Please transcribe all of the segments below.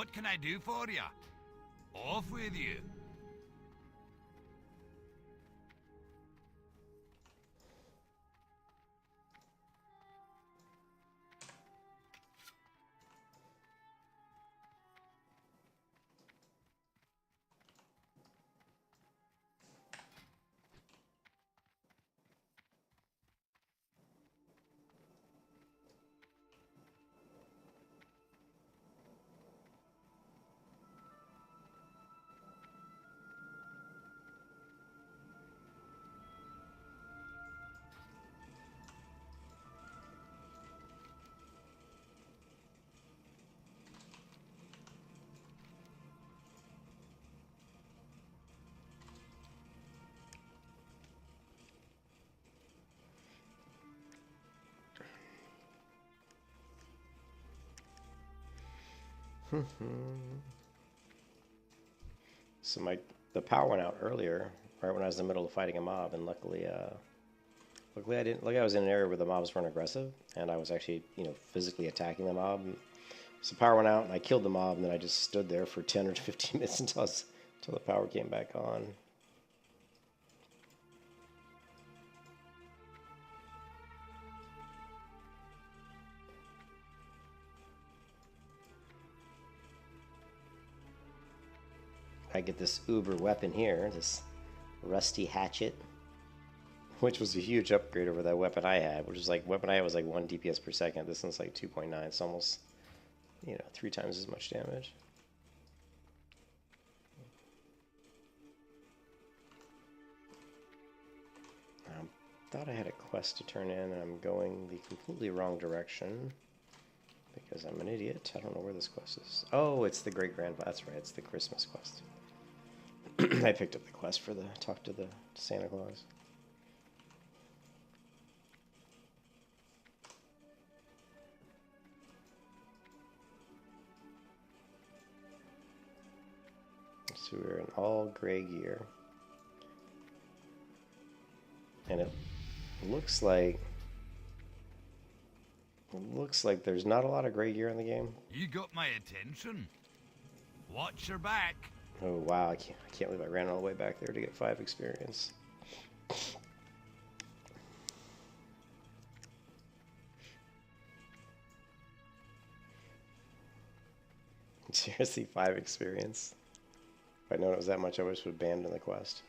What can I do for you? Off with you. So the power went out earlier, right when I was in the middle of fighting a mob, and luckily I didn't. Like I was in an area where the mobs weren't aggressive, and I was actually physically attacking the mob. So power went out, and I killed the mob, and then I just stood there for 10 or 15 minutes until the power came back on. I get this uber weapon here, this rusty hatchet, which was a huge upgrade over that weapon I had, which was like, weapon I had was like 1 DPS per second. This one's like 2.9. It's almost, 3 times as much damage. Thought I had a quest to turn in, and I'm going the completely wrong direction because I'm an idiot. I don't know where this quest is. Oh, it's the great-grandpa. That's right, it's the Christmas quest. I picked up the quest for the talk to the Santa Claus. So we're in all gray gear. And it looks like there's not a lot of gray gear in the game. You got my attention. Watch your back. Oh wow, I can't believe I ran all the way back there to get 5 experience. Seriously, 5 experience. If I'd known it was that much, I wish I would have abandoned the quest.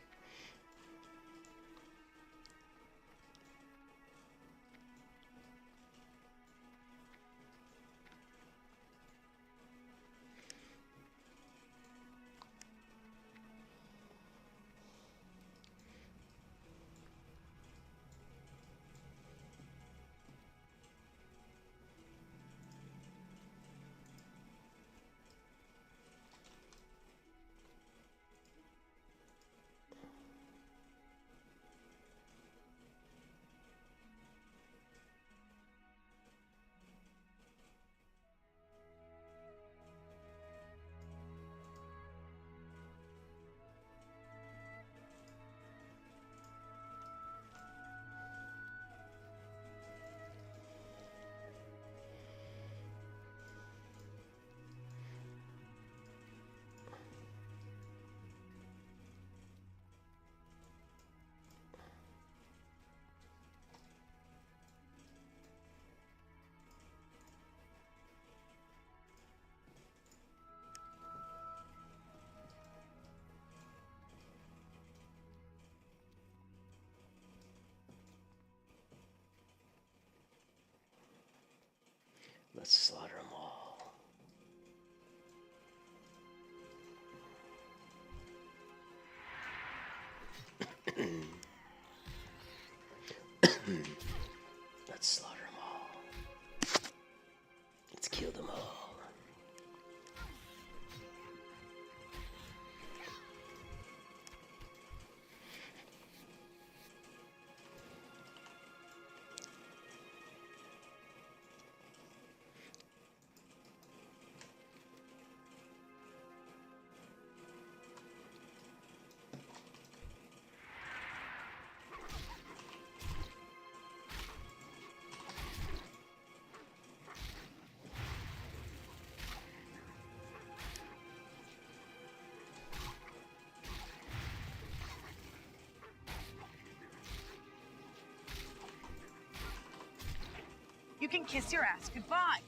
You can kiss your ass goodbye.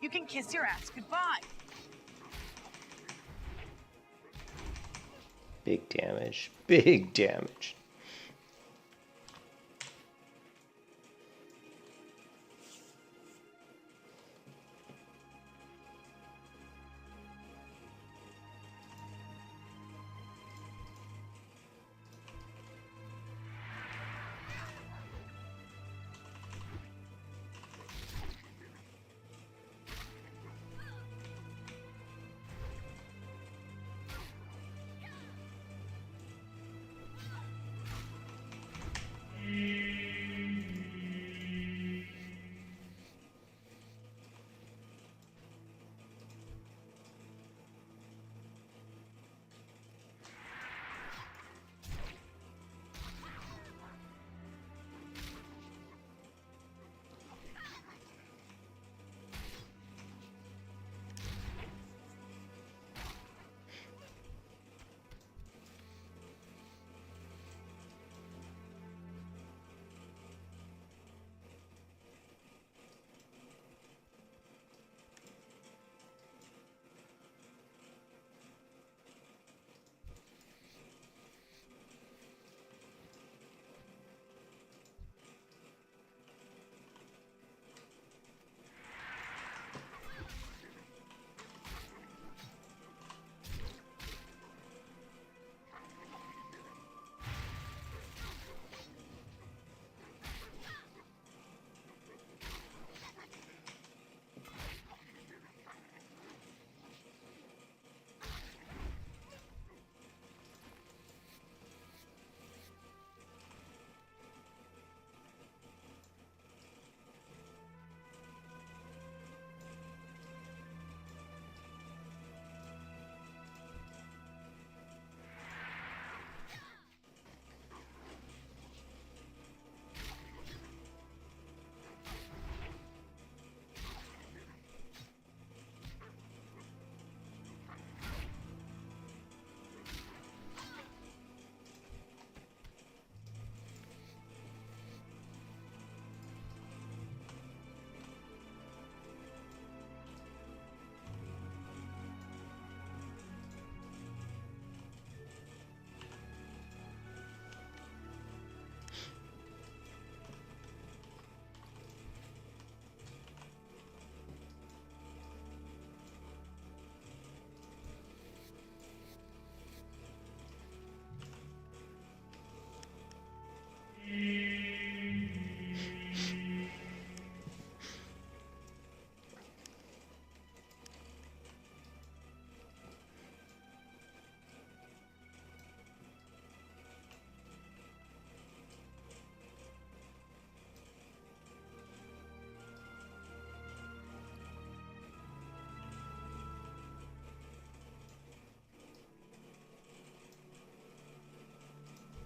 You can kiss your ass goodbye. Big damage. Big damage.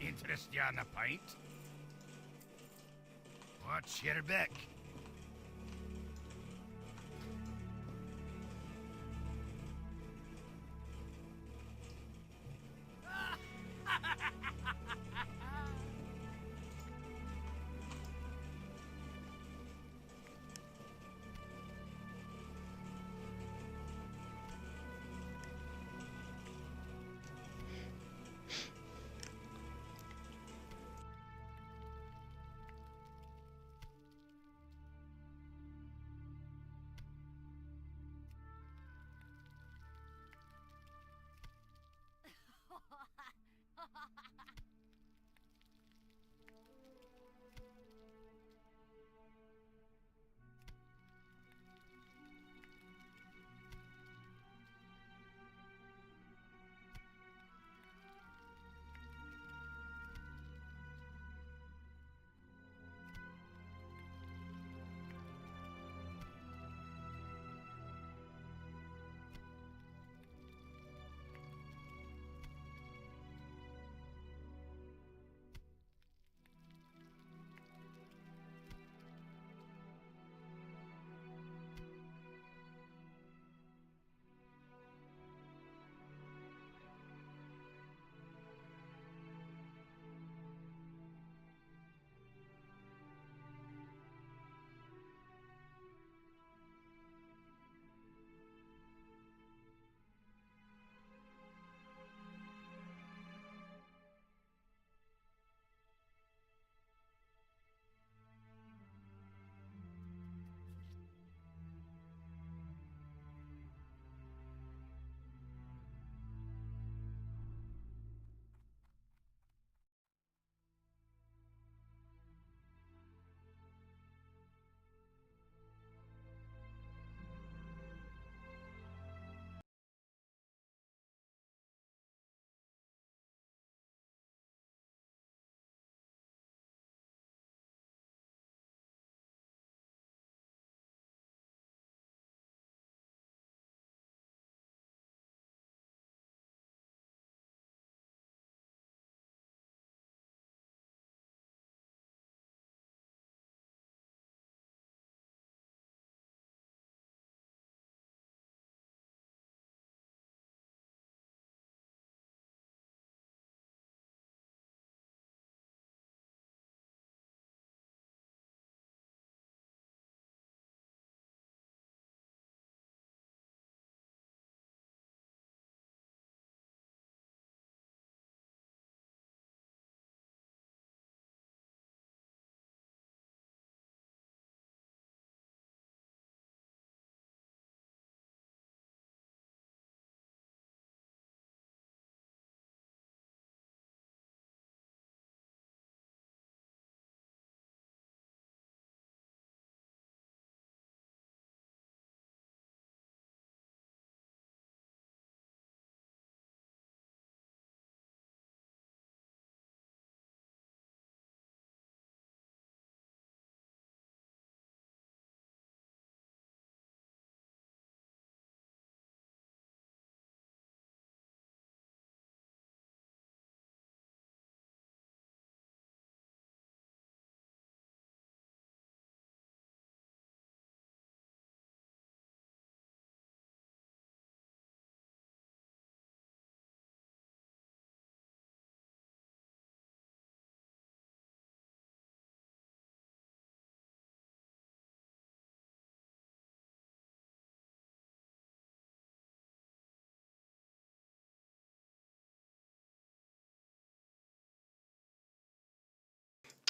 Interest you on a pint? What's your bick?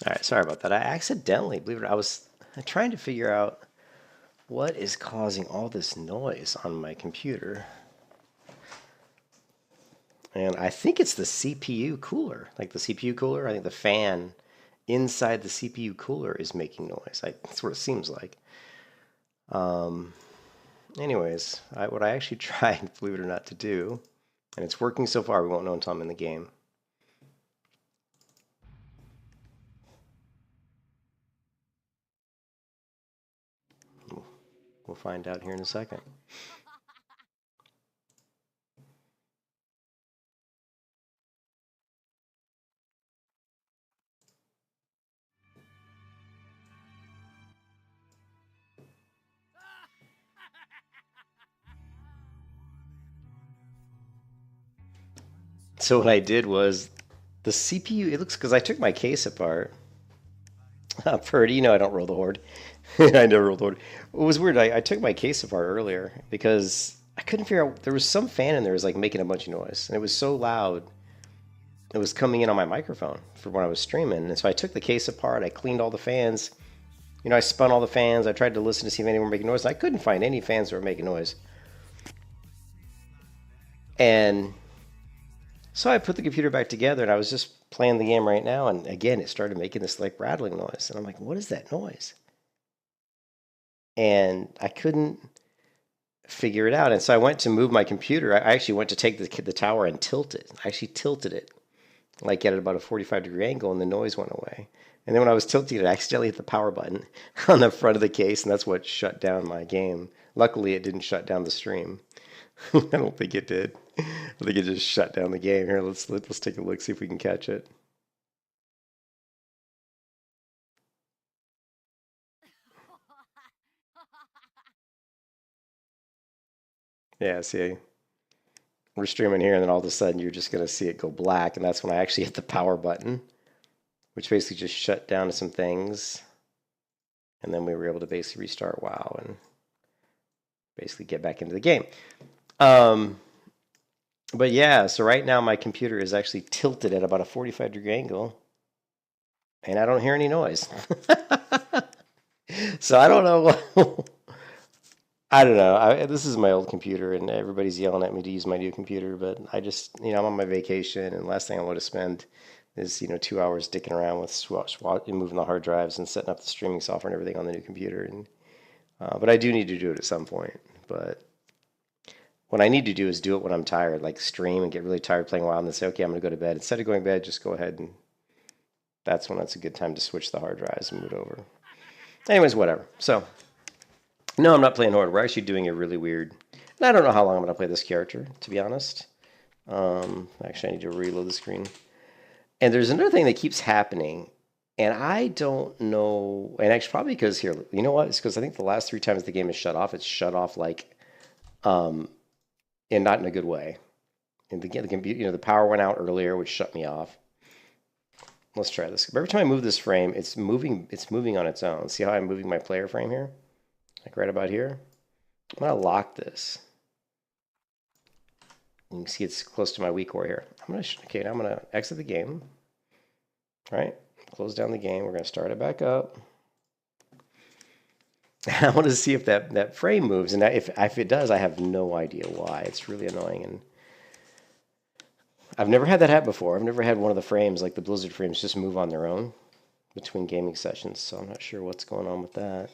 All right, sorry about that. I accidentally, believe it or not, I was trying to figure out what is causing all this noise on my computer. And I think it's the CPU cooler. Like the CPU cooler, I think the fan inside the CPU cooler is making noise. That's what it seems like. Anyways, what I actually tried, believe it or not, to do, and it's working so far, we won't know until I'm in the game. We'll find out here in a second. So what I did was the CPU, it looks, because I took my case apart. Purdy, you know I don't roll the horde. I never rolled the horde. It was weird. I took my case apart earlier because I couldn't figure out, there was some fan in there that was like making a bunch of noise. And it was so loud, it was coming in on my microphone for when I was streaming. And so I took the case apart, I cleaned all the fans. You know, I spun all the fans. I tried to listen to see if anyone were making noise. And I couldn't find any fans that were making noise. And so I put the computer back together and I was just playing the game right now. And again, it started making this like rattling noise. And I'm like, what is that noise? And I couldn't figure it out. And so I went to move my computer. I actually went to take the tower and tilt it. I actually tilted it like at about a 45-degree angle and the noise went away. And then when I was tilting it, I accidentally hit the power button on the front of the case, and that's what shut down my game. Luckily, it didn't shut down the stream. I don't think it did. I think it just shut down the game. Here, let's take a look, see if we can catch it. Yeah, see, we're streaming here, and then all of a sudden you're just going to see it go black, and that's when I actually hit the power button, which basically just shut down some things. And then we were able to basically restart WoW and basically get back into the game. But yeah, so right now my computer is actually tilted at about a 45-degree angle, and I don't hear any noise. So I don't know. I don't know. This is my old computer, and everybody's yelling at me to use my new computer, but I just, I'm on my vacation, and the last thing I want to spend is, 2 hours dicking around with moving the hard drives and setting up the streaming software and everything on the new computer. And but I do need to do it at some point. But what I need to do is do it when I'm tired, like stream and get really tired playing a while and then say, okay, I'm going to go to bed. Instead of going to bed, just go ahead, and that's when it's a good time to switch the hard drives and move it over. Anyways, whatever. So, no, I'm not playing Horde. We're actually doing a really weird... And I don't know how long I'm going to play this character, to be honest. Actually, I need to reload the screen. And there's another thing that keeps happening, and I don't know... And actually, probably because here, you know what? It's because I think the last 3 times the game is shut off, it's shut off like... and not in a good way. And the computer, the power went out earlier, which shut me off. Let's try this. Every time I move this frame, it's moving on its own. See how I'm moving my player frame here? Like right about here. I'm gonna lock this. You can see it's close to my weak core here. Now I'm gonna exit the game. All right, close down the game. We're gonna start it back up. I want to see if that frame moves, and if it does, I have no idea why. It's really annoying, and I've never had that happen before. I've never had one of the frames, like the Blizzard frames, just move on their own between gaming sessions, so I'm not sure what's going on with that.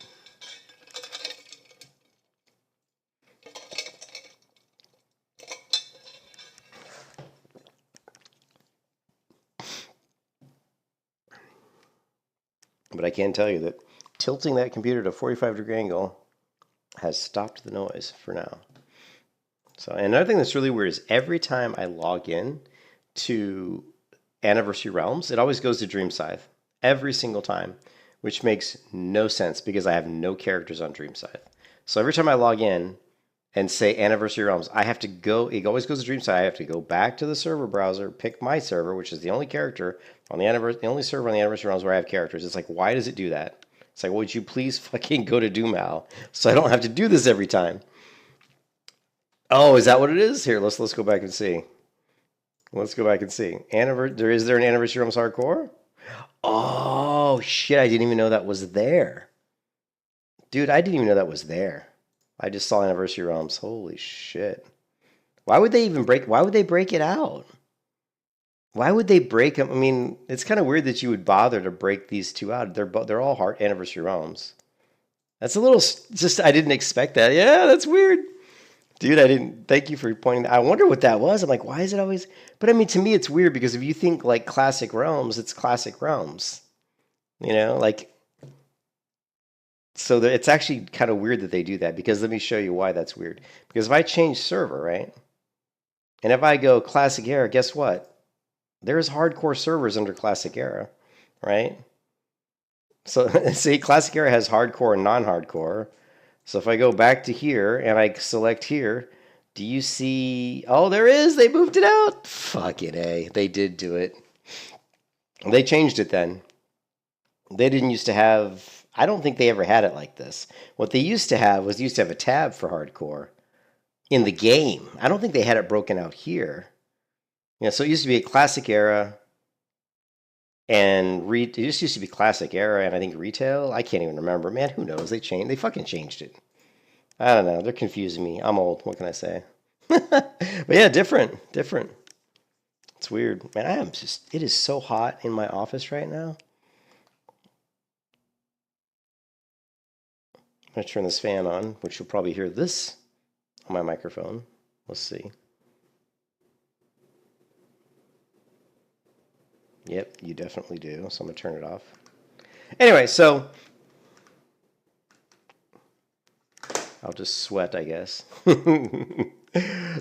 But I can tell you that tilting that computer to a 45-degree angle has stopped the noise for now. So, and another thing that's really weird is every time I log in to Anniversary Realms, it always goes to Dream Scythe. Every single time, which makes no sense because I have no characters on Dream Scythe. So every time I log in and say Anniversary Realms, I have to go, it always goes to Dream Scythe. I have to go back to the server browser, pick my server, which is the only character on the only server on the Anniversary Realms where I have characters. It's like, why does it do that? It's like, would you please fucking go to DOOMHOWL so I don't have to do this every time? Oh, is that what it is? Here, let's go back and see. Let's go back and see. Is there an Anniversary Realms Hardcore? Oh, shit. I didn't even know that was there. Dude, I didn't even know that was there. I just saw Anniversary Realms. Holy shit. Why would they even break? Why would they break it out? Why would they break them? I mean, it's kind of weird that you would bother to break these two out. They're all Heart Anniversary Realms. That's a little just I didn't expect that. Yeah, that's weird. Dude, I didn't thank you for pointing that. I wonder what that was. I'm like, why is it always But I mean, to me it's weird because if you think like classic realms, it's classic realms. You know, like so it's actually kind of weird that they do that because let me show you why that's weird. Because if I change server, right? And if I go classic era, guess what? There's hardcore servers under classic era, right? So see, classic era has hardcore and non-hardcore. So if I go back to here and I select here, do you see? Oh, there is. They moved it out. Fuck it, eh? They did do it. They changed it then. They didn't used to have. I don't think they ever had it like this. What they used to have was used to have a tab for hardcore in the game. I don't think they had it broken out here. You know, so it used to be a classic era, and it just used to be classic era, and I think retail. I can't even remember. Man, who knows? They fucking changed it. I don't know. They're confusing me. I'm old. What can I say? But yeah, different. It's weird. Man, it is so hot in my office right now. I'm going to turn this fan on, which you'll probably hear this on my microphone. Let's see. Yep, you definitely do. So I'm going to turn it off. Anyway, so I'll just sweat, I guess.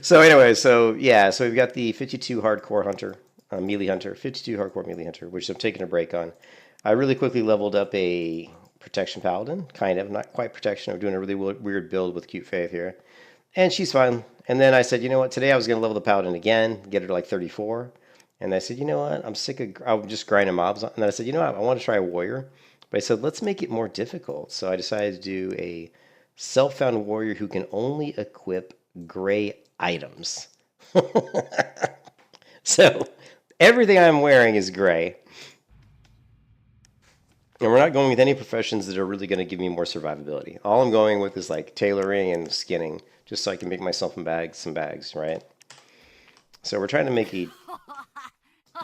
So anyway, so we've got the 52 hardcore hunter, melee hunter, 52 hardcore melee hunter, which I'm taking a break on. I really quickly leveled up a protection paladin, kind of, not quite protection. I'm doing a really weird build with Cute Faith here, and she's fine. And then I said, you know what? Today I was going to level the paladin again, get her to like 34. And I said, you know what? I'm sick of I'm just grinding mobs. And then I said, you know what? I want to try a warrior. But I said, let's make it more difficult. So I decided to do a self-found warrior who can only equip gray items. So everything I'm wearing is gray. And we're not going with any professions that are really going to give me more survivability. All I'm going with is like tailoring and skinning, just so I can make myself some bags, right? So we're trying to make a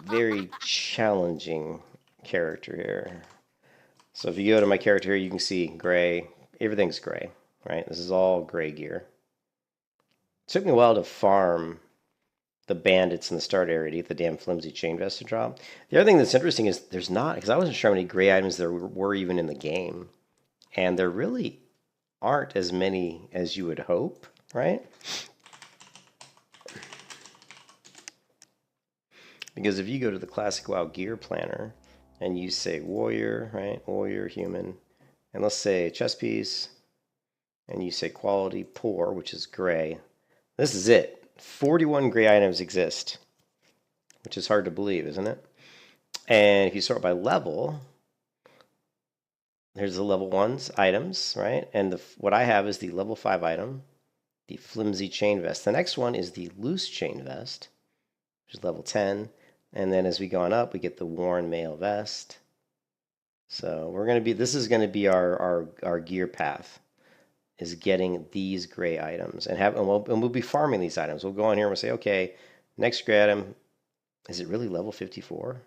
very challenging character here. So if you go to my character here, you can see gray. Everything's gray, right? This is all gray gear. It took me a while to farm the bandits in the start area to get the damn flimsy chain vest to drop. The other thing that's interesting is there's not, because I wasn't sure how many gray items there were even in the game. And there really aren't as many as you would hope, right? Because if you go to the Classic WoW Gear Planner and you say warrior, right? Warrior, human, and let's say chest piece, and you say quality poor, which is gray. This is it. 41 gray items exist, which is hard to believe, isn't it? And if you sort by level, there's the level 1's items, right? And what I have is the level 5 item, the flimsy chain vest. The next one is the loose chain vest, which is level 10. And then as we go on up, we get the worn mail vest. So this is going to be our gear path, is getting these gray items. And we'll be farming these items. We'll go on here and we'll say, okay, next gray item, is it really level 54?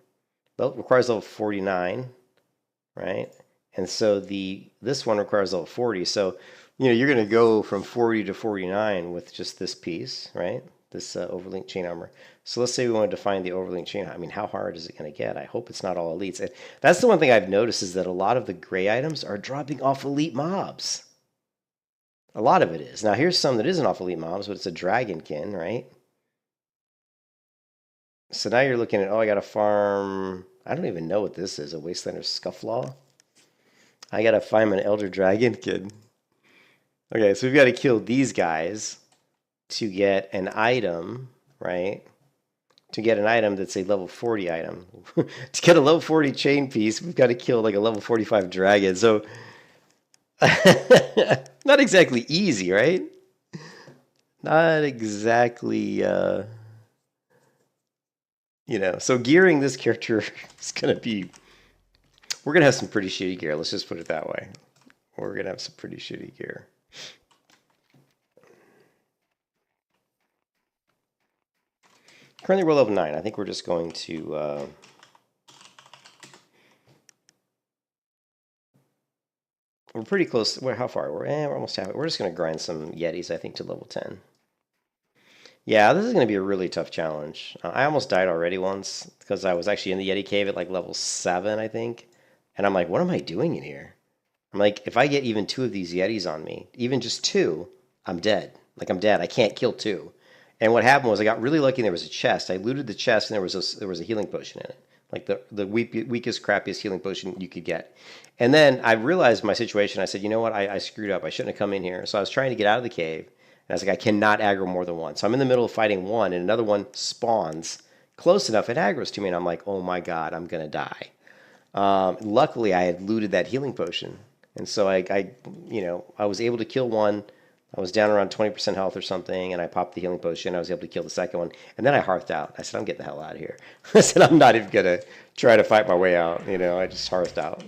Well, it requires level 49, right? And so this one requires level 40. So, you're going to go from 40 to 49 with just this piece, right? This overlink chain armor. So let's say we wanted to find the overlink chain. I mean, how hard is it going to get? I hope it's not all elites. And that's the one thing I've noticed is that a lot of the gray items are dropping off elite mobs. A lot of it is. Now here's some that isn't off elite mobs, but it's a dragonkin, right? So now you're looking at, I got to farm. I don't even know what this is. A Wastelander Scufflaw. I got to find an Elder Dragonkin. Okay, so we've got to kill these guys to get an item, right? To get an item that's a level 40 item. To get a level 40 chain piece, we've got to kill like a level 45 dragon. So, not exactly easy, right? Not exactly, so gearing this character is going to be We're gonna have some pretty shitty gear. Let's just put it that way. We're gonna have some pretty shitty gear. Currently we're level 9. I think we're just going to we're pretty close. How far? We're almost halfway. We're just gonna grind some Yetis, I think, to level 10. Yeah, this is gonna be a really tough challenge. I almost died already once because I was actually in the Yeti cave at like level 7, I think. And I'm like, what am I doing in here? I'm like, if I get even 2 of these Yetis on me, even just 2, I'm dead. Like, I'm dead. I can't kill 2. And what happened was I got really lucky. There was a chest. I looted the chest, and there was a healing potion in it, like the weakest, crappiest healing potion you could get. And then I realized my situation. I said, you know what? I screwed up. I shouldn't have come in here. So I was trying to get out of the cave, and I was like, I cannot aggro more than one. So I'm in the middle of fighting one, and another one spawns close enough. It aggroes to me, and I'm like, oh my god, I'm gonna die. Luckily, I had looted that healing potion, and so I was able to kill one. I was down around 20% health or something, and I popped the healing potion. I was able to kill the second one, and then I hearthed out. I said, I'm getting the hell out of here. I said, I'm not even going to try to fight my way out. I just hearthed out.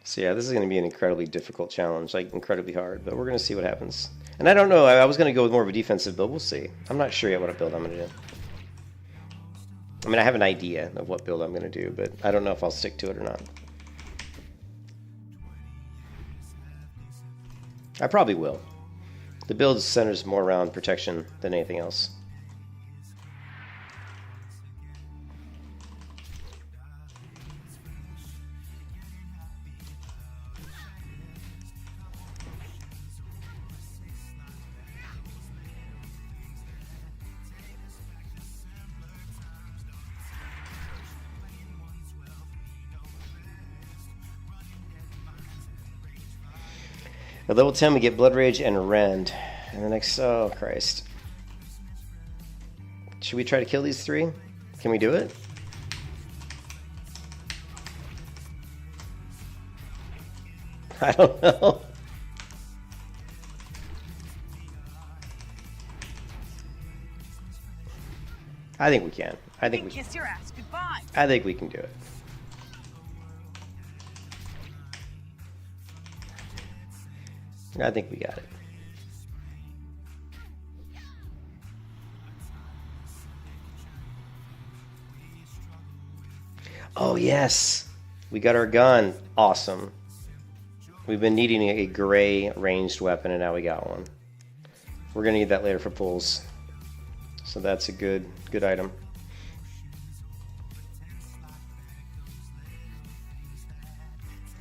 So yeah, this is going to be an incredibly difficult challenge, like incredibly hard, but we're going to see what happens. And I don't know, I was going to go with more of a defensive build. We'll see. I'm not sure yet what build I'm going to do. I mean, I have an idea of what build I'm going to do, but I don't know if I'll stick to it or not. I probably will. The build centers more around protection than anything else. At level 10, we get Blood Rage and Rend. And the next, oh Christ. Should we try to kill these 3? Can we do it? I don't know. I think we can. I think we can. Kiss your ass goodbye. I think we can do it. I think we got it. Oh, yes. We got our gun. Awesome. We've been needing a gray ranged weapon, and now we got one. We're going to need that later for pulls. So that's a good item.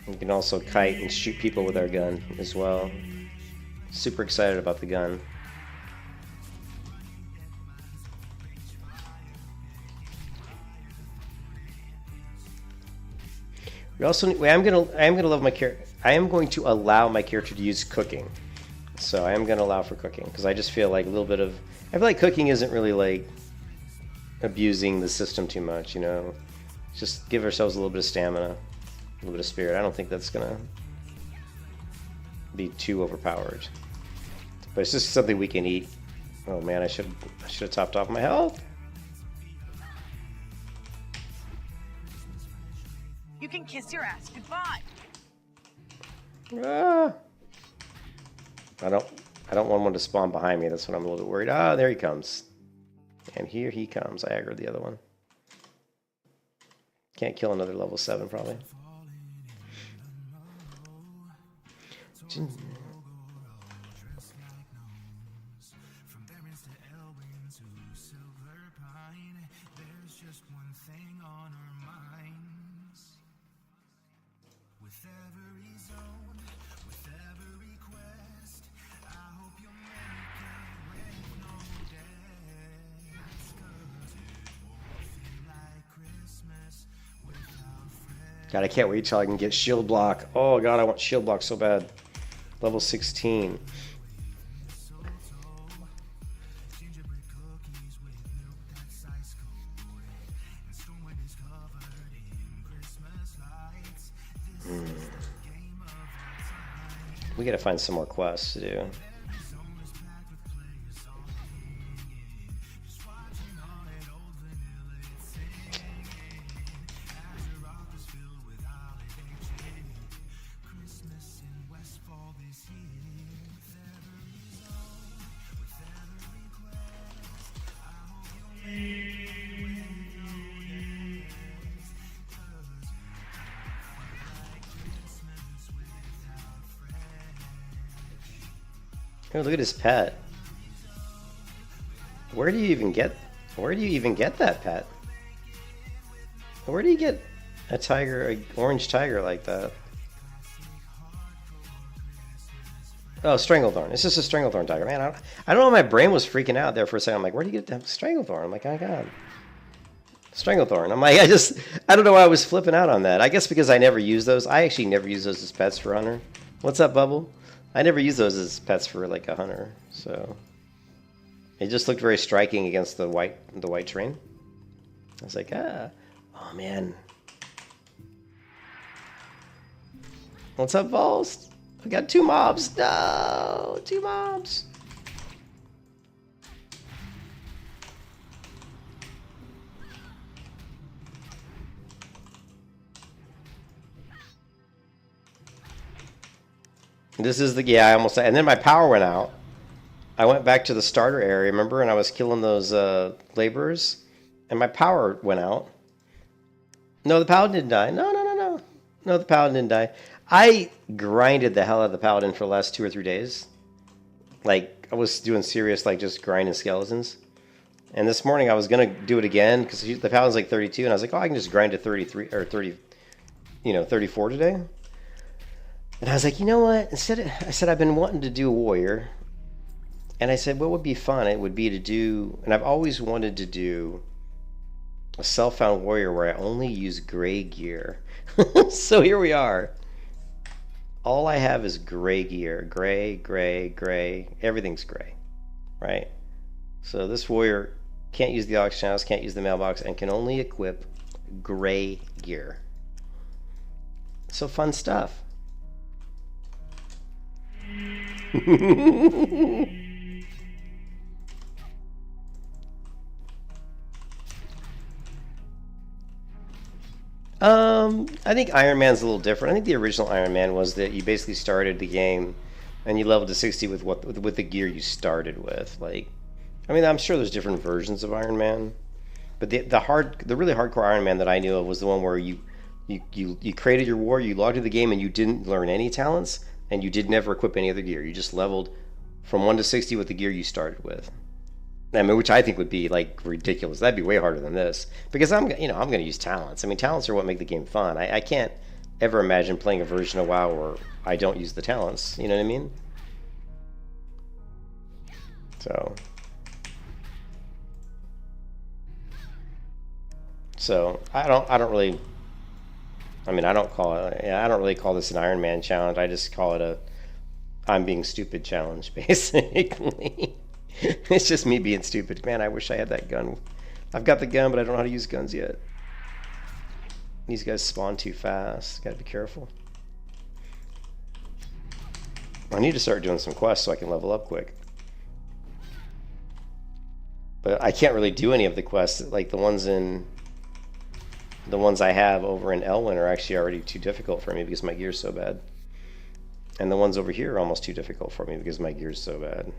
We can also kite and shoot people with our gun as well. Super excited about the gun. We also I am gonna love my character. I am going to allow my character to use cooking. So I am gonna allow for cooking because I just feel like a little bit of. I feel like cooking isn't really like abusing the system too much. Just give ourselves a little bit of stamina. A little bit of spirit. I don't think that's gonna be too overpowered, but it's just something we can eat. Oh man, I should have topped off my health. You can kiss your ass goodbye. Ah. I don't want one to spawn behind me. That's what I'm a little bit worried. Ah, there he comes, and here he comes. I aggroed the other one. Can't kill another level 7 probably. God, I can't wait till I can get shield block. Oh god, I want shield block so bad. Level 16. We gotta find some more quests to do. Oh, look at his pet. Where do you even get that pet? Where do you get a tiger, an orange tiger like that? Oh, Stranglethorn. It's just a Stranglethorn tiger. Man, I don't know, my brain was freaking out there for a second. I'm like, where do you get that Stranglethorn? I'm like, oh my god. Stranglethorn. I'm like, I don't know why I was flipping out on that. I guess because I never use those. I actually never use those as pets for Hunter. What's up, Bubble? I never use those as pets for like a hunter, so it just looked very striking against the white terrain. I was like, oh man. What's up, Vols? I got 2 mobs. No, 2 mobs. This is the, yeah, I almost, and then my power went out. I went back to the starter area, remember, and I was killing those laborers, and my power went out. No, the paladin didn't die. No, the paladin didn't die. I grinded the hell out of the paladin for the last 2 or 3 days. Like, I was doing serious, like, just grinding skeletons. And this morning I was going to do it again, because the paladin's like 32, and I was like, oh, I can just grind to 33, or 30, 34 today. And I was like, you know what? I said, I've been wanting to do a warrior. And I said, what would be fun? It would be to do, and I've always wanted to do a self-found warrior where I only use gray gear. So here we are. All I have is gray gear. Gray, gray, gray. Everything's gray, right? So this warrior can't use the aux channels, can't use the mailbox, and can only equip gray gear. So fun stuff. I think Iron Man's a little different. I think the original Iron Man was that you basically started the game and you leveled to 60 with the gear you started with. Like, I mean, I'm sure there's different versions of Iron Man, but the really hardcore Iron Man that I knew of was the one where you created your war, you logged into the game, and you didn't learn any talents, and you did never equip any other gear. You just leveled from 1 to 60 with the gear you started with. I mean, which I think would be like ridiculous. That'd be way harder than this, because I'm going to use talents. I mean, talents are what make the game fun. I can't ever imagine playing a version of WoW where I don't use the talents. You know what I mean? So I don't really. I mean, I don't really call this an Iron Man challenge. I just call it a I'm being stupid challenge, basically. It's just me being stupid. Man, I wish I had that gun. I've got the gun, but I don't know how to use guns yet. These guys spawn too fast. Gotta be careful. I need to start doing some quests so I can level up quick. But I can't really do any of the quests. Like the ones I have over in Elwyn are actually already too difficult for me because my gear's so bad. And the ones over here are almost too difficult for me because my gear's so bad.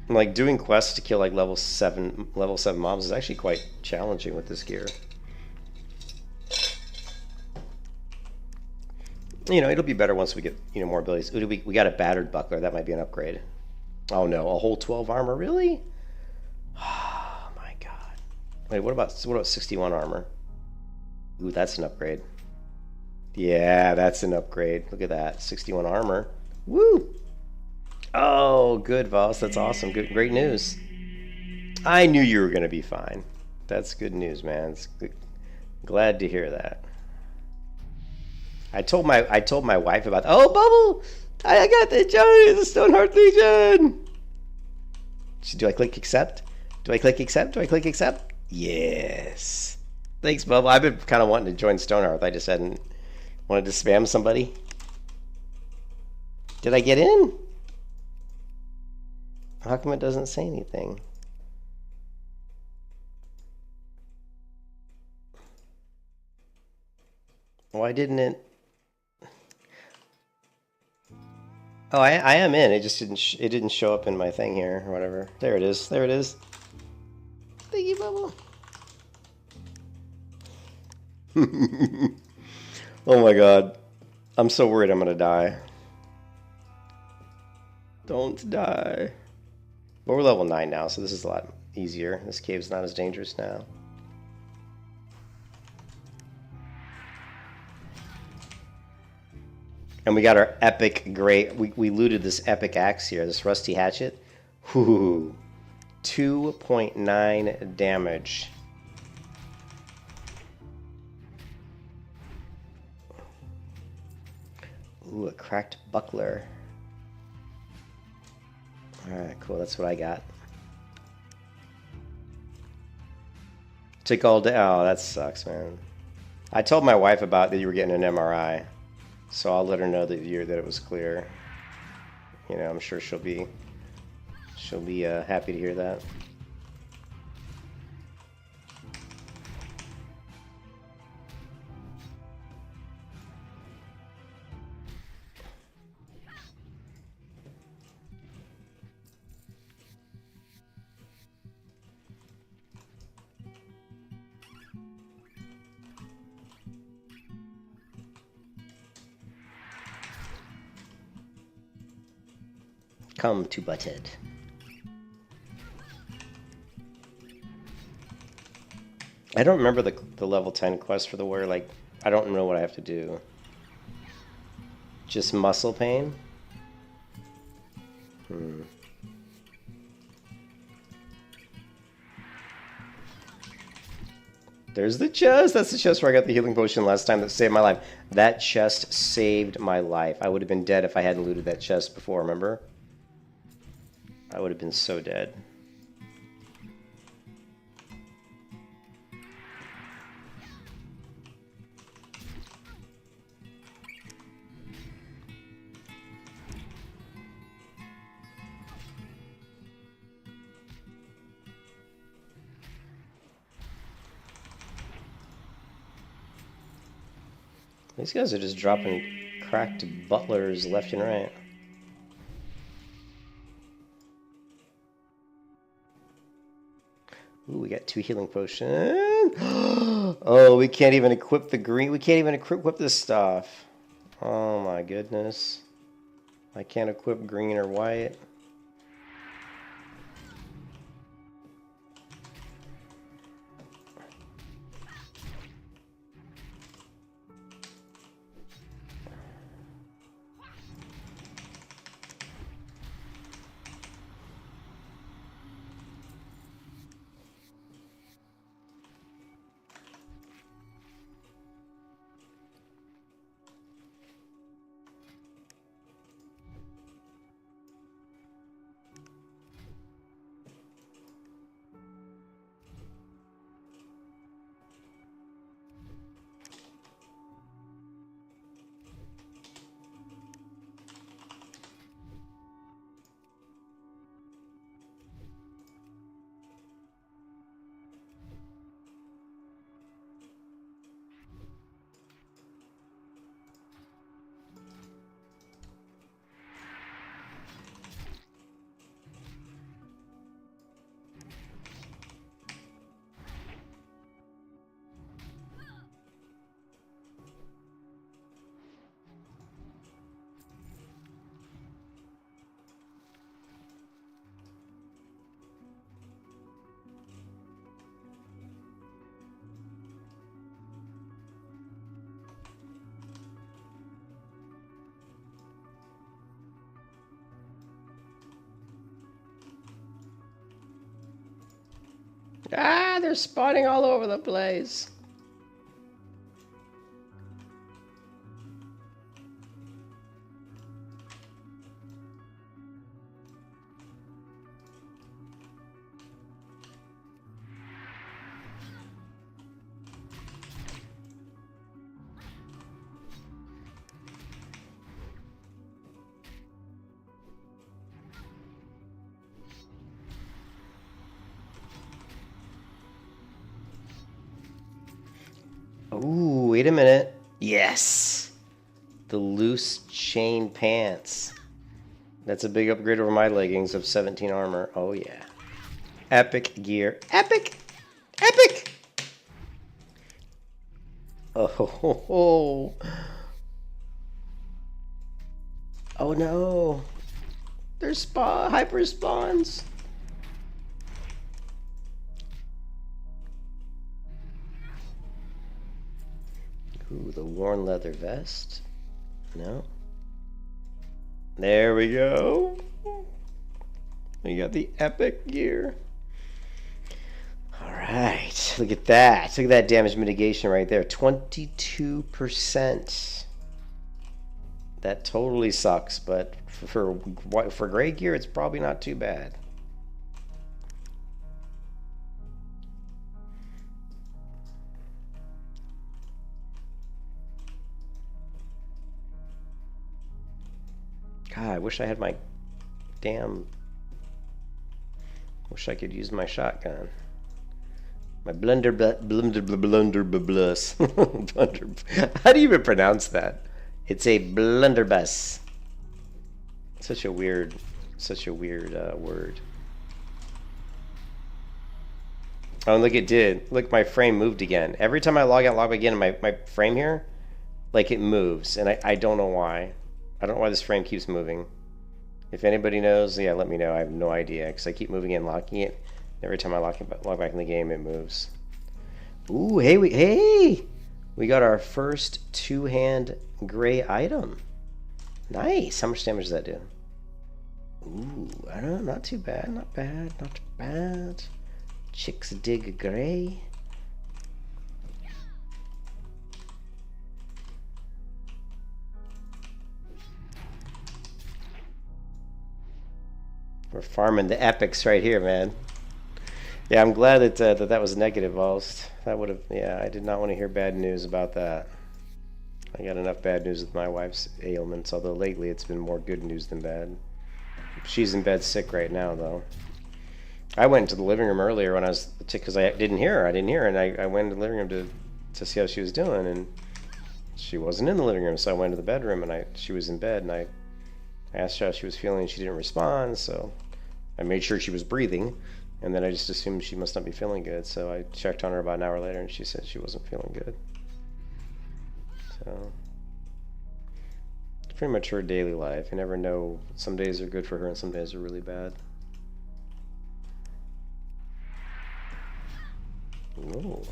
Like doing quests to kill like level 7 mobs is actually quite challenging with this gear. It'll be better once we get more abilities. We got a battered buckler. That might be an upgrade. Oh no, a whole 12 armor, really? Oh my god. Wait, what about 61 armor? Ooh, that's an upgrade. Yeah, that's an upgrade. Look at that, 61 armor. Woo! Oh, good, Voss. That's awesome. Good, great news. I knew you were going to be fine. That's good news, man. It's good. Glad to hear that. I told my wife about. Oh, Bubble! I got the Johnny the Stoneheart Legion. Do I click accept? Do I click accept? Do I click accept? Yes. Thanks, Bubba. I've been kind of wanting to join Stonehearth. I just hadn't wanted to spam somebody. Did I get in? How come it doesn't say anything? Why didn't it? Oh, I am in. It just didn't show up in my thing here or whatever. There it is. There it is. Thank you, Bubba. Oh my god. I'm so worried I'm gonna die. Don't die. But we're level 9 now, so this is a lot easier. This cave's not as dangerous now. And we got our epic great... We looted this epic axe here, this rusty hatchet. Whoo! 2.9 damage. Ooh, a cracked buckler. Alright, cool. That's what I got. Took all day. Oh, that sucks, man. I told my wife about that you were getting an MRI. So I'll let her know that it was clear. You know, I'm sure she'll be happy to hear that. Come to Butthead. I don't remember the level 10 quest for the warrior. Like, I don't know what I have to do. Just muscle pain? There's the chest. That's the chest where I got the healing potion last time that saved my life. That chest saved my life. I would have been dead if I hadn't looted that chest before, remember? I would have been so dead. These guys are just dropping cracked butlers left and right. Ooh, we got 2 healing potions. Oh, we can't even equip the green. We can't even equip this stuff. Oh my goodness. I can't equip green or white. Ah, they're spawning all over the place. Ooh, wait a minute. Yes! The loose chain pants. That's a big upgrade over my leggings of 17 armor. Oh, yeah. Epic gear. Epic! Epic! Oh, ho, ho, ho. Oh no. There's hyper spawns. Ooh, the worn leather vest. No. There we go. We got the epic gear. Alright, look at that. Look at that damage mitigation right there. 22%. That totally sucks, but for gray gear, it's probably not too bad. God, I wish I had my damn... Wish I could use my shotgun. My blunderbuss. How do you even pronounce that? It's a blunderbuss. Such a weird word. Oh, and look, it did. Look, my frame moved again. Every time I log out, log back in, my frame here, like it moves, and I don't know why. I don't know why this frame keeps moving. If anybody knows, yeah, let me know. I have no idea, because I keep moving it and locking it. Every time I log back in the game, it moves. Ooh, hey, we got our first two-hand gray item. Nice. How much damage does that do? Ooh, I don't know. Not too bad. Not bad. Not too bad. Chicks dig gray. We're farming the epics right here, man. Yeah, I'm glad that that was negative, Alst. That would have, yeah, I did not want to hear bad news about that. I got enough bad news with my wife's ailments, although lately it's been more good news than bad. She's in bed sick right now, though. I went into the living room earlier when I was, because I didn't hear her, and I went into the living room to see how she was doing, and she wasn't in the living room, so I went to the bedroom, and she was in bed, and I asked her how she was feeling, and she didn't respond, so I made sure she was breathing. And then I just assumed she must not be feeling good, so I checked on her about an hour later, and she said she wasn't feeling good. So it's pretty much her daily life. You never know. Some days are good for her, and some days are really bad. Ooh.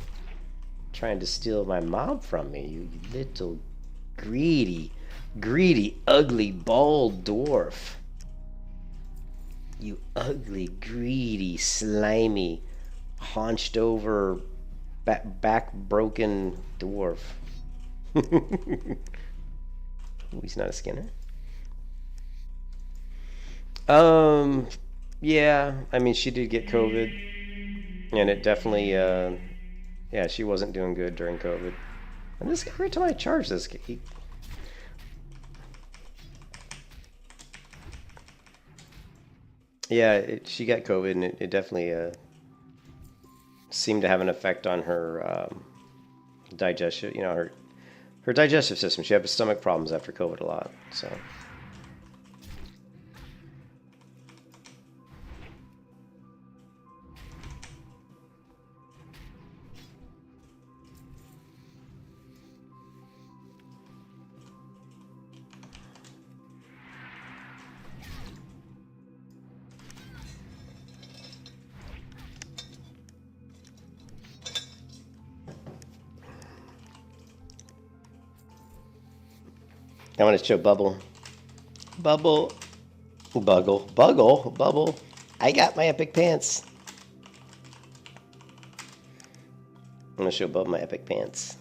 Trying to steal my mob from me, you little greedy, ugly, bald dwarf. You ugly, greedy, slimy, haunched over, back broken dwarf. Ooh, he's not a Skinner. Yeah, I mean, she did get COVID, and it definitely, yeah, she wasn't doing good during COVID. And this, every time I charge this, yeah, she got COVID, and it definitely seemed to have an effect on her digestion. You know, her digestive system. She had stomach problems after COVID a lot. So. I want to show Bubble. Bubble. Bubble. I got my epic pants. I'm going to show Bubble my epic pants.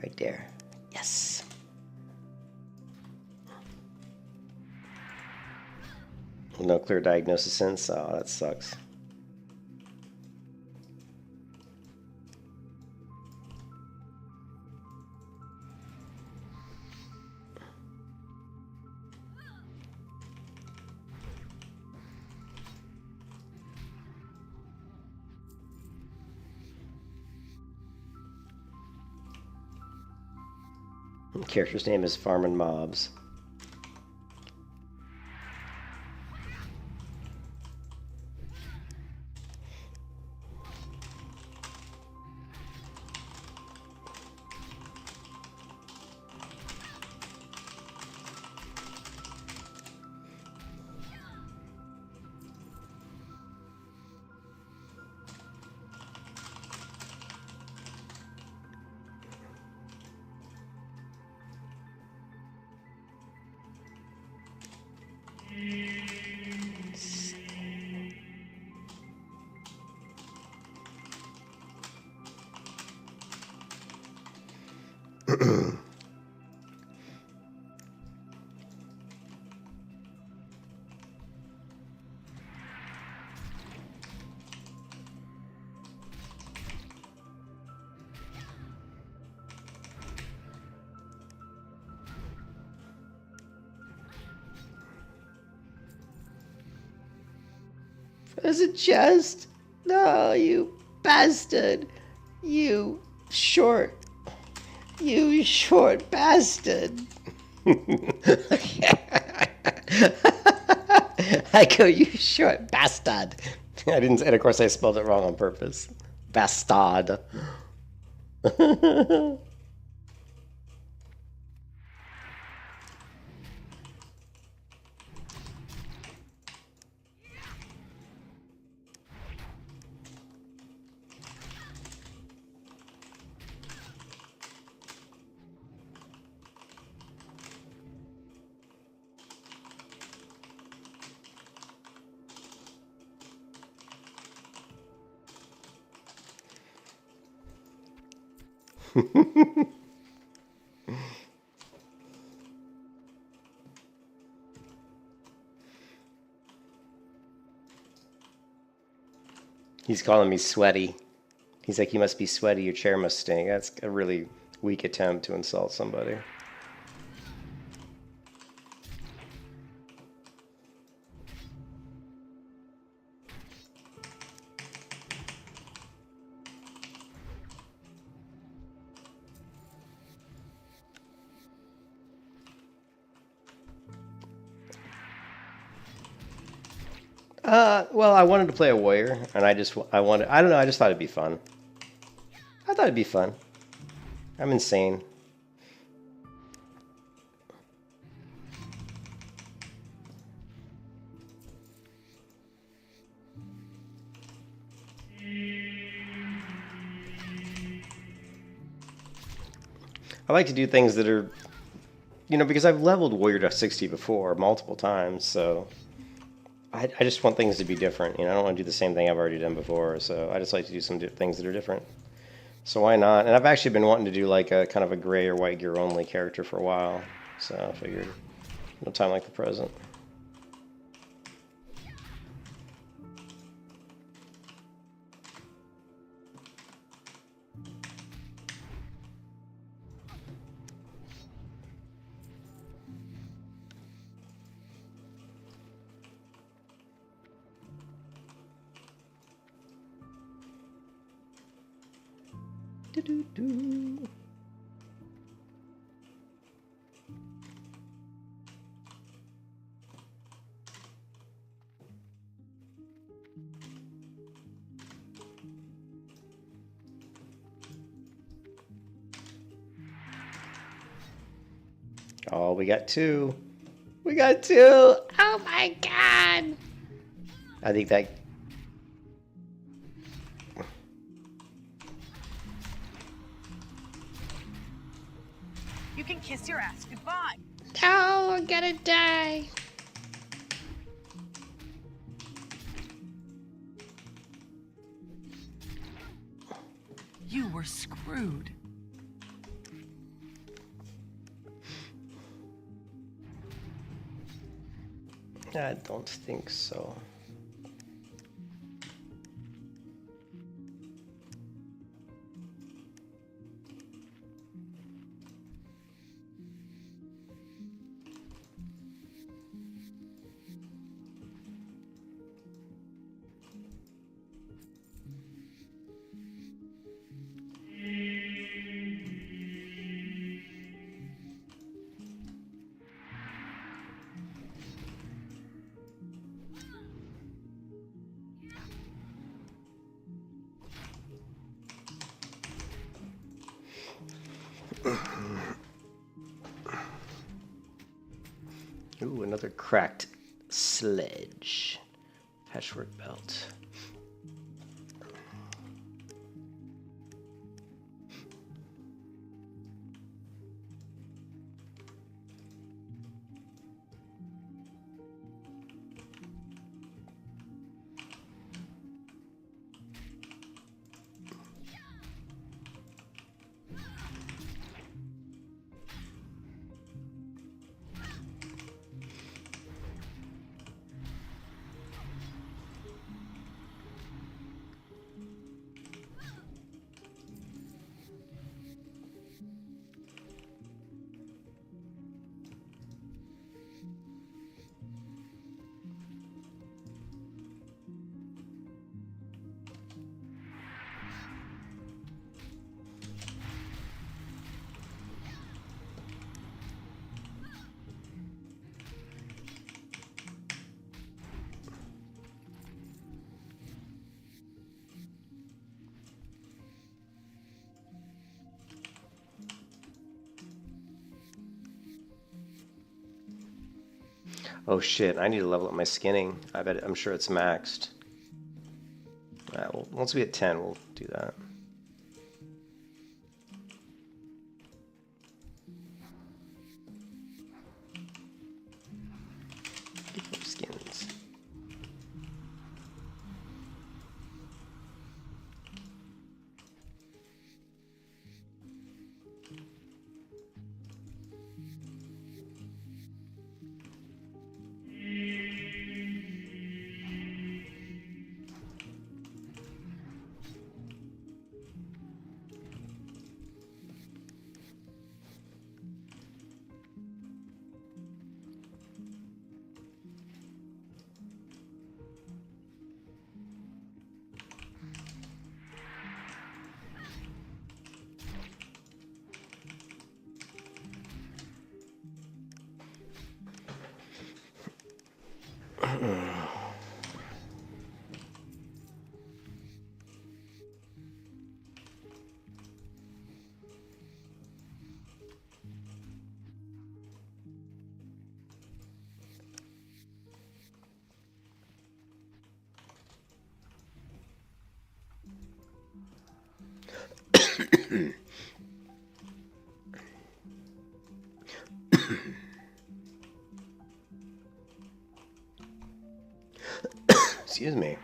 Right there. Yes. No clear diagnosis since. Oh, that sucks. Character's name is Farmin' Mobs. There's a chest. No, you bastard. You short bastard. I go, you short bastard. I didn't, and of course I spelled it wrong on purpose. Bastard. He's calling me sweaty. He's like, you must be sweaty, your chair must stink. That's a really weak attempt to insult somebody. Well, I wanted to play a warrior, and I don't know, I just thought it'd be fun. I thought it'd be fun. I'm insane. I like to do things that are, because I've leveled warrior to 60 before, multiple times, so I just want things to be different. I don't want to do the same thing I've already done before, so I just like to do some things that are different. So why not? And I've actually been wanting to do like a kind of a gray or white gear only character for a while, so I figured no time like the present. Do-do-do. Oh, we got two. We got two. Oh my god. I think that... You can kiss your ass goodbye. Oh, I'm gonna die. You were screwed. I don't think so. Ooh, another cracked sledge. Patchwork belt. Oh shit, I need to level up my skinning. I'm sure it's maxed. Alright, well, once we hit 10, we'll do that. Get more skins. Excuse me.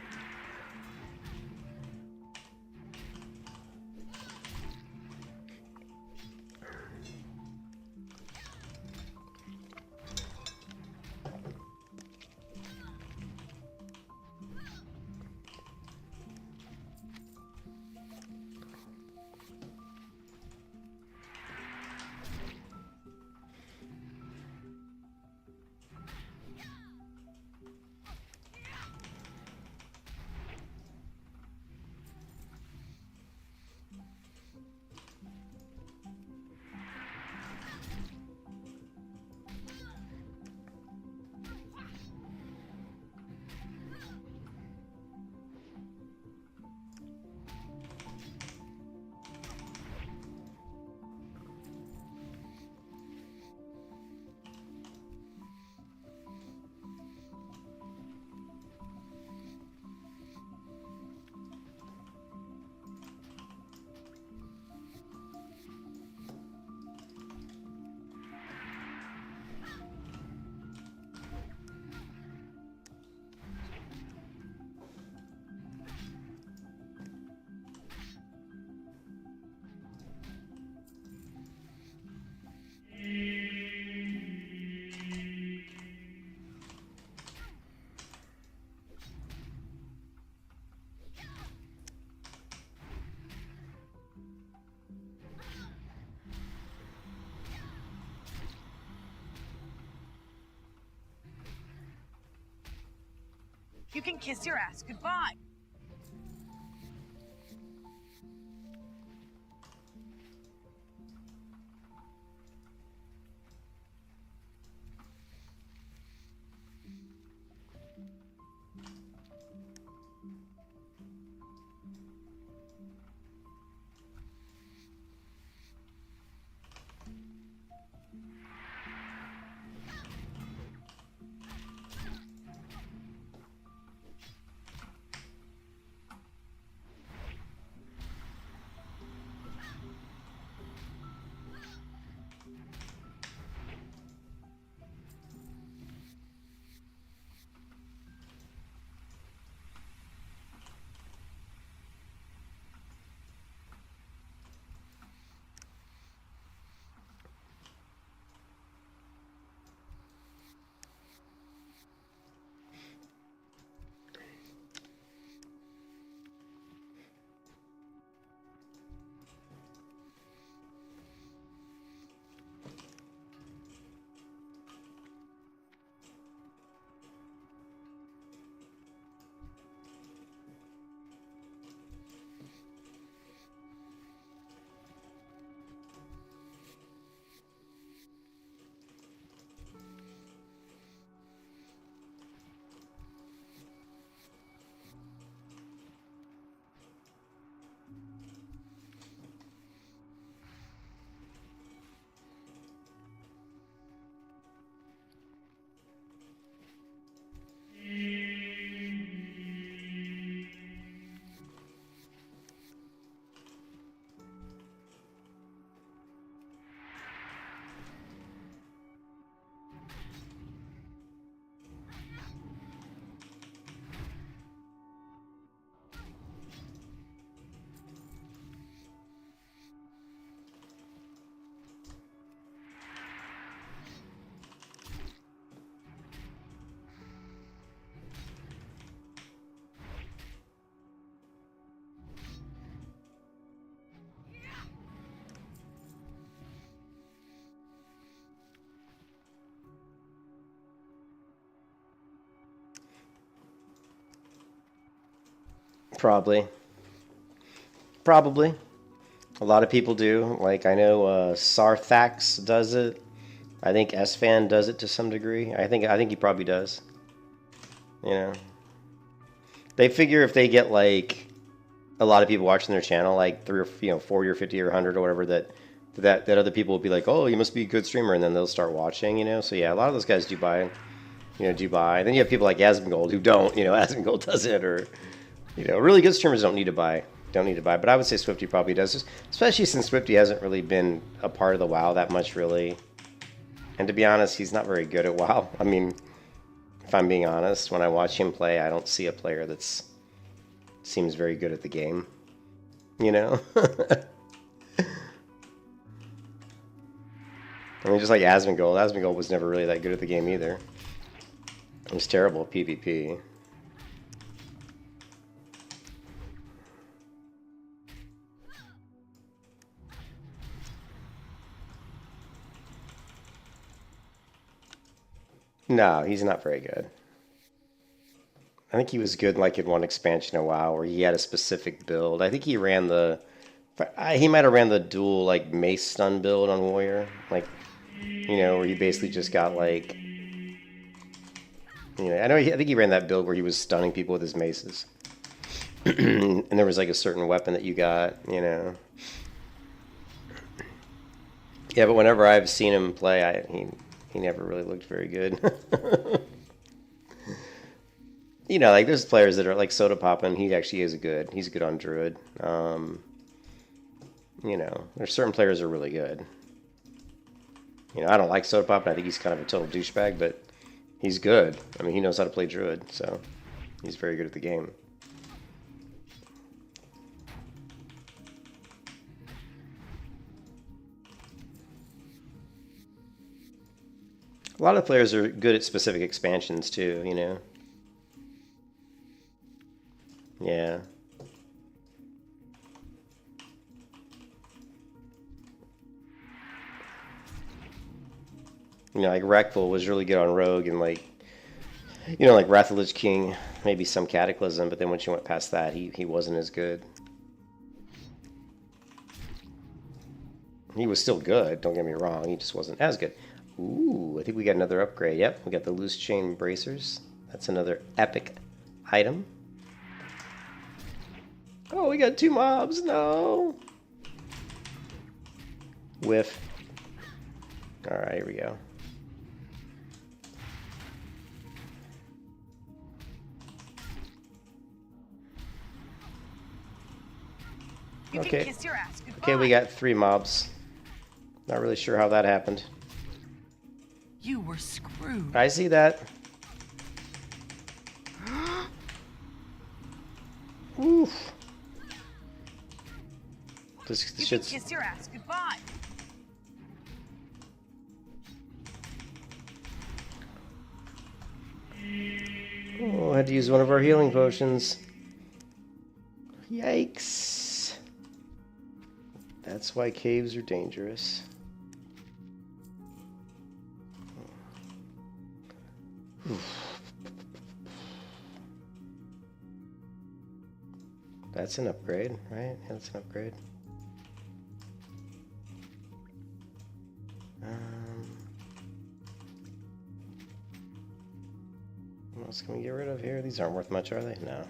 You can kiss your ass goodbye. Probably. Probably. A lot of people do. Like, I know Sarthax does it. I think SFan does it to some degree. I think he probably does. You know. They figure if they get, like, a lot of people watching their channel, like 40 or 50 or 100 or whatever, that other people will be like, oh, you must be a good streamer, and then they'll start watching, you know. So yeah, a lot of those guys do buy. And then you have people like Asmongold who don't, you know, Asmongold does it, or, you know, really good streamers don't need to buy. But I would say Swifty probably does, especially since Swifty hasn't really been a part of the WoW that much, really. And to be honest, he's not very good at WoW. I mean, if I'm being honest, when I watch him play, I don't see a player that's seems very good at the game, you know. I mean, just like Asmongold. Asmongold was never really that good at the game either. It was terrible at PvP. No, he's not very good. I think he was good like in one expansion of WoW where he had a specific build. I think he ran he might have ran the dual like mace stun build on Warrior, like, you know, where he basically just got like, you know, I think he ran that build where he was stunning people with his maces. And there was like a certain weapon that you got, you know. Yeah, but whenever I've seen him play, he never really looked very good. You know, like there's players that are like Soda Poppin', he's good on Druid. You know, there's certain players that are really good. You know, I don't like Soda Poppin', I think he's kind of a total douchebag, but he's good. I mean, he knows how to play Druid, so he's very good at the game. A lot of players are good at specific expansions too, you know. Yeah. You know, like Wreckful was really good on Rogue and like, you know, like Wrath of the Lich King, maybe some Cataclysm, but then once you went past that, he wasn't as good. He was still good, don't get me wrong, he just wasn't as good. Ooh, I think we got another upgrade. Yep, we got the Loose Chain Bracers. That's another epic item. Oh, we got 2 mobs. No. Whiff. All right, here we go. Okay. Okay, we got 3 mobs. Not really sure how that happened. You were screwed. I see that. Oof. This shit's... Kiss your ass goodbye. Oh, I had to use one of our healing potions. Yikes. That's why caves are dangerous. That's an upgrade, right? Yeah, that's an upgrade. What else can we get rid of here? These aren't worth much, are they? No.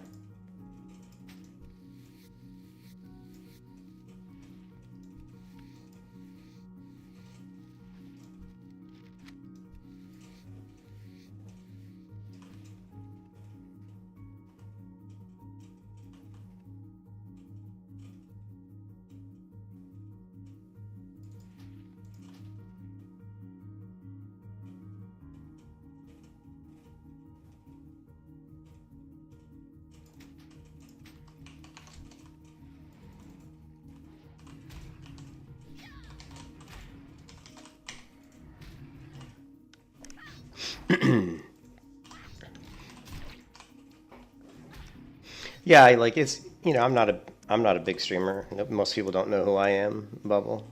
Yeah, like it's, you know, I'm not a big streamer. Most people don't know who I am, Bubble.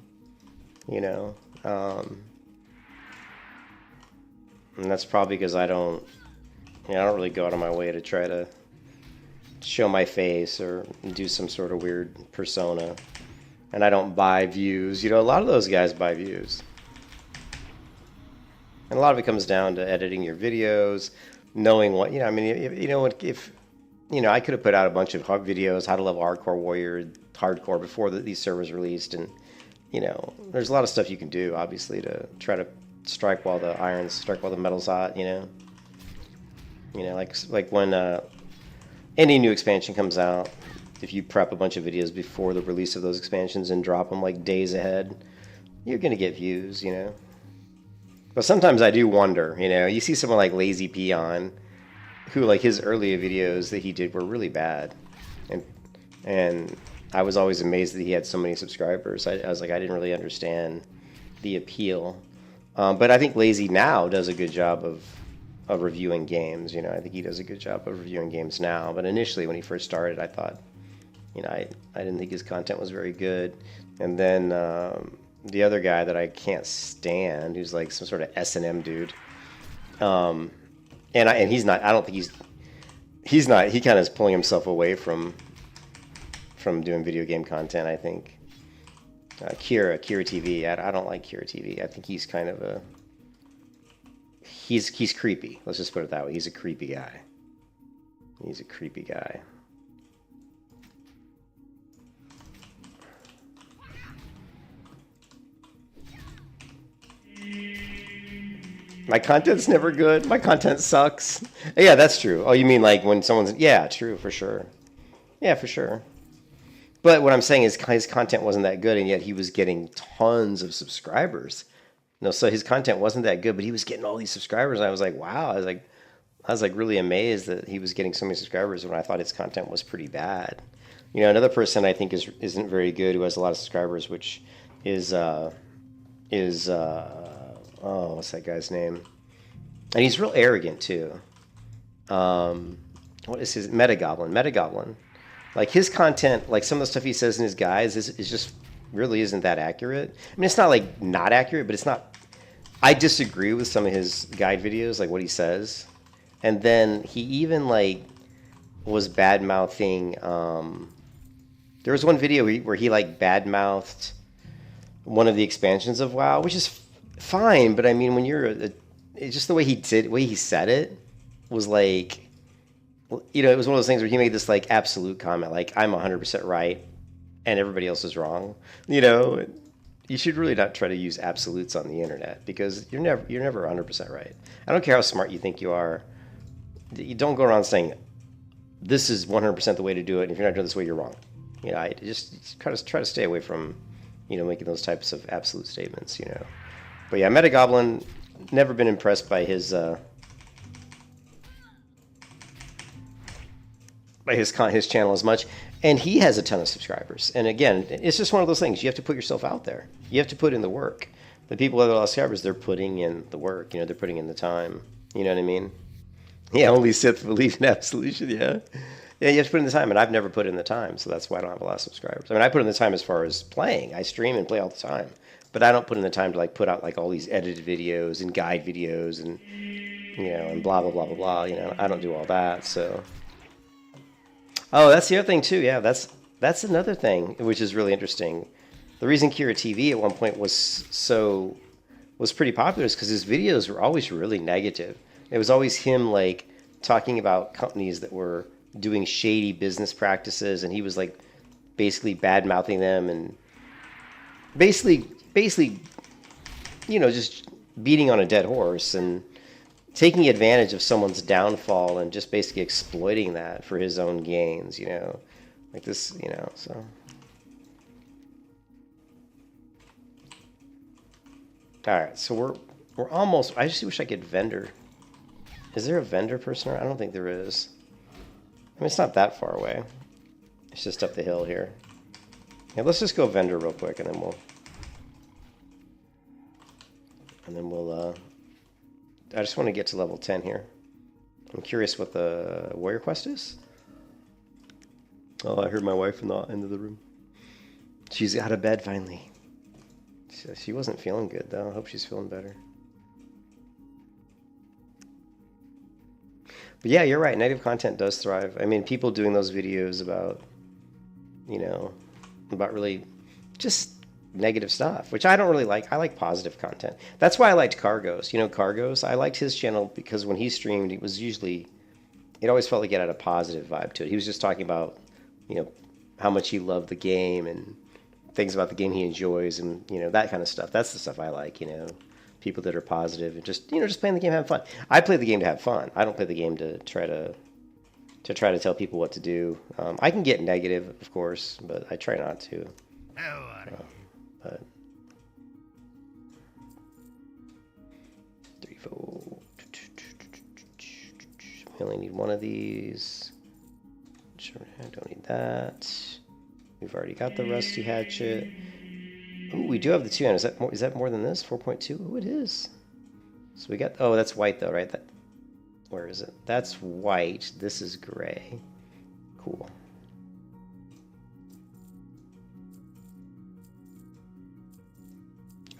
You know, and that's probably because I don't really go out of my way to try to show my face or do some sort of weird persona. And I don't buy views. You know, a lot of those guys buy views. And a lot of it comes down to editing your videos, knowing what, you know, I mean, if you know, I could have put out a bunch of videos, how to level hardcore warrior, hardcore before these servers released. And, you know, there's a lot of stuff you can do, obviously, to try to strike while the metal's hot, you know. You know, like when any new expansion comes out, if you prep a bunch of videos before the release of those expansions and drop them like days ahead, you're going to get views, you know. But sometimes I do wonder, you know, you see someone like Lazy Peon, who like his earlier videos that he did were really bad. And I was always amazed that he had so many subscribers. I was like, I didn't really understand the appeal. But I think Lazy now does a good job of reviewing games. You know, I think he does a good job of reviewing games now. But initially, when he first started, I thought, you know, I didn't think his content was very good. And then the other guy that I can't stand, who's like some sort of S&M dude, and he's not. I don't think he's not. He kind of is pulling himself away from doing video game content. I think Kira TV. I don't like Kira TV. I think he's kind of a he's creepy. Let's just put it that way. He's a creepy guy. He's a creepy guy. My content's never good. My content sucks. Yeah, that's true. Oh, you mean like when someone's... Yeah, true, for sure. Yeah, for sure. But what I'm saying is his content wasn't that good, and yet he was getting tons of subscribers. No, so his content wasn't that good, but he was getting all these subscribers. And I was like, wow. I was like really amazed that he was getting so many subscribers when I thought his content was pretty bad. You know, another person I think isn't very good who has a lot of subscribers, which is oh, what's that guy's name? And he's real arrogant too. What is his Metagoblin? Like his content, like some of the stuff he says in his guides is just really isn't that accurate. I mean, it's not like not accurate, but it's not. I disagree with some of his guide videos, like what he says. And then he even like was bad mouthing. There was one video where he like bad mouthed one of the expansions of WoW, which is fine, but I mean, when you're it's just the way he said it was like, you know, it was one of those things where he made this like absolute comment, like I'm 100% right and everybody else is wrong. You know, you should really not try to use absolutes on the internet because you're never 100% right. I don't care how smart you think you are. You don't go around saying this is 100% the way to do it, and if you're not doing it this way, you're wrong. You know, I just try to stay away from, you know, making those types of absolute statements, you know. But yeah, Metagoblin, never been impressed by his channel as much, and he has a ton of subscribers. And again, it's just one of those things. You have to put yourself out there. You have to put in the work. The people that are subscribers, they're putting in the work. You know, they're putting in the time. You know what I mean? Yeah, only Sith believe in absolution. Yeah, yeah, you have to put in the time, and I've never put in the time, so that's why I don't have a lot of subscribers. I mean, I put in the time as far as playing. I stream and play all the time. But I don't put in the time to like put out like all these edited videos and guide videos and, you know, and blah, blah, blah, blah, blah. You know, I don't do all that. So, oh, that's the other thing too. Yeah, that's another thing, which is really interesting. The reason Kira TV at one point was pretty popular is because his videos were always really negative. It was always him like talking about companies that were doing shady business practices, and he was like basically bad mouthing them and basically, you know, just beating on a dead horse and taking advantage of someone's downfall and just basically exploiting that for his own gains, you know, like this, you know, so. All right, so we're almost, I just wish I could vendor. Is there a vendor person? I don't think there is. I mean, it's not that far away. It's just up the hill here. Yeah, let's just go vendor real quick, and then we'll I just want to get to level 10 here. I'm curious what the warrior quest is. Oh, I heard my wife in the end of the room. She's out of bed finally. She wasn't feeling good though. I hope she's feeling better. But yeah, you're right. Negative content does thrive. I mean, people doing those videos about, you know, about really just negative stuff, which I don't really like. I like positive content. That's why I liked Cargos. You know, Cargos, I liked his channel because when he streamed, it was usually, it always felt like it had a positive vibe to it. He was just talking about, you know, how much he loved the game and things about the game he enjoys and, you know, that kind of stuff. That's the stuff I like, you know, people that are positive and just, you know, just playing the game, having fun. I play the game to have fun. I don't play the game to try to tell people what to do. I can get negative, of course, but I try not to. But 3, 4. We only need one of these. Sure, I don't need that. We've already got the rusty hatchet. Ooh, we do have the 2-hand. Is that more than this? 4.2? Ooh, it is. So we got. Oh, that's white though, right? That. Where is it? That's white. This is gray. Cool.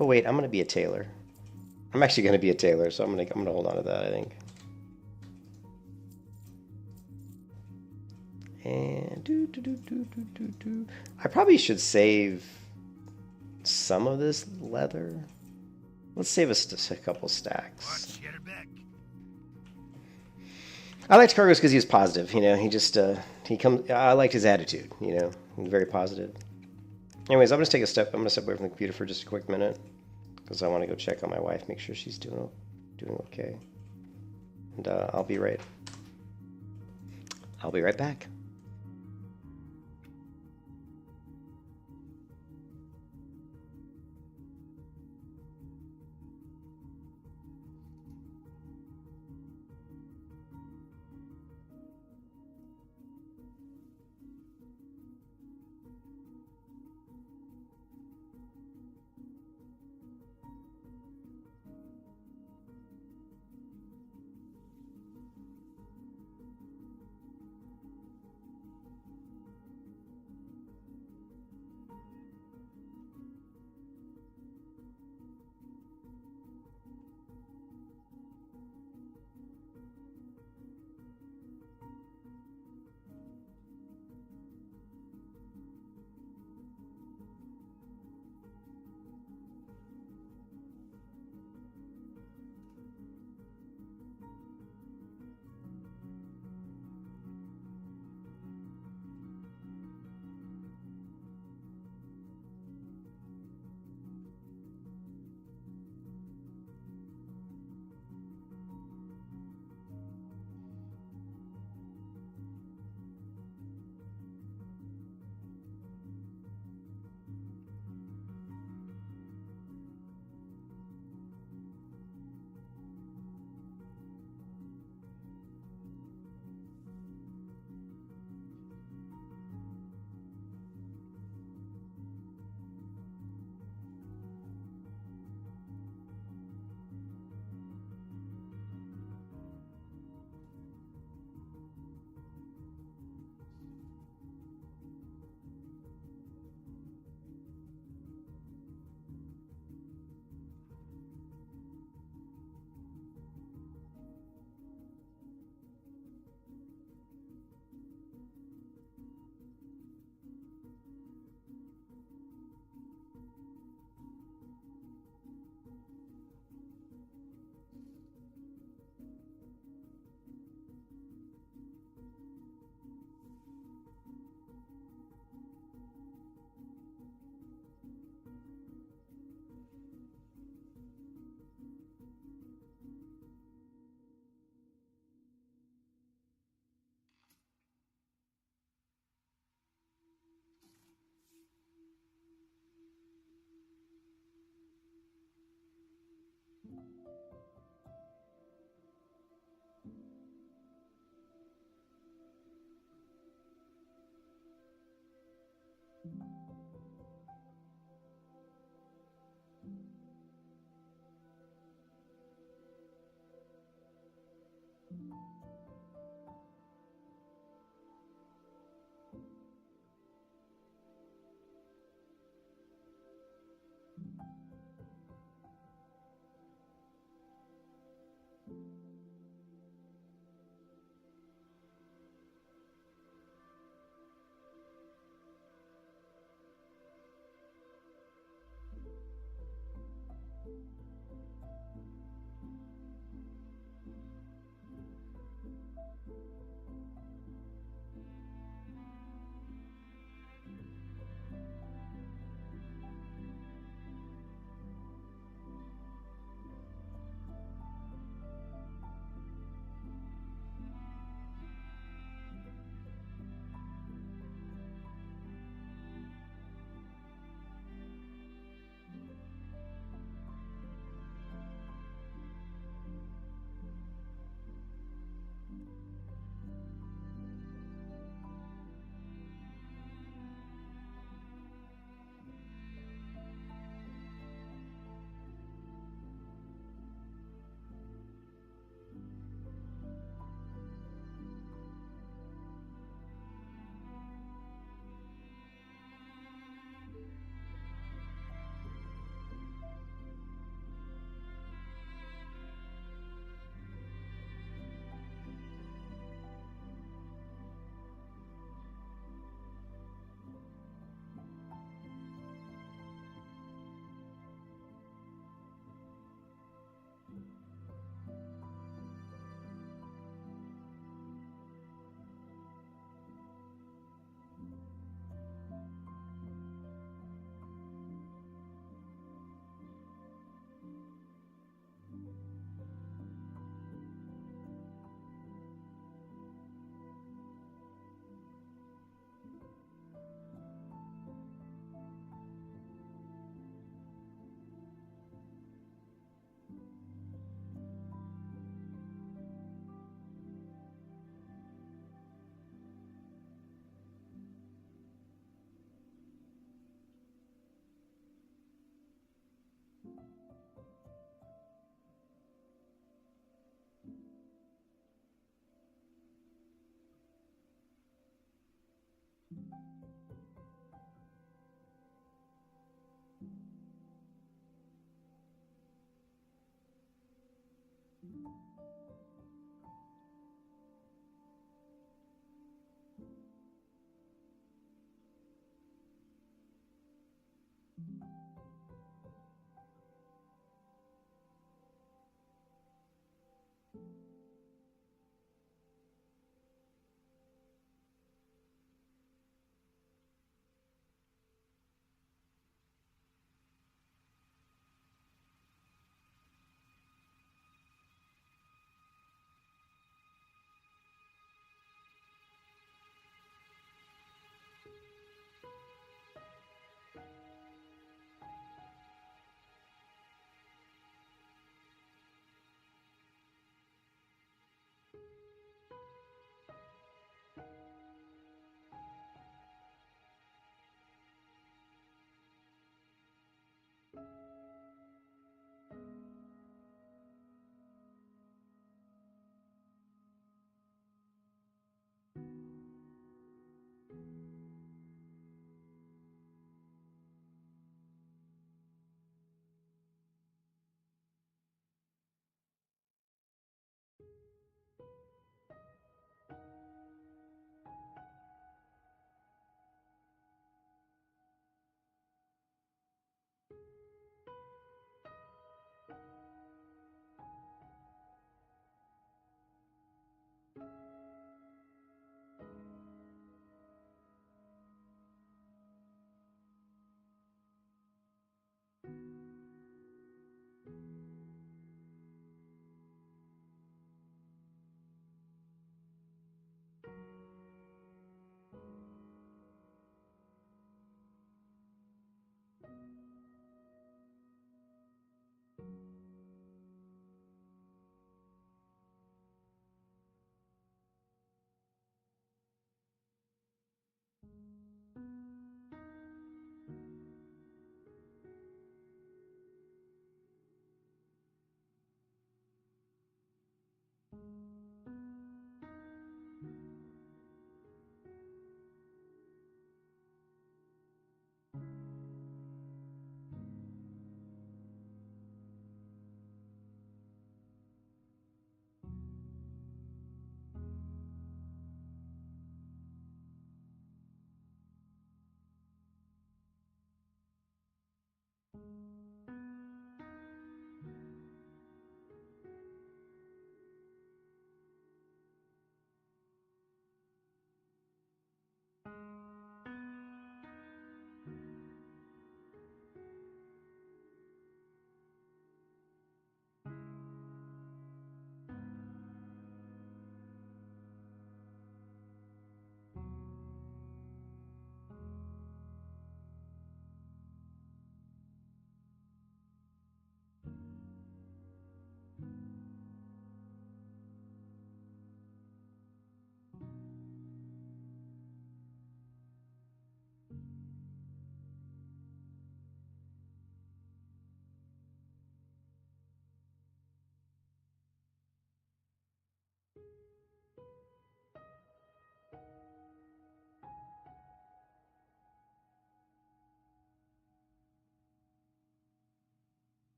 Oh wait, I'm gonna be a tailor. I'm actually gonna be a tailor, so I'm gonna hold on to that, I think. And I probably should save some of this leather. Let's save us a couple stacks. I liked Cargos because he was positive. You know, he just I liked his attitude. You know, he was very positive. Anyways, I'm gonna take a step. I'm gonna step away from the computer for just a quick minute because I want to go check on my wife, make sure she's doing okay. And I'll be right back.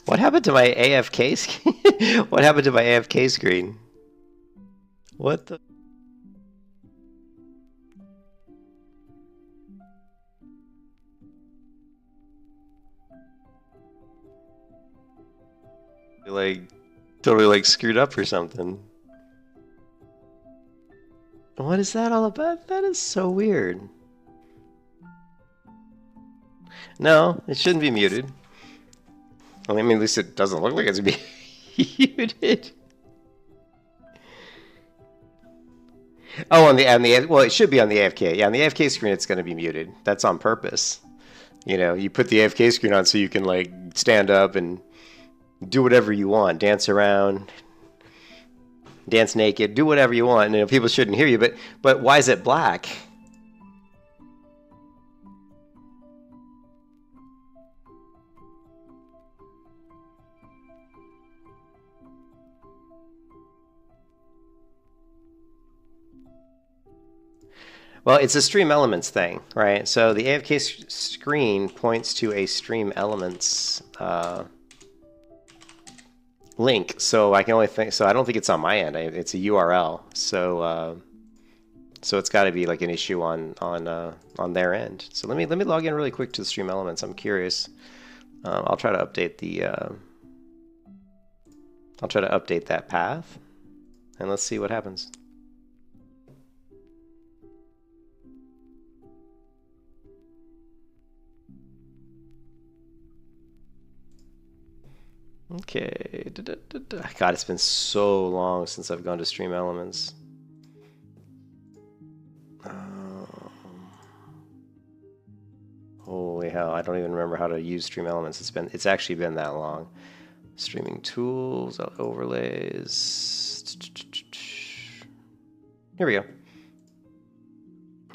What happened to my AFK screen? What happened to my AFK screen? What the? like totally like screwed up or something. What is that all about? That is so weird. No, it shouldn't be muted. Well, I mean, at least it doesn't look like it's being muted. Oh, on the well, it should be on the AFK. Yeah, on the AFK screen, it's going to be muted. That's on purpose. You know, you put the AFK screen on so you can like stand up and do whatever you want, dance around, dance naked, do whatever you want, and you know, people shouldn't hear you. But why is it black? Well, it's a stream elements thing, right? So the AFK screen points to a stream elements link. So I can only think. So I don't think it's on my end. It's a URL. So so it's got to be like an issue on their end. So let me log in really quick to the stream elements. I'm curious. I'll try to update the. I'll try to update that path, and let's see what happens. Okay. God, it's been so long since I've gone to Stream Elements. Holy hell, I don't even remember how to use Stream Elements. It's actually been that long. Streaming tools, overlays. Here we go.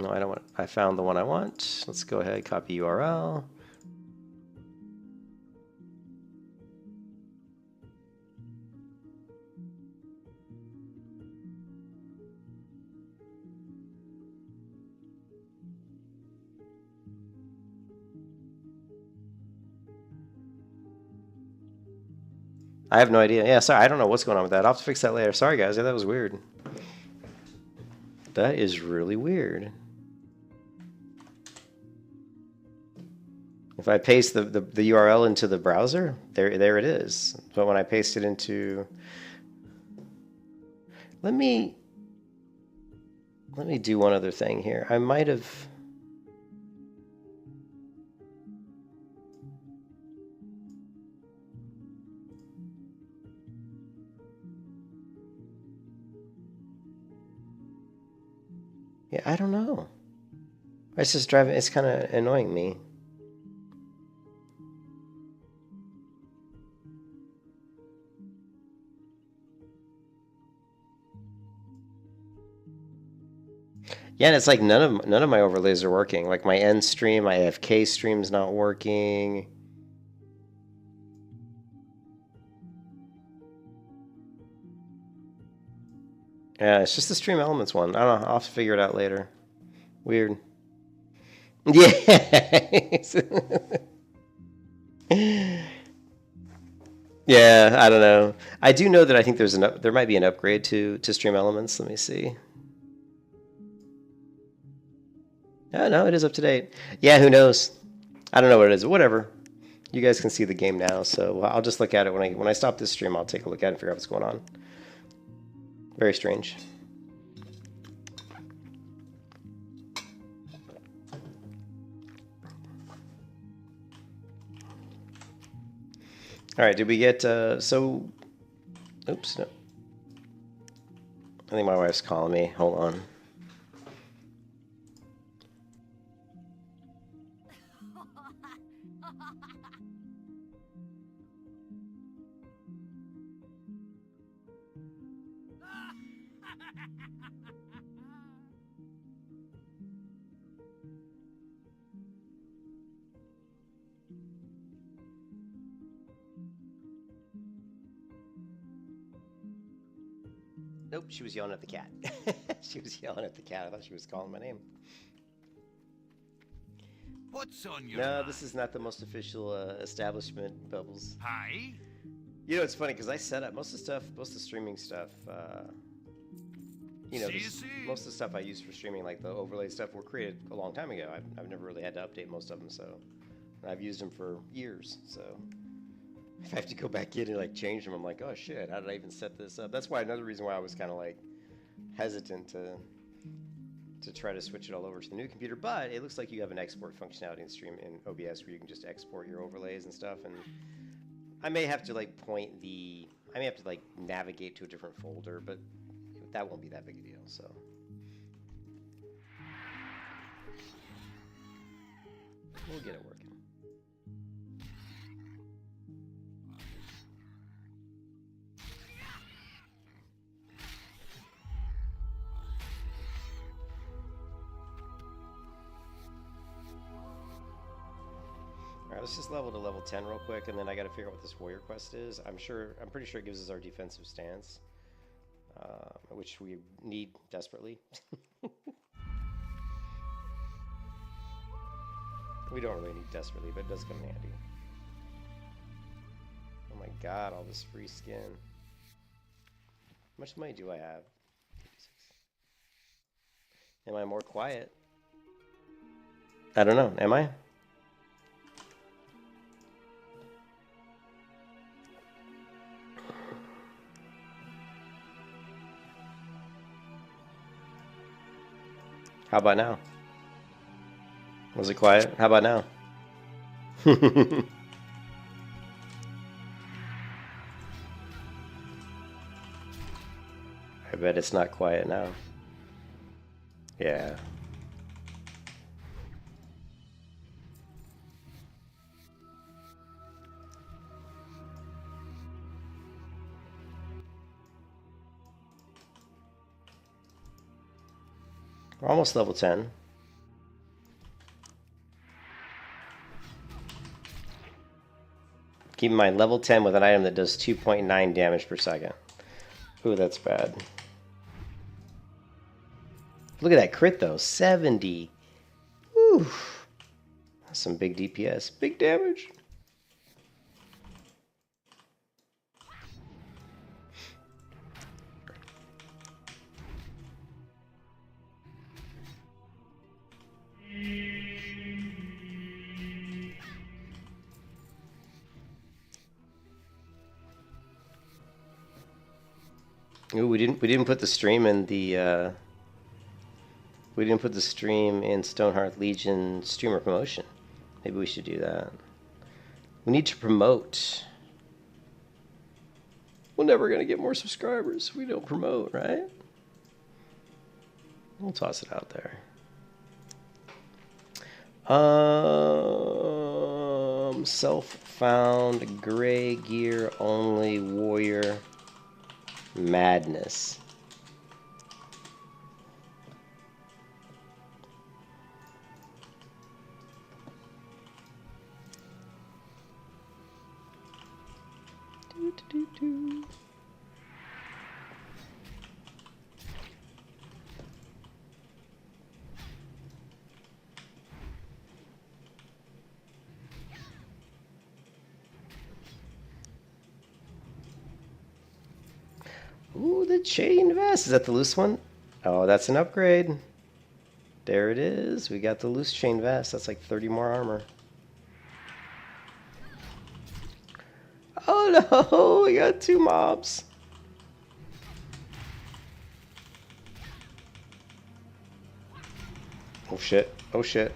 No, I don't want. I found the one I want. Let's go ahead, copy URL. I have no idea. Yeah, sorry, I don't know what's going on with that. I'll have to fix that later. Sorry, guys. Yeah, that was weird. That is really weird. If I paste the URL into the browser, there it is. But when I paste it into... Let me do one other thing here. I might have... Yeah, I don't know. It's just driving, it's kind of annoying me. Yeah, and it's like none of my overlays are working. Like my end stream, my AFK stream's not working. Yeah, it's just the Stream Elements one. I don't know. I'll have to figure it out later. Weird. Yeah. Yeah, I don't know. I do know that I think there might be an upgrade to Stream Elements. Let me see. Oh, no, it is up to date. Yeah, who knows? I don't know what it is. Whatever. You guys can see the game now, so I'll just look at it when I stop this stream. I'll take a look at it and figure out what's going on. Very strange. All right, did we get, so, oops, no. I think my wife's calling me. Hold on. Nope, she was yelling at the cat. She was yelling at the cat. I thought she was calling my name. What's on your No, mind? this is not the most official establishment, Bubbles. Hi? You know, it's funny because I set up most of the streaming stuff. You know, most of the stuff I use for streaming, like the overlay stuff, were created a long time ago. I've never really had to update most of them, so I've used them for years. So if I have to go back in and like change them, I'm like, oh shit, how did I even set this up? That's why another reason why I was kind of like hesitant to try to switch it all over to the new computer. But it looks like you have an export functionality in Stream in OBS where you can just export your overlays and stuff. And I may have to like I may have to like navigate to a different folder, but that won't be that big a deal. So. We'll get it working. Alright, let's just level to level 10 real quick, and then I gotta figure out what this warrior quest is. I'm pretty sure it gives us our defensive stance, which we need desperately. We don't really need desperately, but it does come in handy. Oh my god, all this free skin. How much money do I have? Am I more quiet? I don't know. Am I? How about now? Was it quiet? How about now? I bet it's not quiet now. Yeah. We're almost level 10. Keep in mind, level 10 with an item that does 2.9 damage per second. Ooh, that's bad. Look at that crit, though. 70. Ooh. That's some big DPS. Big damage. Ooh, we didn't put the stream in the we didn't put the stream in Stonehearth Legion streamer promotion. Maybe we should do that. We need to promote. We're never gonna get more subscribers if we don't promote, right? We'll toss it out there. Self-found gray gear only warrior. Madness. Ooh, the chain vest. Is that the loose one? Oh, that's an upgrade. There it is. We got the loose chain vest. That's like 30 more armor. Oh no, we got 2 mobs. Oh shit. Oh shit.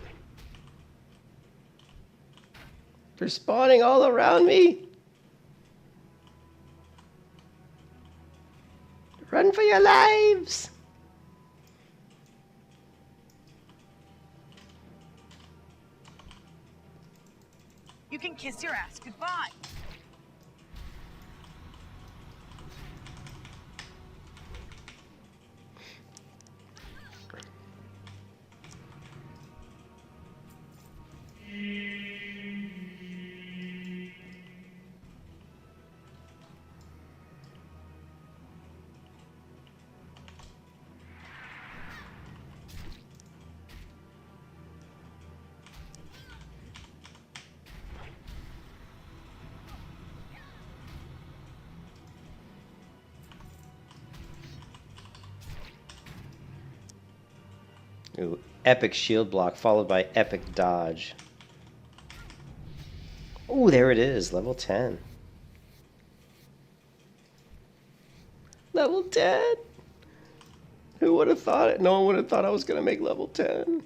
They're spawning all around me. Run for your lives! You can kiss your ass goodbye. Ooh, epic shield block followed by epic dodge. Ooh, there it is, level 10. 10? Who would have thought it? No one would have thought I was going to make level 10.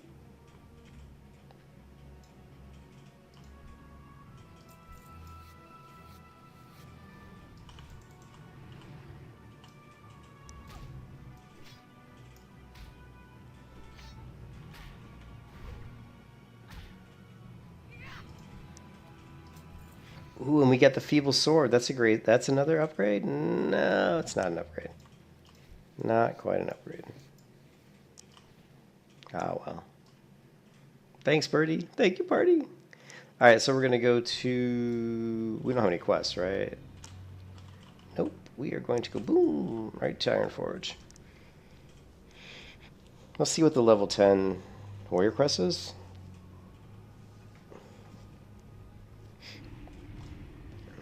Ooh, and we got the feeble sword. That's another upgrade? No, it's not an upgrade. Not quite an upgrade. Ah, well. Thanks, Birdie. Thank you, Party. Alright, so we're going to go to... We don't have any quests, right? Nope. We are going to go, boom, right to Ironforge. Let's see what the level 10 warrior quest is.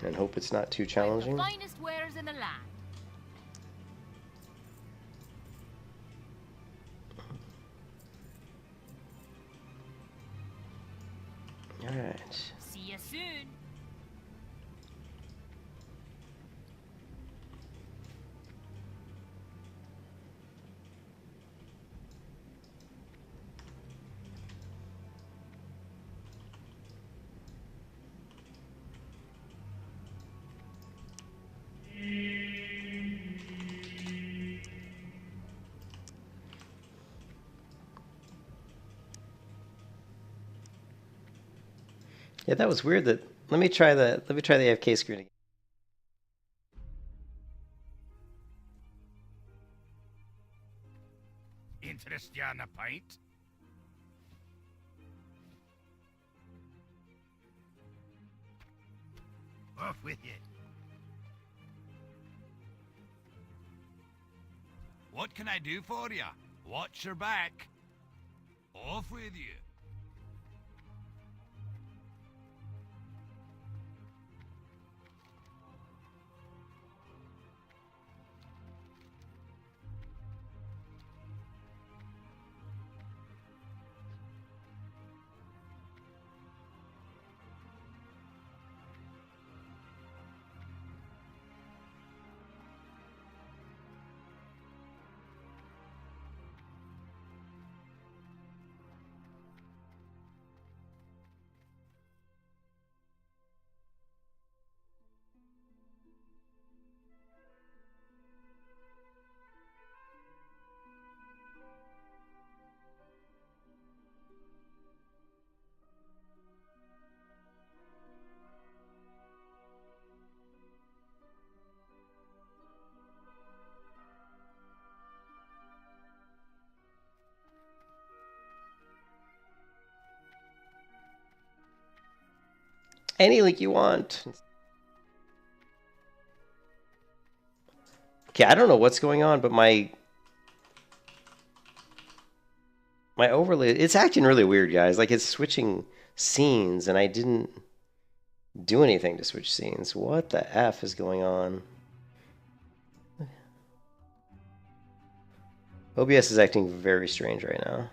And hope it's not too challenging. The finest wares in the land. All right. See you soon. Yeah, that was weird. Let me try the AFK screen again. Interest you in a pint? Off with you. What can I do for you? Watch your back. Off with you. Any link you want. Okay, I don't know what's going on, but my overlay, it's acting really weird, guys. Like, it's switching scenes, and I didn't do anything to switch scenes. What the F is going on? OBS is acting very strange right now.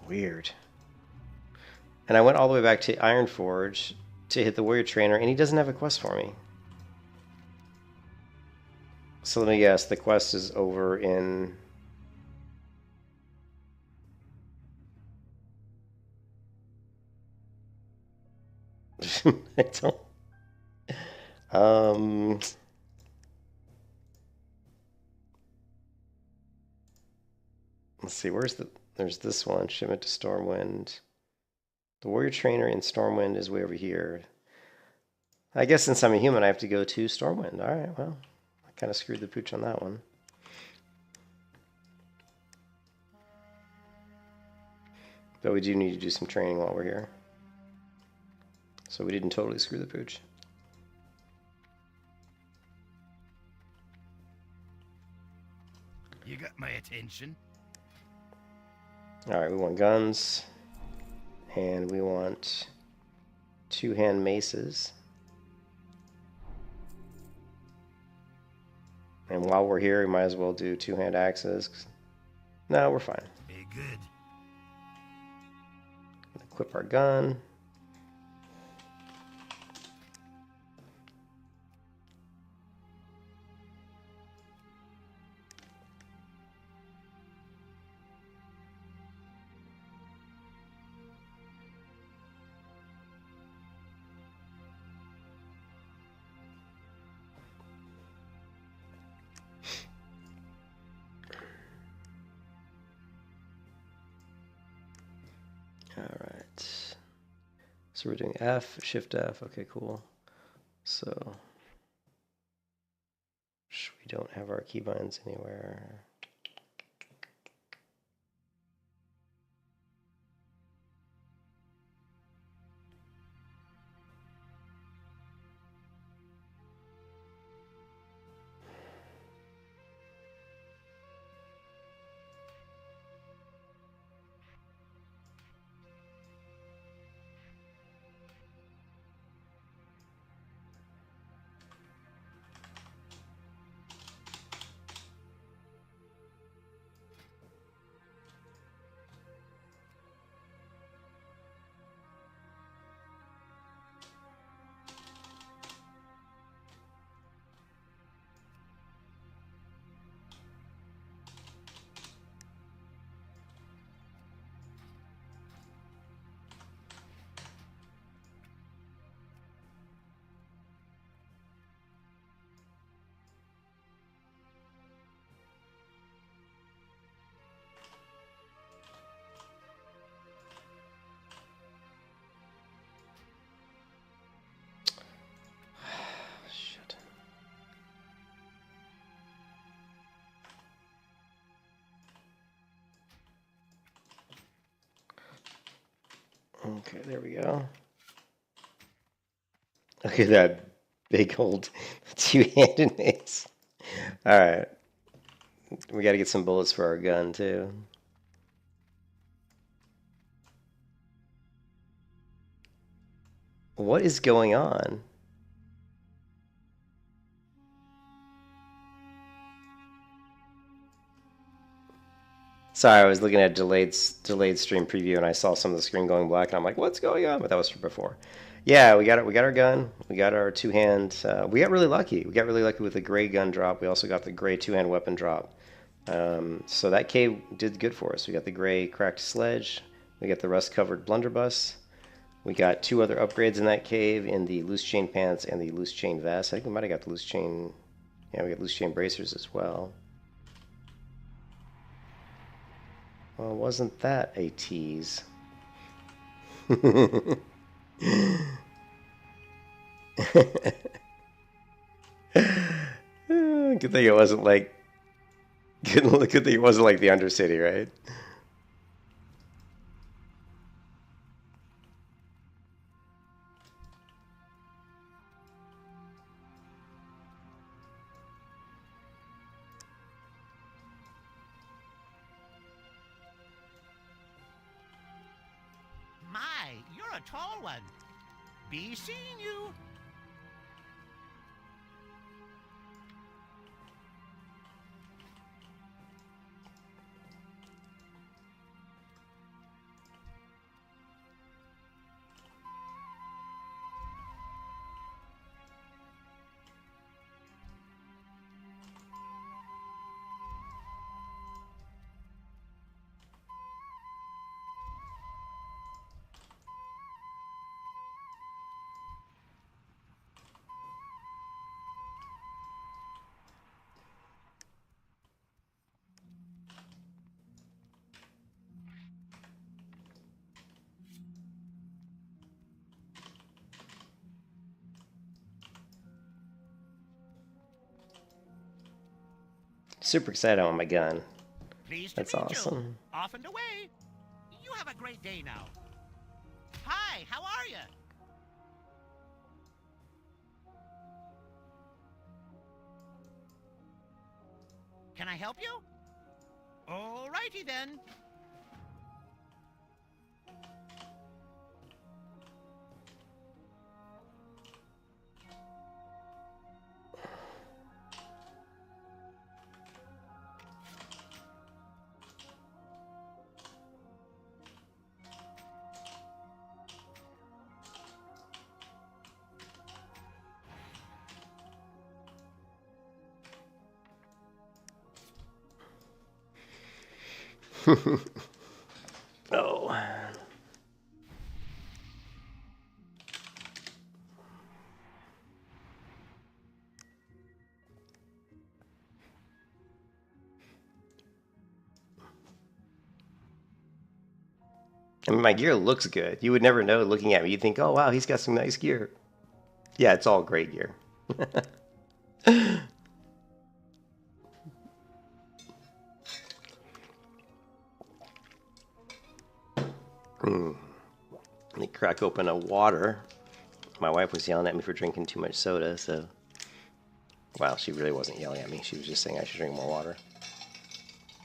Weird. And I went all the way back to Ironforge to hit the warrior trainer, and he doesn't have a quest for me. So let me guess, the quest is over in... I don't... Let's see, where's the... There's this one, shipment to Stormwind. The warrior trainer in Stormwind is way over here. I guess since I'm a human, I have to go to Stormwind. All right, well, I kind of screwed the pooch on that one. But we do need to do some training while we're here. So we didn't totally screw the pooch. You got my attention. Alright, we want guns. And we want two-hand maces. And while we're here, we might as well do two-hand axes. No, we're fine. Be good. Equip our gun. Alright. So we're doing F, Shift F. Okay, cool. So we don't have our keybinds anywhere. Shit. Okay, there we go. Look at that big old two-handed mace. Alright. We gotta get some bullets for our gun, too. What is going on? Sorry, I was looking at delayed stream preview and I saw some of the screen going black and I'm like, what's going on? But that was from before. Yeah, we got our gun. We got our two-hand. We got really lucky. We got really lucky with the gray gun drop. We also got the gray two-hand weapon drop. So that cave did good for us. We got the gray cracked sledge. We got the rust-covered blunderbuss. We got two other upgrades in that cave in the loose chain pants and the loose chain vest. I think we might have got the loose chain. Yeah, we got loose chain bracers as well. Well, wasn't that a tease? Good thing it wasn't like good thing it wasn't like the Undercity, right? My, you're a tall one. Be seeing you. Super excited on my gun. Pleased That's to meet awesome. you. Off and away. You have a great day now. Hi, how are you? Can I help you? Alrighty then. Oh. I mean, my gear looks good. You would never know looking at me. You'd think, oh, wow, he's got some nice gear. Yeah, it's all great gear. Let me crack open a water. My wife was yelling at me for drinking too much soda, so... Well, she really wasn't yelling at me. She was just saying I should drink more water.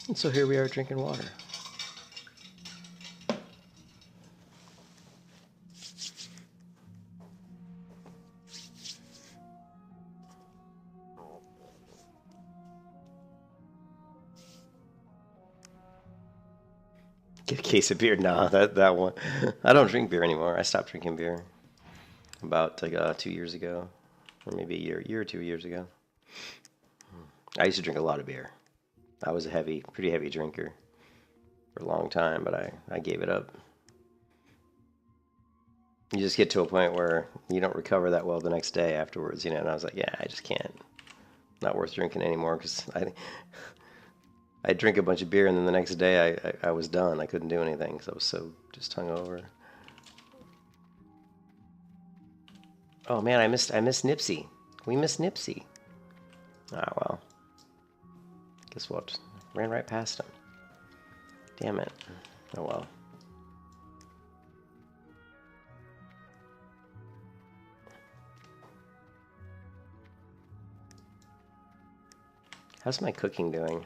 And so here we are drinking water. Get a case of beer. Nah, that one. I don't drink beer anymore. I stopped drinking beer about like 2 years ago, or maybe a year or 2 years ago. I used to drink a lot of beer. I was a pretty heavy drinker for a long time, but I gave it up. You just get to a point where you don't recover that well the next day afterwards, you know. And I was like, yeah, I just can't. Not worth drinking anymore because I drink a bunch of beer, and then the next day I was done. I couldn't do anything because I was so just hungover. Oh man, I missed Nipsey. We missed Nipsey. Ah well. Guess what? Ran right past him. Damn it. Oh well. How's my cooking doing?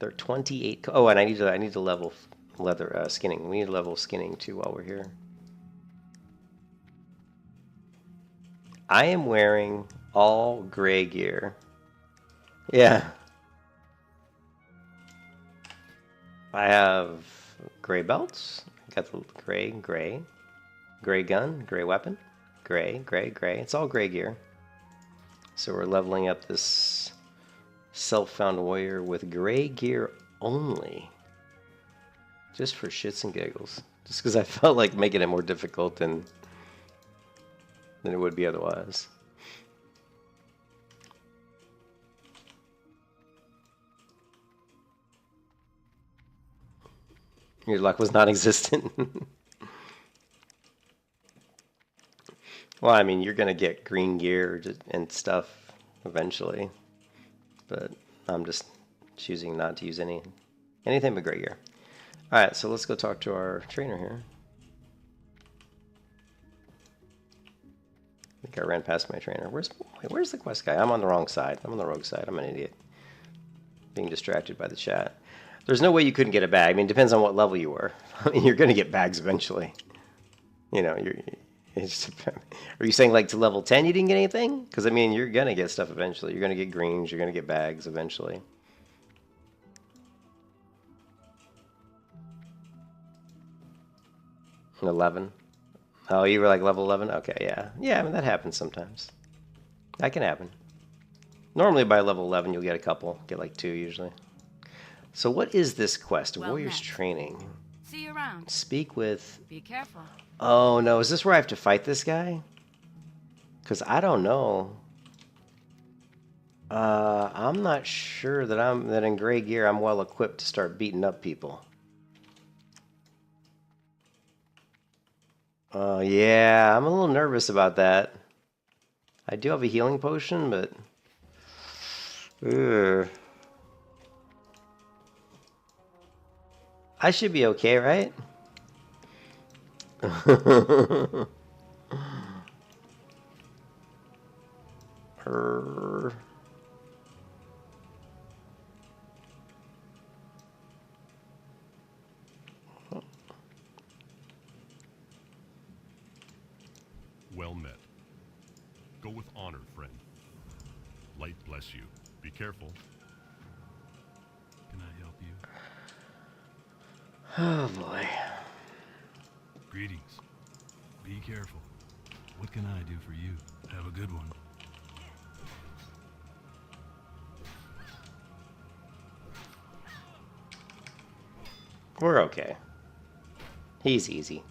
They're 28. Oh, and I need to level leather skinning. We need to level skinning too while we're here. I am wearing all gray gear. Yeah. I have gray belts. Got the gray gun, gray weapon, gray. It's all gray gear. So we're leveling up this self-found warrior with gray gear only. Just for shits and giggles. Just because I felt like making it more difficult than it would be otherwise. Your luck was non-existent. Well, I mean, you're going to get green gear and stuff eventually. But I'm just choosing not to use anything but gray gear. Alright, so let's go talk to our trainer here. I think I ran past my trainer. Where's the quest guy? I'm on the wrong side. I'm on the rogue side. I'm an idiot. Being distracted by the chat. There's no way you couldn't get a bag. I mean, it depends on what level you were. I mean, you're going to get bags eventually. You know, are you saying like to level 10 you didn't get anything? Because I mean, you're going to get stuff eventually. You're going to get greens. You're going to get bags eventually. An 11. Oh, you were like level 11? Okay, yeah. Yeah, I mean, that happens sometimes. That can happen. Normally by level 11 you'll get a couple. Get like 2 usually. So what is this quest? Well Warrior's met. Training. See you around. Speak with... Be careful. Oh no, is this where I have to fight this guy? Because I don't know. I'm not sure that in gray gear I'm well equipped to start beating up people. Yeah, I'm a little nervous about that. I do have a healing potion, but... Ugh. I should be okay, right? Well met. Go with honor, friend. Light bless you. Be careful. Can I help you? Oh boy. Greetings. Be careful. What can I do for you? Have a good one. We're okay. He's easy.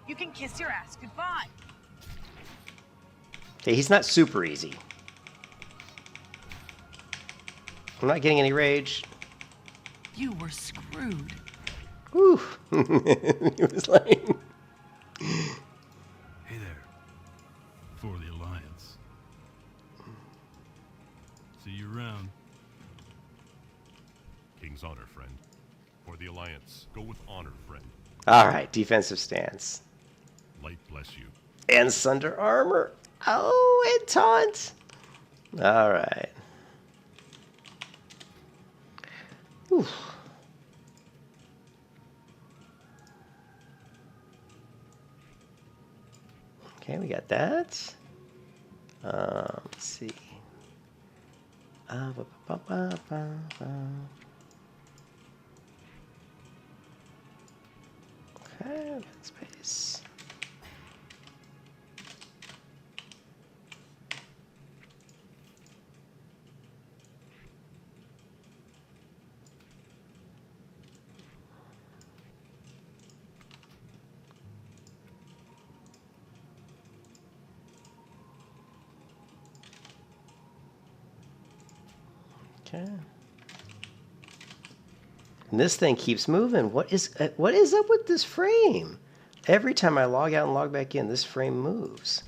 You can kiss your ass goodbye. Okay, he's not super easy. I'm not getting any rage. You were screwed. Whew. He was like... Hey there. For the Alliance. See you around. King's honor, friend. For the Alliance, go with honor, friend. Alright, defensive stance. Light bless you. And Sunder Armor. Oh, and Taunt. Alright. Okay, we got that. Let's see. Okay, space. Okay. And this thing keeps moving. What is up with this frame? Every time I log out and log back in, this frame moves.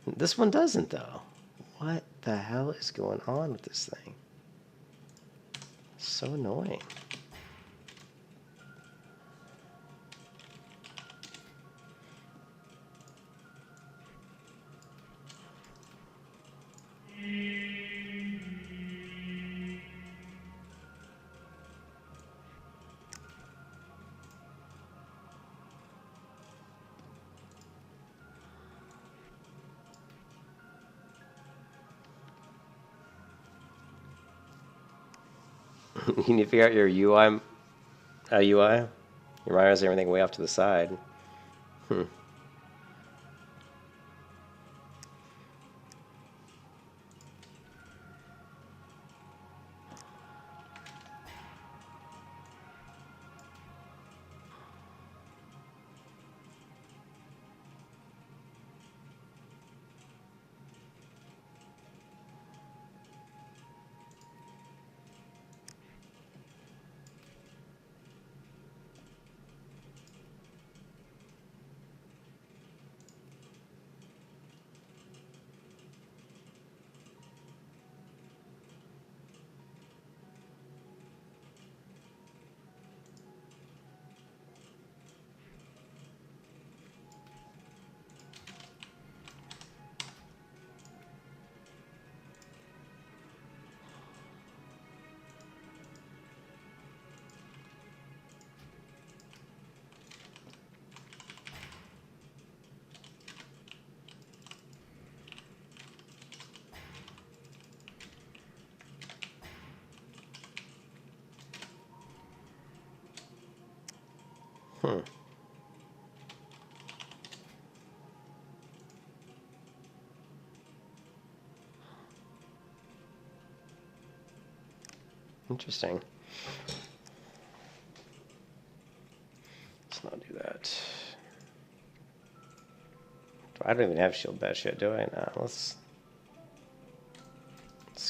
This one doesn't, though. What the hell is going on with this thing? So annoying. You need to figure out your UI. Your Miner has everything way off to the side. Interesting. Let's not do that. I don't even have shield bash yet, do I? Nah, let's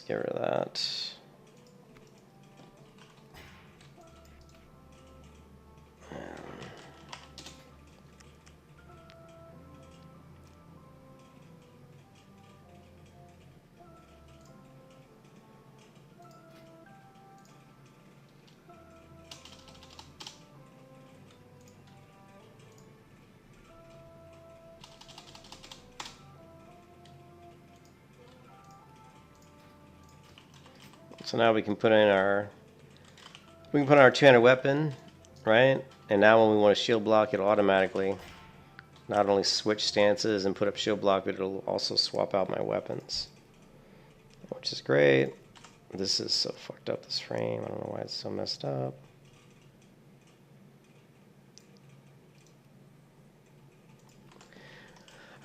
get rid of that. So now we can put in our two-handed weapon, right? And now when we want to shield block, it'll automatically not only switch stances and put up shield block, but it'll also swap out my weapons, which is great. This is so fucked up, this frame. I don't know why it's so messed up.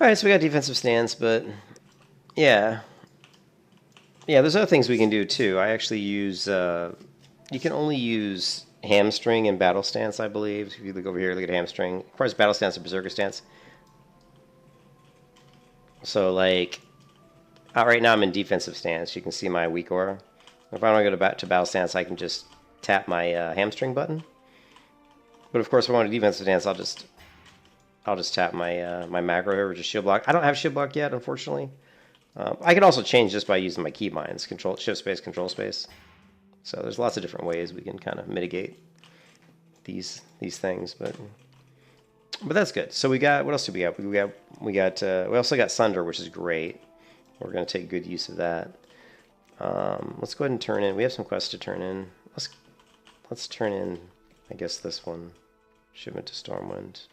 Alright, so we got defensive stance, but yeah. Yeah, there's other things we can do too. I actually use, you can only use hamstring and battle stance, I believe. If you look over here, look at hamstring. Of course, battle stance and berserker stance. So like, right now I'm in defensive stance. You can see my weak aura. If I want to go to battle stance, I can just tap my hamstring button. But of course, if I want a defensive stance, I'll just tap my my macro here, which is shield block. I don't have shield block yet, unfortunately. I can also change just by using my keybinds, control shift space, control space. So there's lots of different ways we can kind of mitigate these things, but that's good. So we got, what else do we got? We also got Sunder, which is great. We're going to take good use of that. Let's go ahead and turn in. We have some quests to turn in. Let's turn in, I guess, this one, shipment to Stormwind.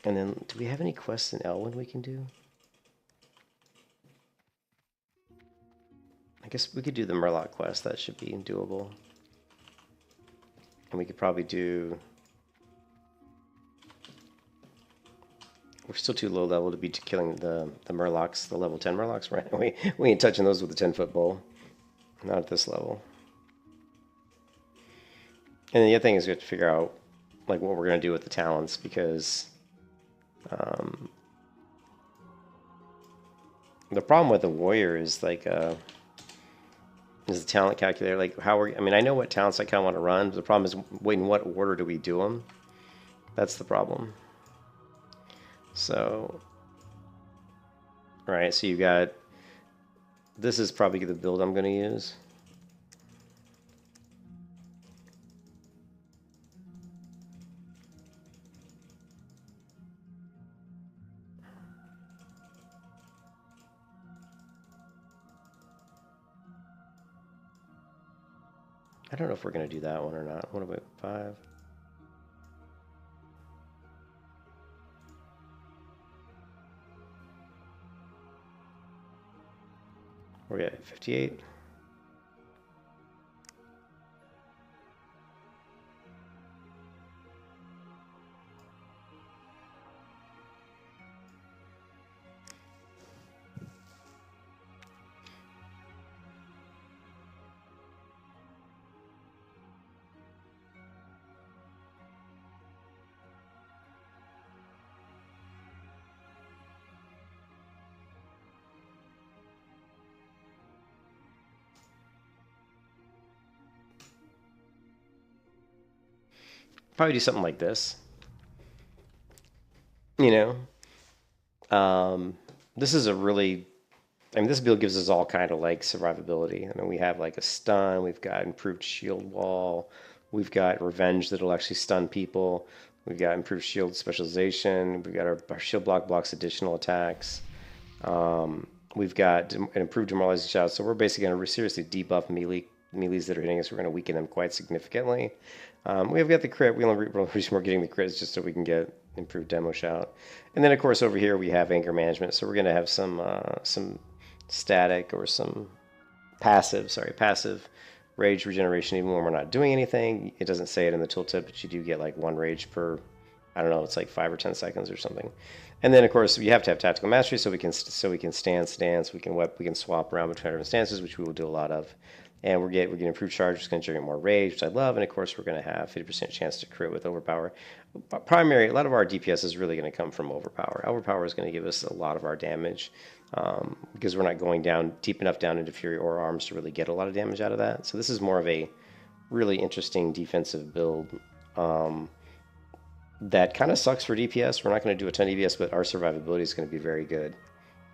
And then, do we have any quests in Elwyn we can do? I guess we could do the Murloc quest. That should be doable. And we could probably do... We're still too low level to be killing the Murlocs, the level 10 Murlocs, right? We ain't touching those with a 10-foot bowl. Not at this level. And then the other thing is we have to figure out like what we're going to do with the talents, because the problem with the warrior is like is the talent calculator, like how we're, I mean, I know what talents I kind of want to run, but the problem is, wait, in what order do we do them? That's the problem. So, right, so you got, this is probably the build I'm going to use. I don't know if we're going to do that one or not. What about 5? We're at 58. Probably do something like this. You know, this is a really, I mean, this build gives us all kind of like survivability. I mean, we have like a stun, we've got improved shield wall, we've got revenge that'll actually stun people, we've got improved shield specialization, we've got our shield block blocks additional attacks, we've got an improved demoralizing shot. So we're basically going to seriously debuff melees that are hitting us. We're going to weaken them quite significantly. We've got the crit. We're getting the crits just so we can get improved demo shout. And then, of course, over here we have anger management. So we're going to have some static or some passive rage regeneration even when we're not doing anything. It doesn't say it in the tooltip, but you do get like 1 rage per, I don't know, it's like 5 or 10 seconds or something. And then, of course, you have to have tactical mastery so we can stance, we can swap around between different stances, which we will do a lot of. And we're getting improved charge, which is going to generate more rage, which I love. And of course, we're going to have 50% chance to crit with overpower. A lot of our DPS is really going to come from overpower. Overpower is going to give us a lot of our damage because we're not going down deep enough down into Fury or Arms to really get a lot of damage out of that. So this is more of a really interesting defensive build that kind of sucks for DPS. We're not going to do a ton of DPS, but our survivability is going to be very good.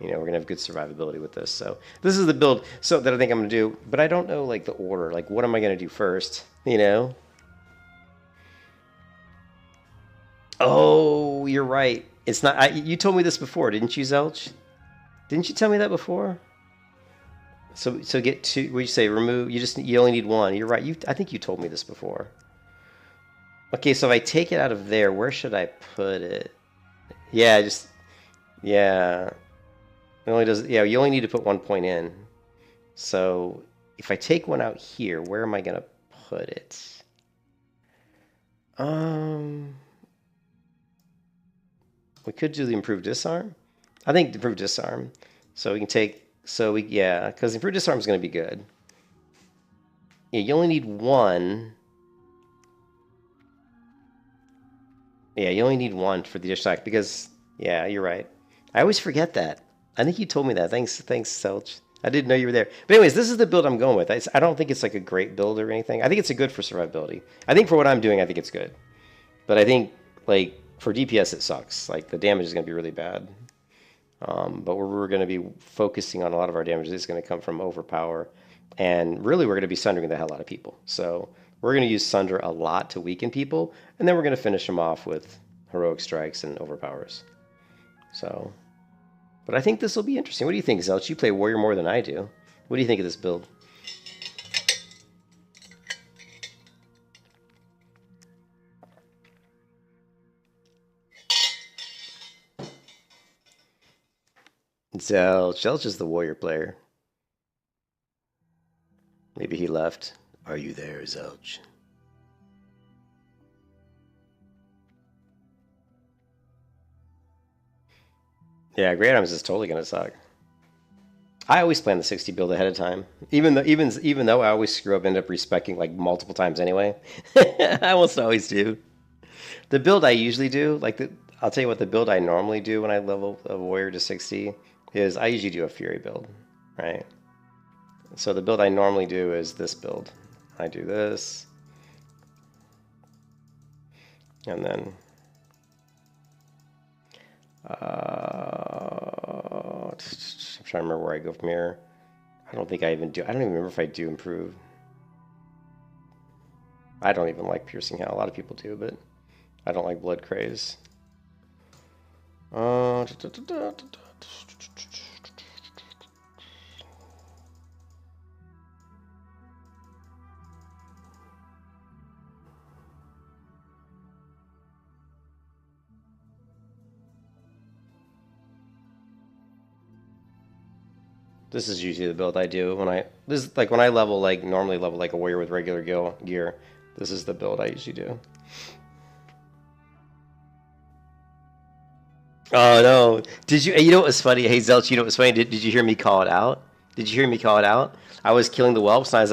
You know, we're going to have good survivability with this. So this is the build that I think I'm going to do. But I don't know, like, the order. Like, what am I going to do first? You know? Oh, you're right. It's not... you told me this before, didn't you, Zelch? Didn't you tell me that before? So get 2... What you say? Remove... You only need 1. You're right. I think you told me this before. Okay, so if I take it out of there, where should I put it? Yeah, yeah... It only does, yeah, you only need to put 1 point in. So if I take 1 out here, where am I going to put it? We could do the improved disarm. I think improved disarm. So we can take So yeah, because Improved Disarm is going to be good. Yeah, you only need one. Yeah, you only need one for the dish attack because, yeah, you're right. I always forget that. I think you told me that. Thanks, Selch. I didn't know you were there. But anyways, this is the build I'm going with. I don't think it's like a great build or anything. I think it's a good for survivability. I think for what I'm doing, I think it's good. But I think, like, for DPS, it sucks. Like, the damage is going to be really bad. But we're going to be focusing on a lot of our damage is going to come from overpower. And really, we're going to be sundering the hell out of people. So we're going to use Sunder a lot to weaken people. And then we're going to finish them off with Heroic Strikes and Overpowers. So, but I think this will be interesting. What do you think, Zelch? You play Warrior more than I do. What do you think of this build? Zelch is the Warrior player. Maybe he left. Are you there, Zelch? Yeah, Great Arms is totally gonna suck. I always plan the 60 build ahead of time, even though I always screw up, end up respecking like multiple times anyway. I almost always do. The build I usually do, I'll tell you what the build I normally do when I level a warrior to 60 is I usually do a Fury build, right? So the build I normally do is this build. I do this, and then I'm trying to remember where I go from here. I don't even remember if I do improve. I don't even like Piercing Hail. A lot of people do, but I don't like Blood Craze. This is usually the build I do when I normally level like a warrior with regular gear. This is the build I usually do. Oh no! Did you? You know what was funny? Hey Zelch, you know what was funny? Did you hear me call it out? Did you hear me call it out? I was killing the whelps, and I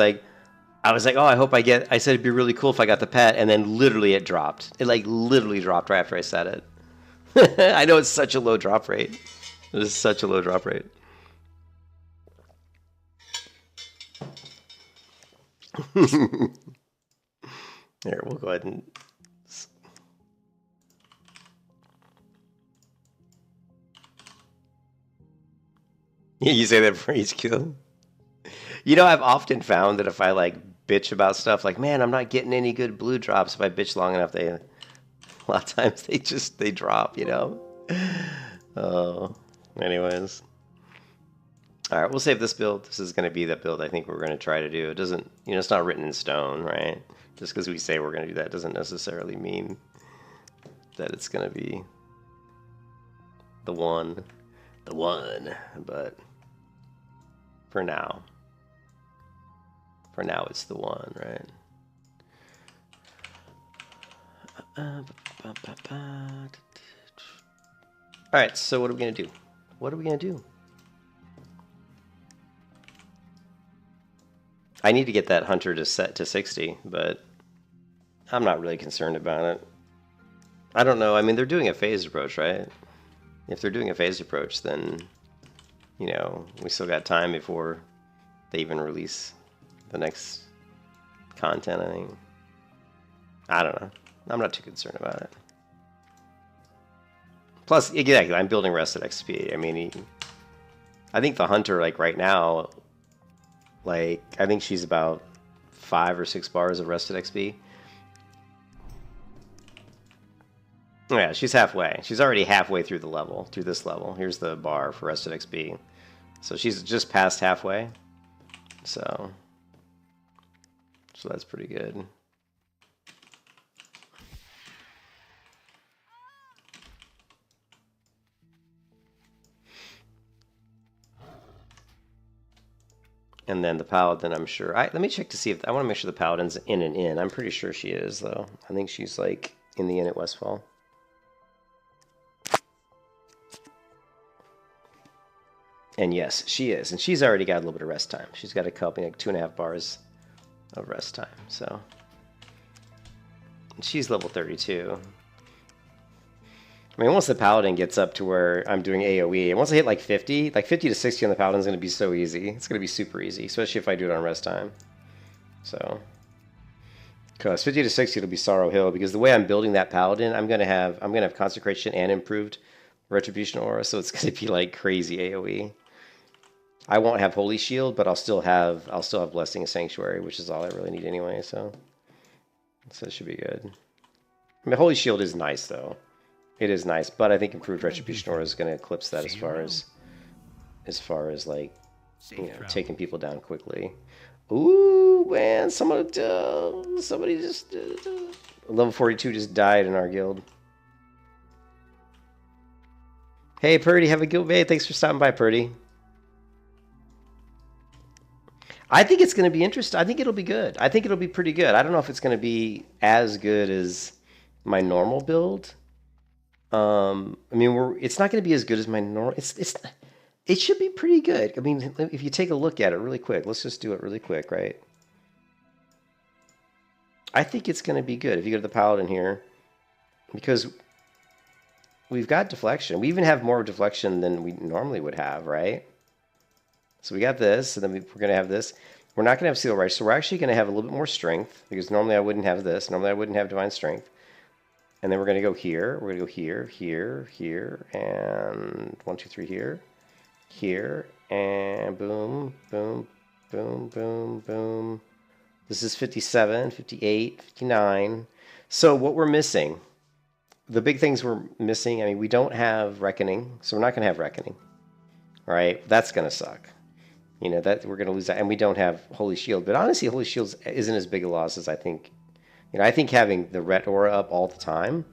was like, oh, I hope I get. I said it'd be really cool if I got the pet, and then literally it dropped. It like literally dropped right after I said it. I know it's such a low drop rate. It is such a low drop rate. Here, we'll go ahead and. You say that for each kill? You know, I've often found that if I like bitch about stuff like, man, I'm not getting any good blue drops. If I bitch long enough, a lot of times they drop, you know? Oh, anyways. All right, we'll save this build. This is going to be the build I think we're going to try to do. It doesn't, it's not written in stone, right? Just because we say we're going to do that doesn't necessarily mean that it's going to be the one. But for now it's the one, right? All right, so what are we going to do? I need to get that hunter to set to 60, but I'm not really concerned about it. I don't know. I mean, they're doing a phased approach, right? If they're doing a phased approach, then, we still got time before they even release the next content, I think. I don't know. I'm not too concerned about it. Plus, exactly, I'm building rested XP. I mean, I think the hunter, like, right now, like, I think she's about 5 or 6 bars of rested XP. Yeah, she's halfway. She's already halfway through this level. Here's the bar for rested XP. So she's just past halfway. So that's pretty good. And then the paladin, I'm sure. Let me check to see if I want to make sure the paladin's in and in. I'm pretty sure she is, though. I think she's like in the inn at Westfall. And yes, she is. And she's already got a little bit of rest time. She's got a couple, like 2.5 bars of rest time. So and she's level 32. I mean, once the Paladin gets up to where I'm doing AoE, and once I hit like 50 to 60 on the Paladin is going to be so easy. It's going to be super easy, especially if I do it on rest time. So, because 50 to 60 it'll be Sorrow Hill, because the way I'm building that Paladin, I'm gonna have Consecration and improved Retribution Aura, so it's gonna be like crazy AoE. I won't have Holy Shield, but I'll still have Blessing of Sanctuary, which is all I really need anyway. So it should be good. I mean, Holy Shield is nice though. It is nice, but I think improved Retribution Aura is going to eclipse that as far as like, you know, taking people down quickly. Ooh, man, somebody just level 42 just died in our guild. Hey, Purdy, have a good day. Thanks for stopping by, Purdy. I think it's going to be interesting. I think it'll be good. I think it'll be pretty good. I don't know if it's going to be as good as my normal build. I mean, it's not going to be as good as my normal. It should be pretty good. I mean, if you take a look at it really quick, let's just do it really quick, right? I think it's going to be good if you go to the Paladin here, because we've got deflection. We even have more deflection than we normally would have, right? So we got this, and then we're going to have this. We're not going to have Seal Right, so we're actually going to have a little bit more strength, because normally I wouldn't have this. Normally I wouldn't have Divine Strength. And then we're going to go here. We're going to go here, here, here, and 1, 2, 3 here, here, and boom, boom, boom, boom, boom. This is 57, 58, 59. So what we're missing, the big things we're missing, I mean, we don't have Reckoning, so we're not going to have Reckoning, right? That's going to suck. You know, that we're going to lose that. And we don't have Holy Shield. But honestly, Holy Shield isn't as big a loss as I think. You know, I think having the Ret Aura up all the time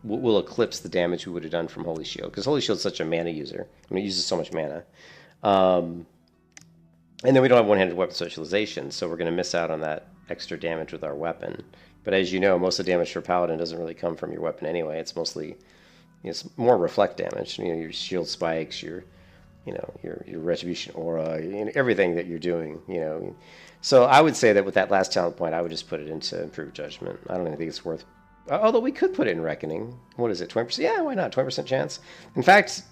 will eclipse the damage we would have done from Holy Shield. Because Holy Shield is such a mana user. I mean, it uses so much mana. And then we don't have one-handed weapon specialization, so we're going to miss out on that extra damage with our weapon. But as you know, most of the damage for Paladin doesn't really come from your weapon anyway. It's mostly, it's more reflect damage. You know, your shield spikes, your Retribution Aura, everything that you're doing, you know. So I would say that with that last talent point, I would just put it into Improved Judgment. I don't even think it's worth... Although we could put it in Reckoning. What is it, 20%? Yeah, why not? 20% chance. In fact,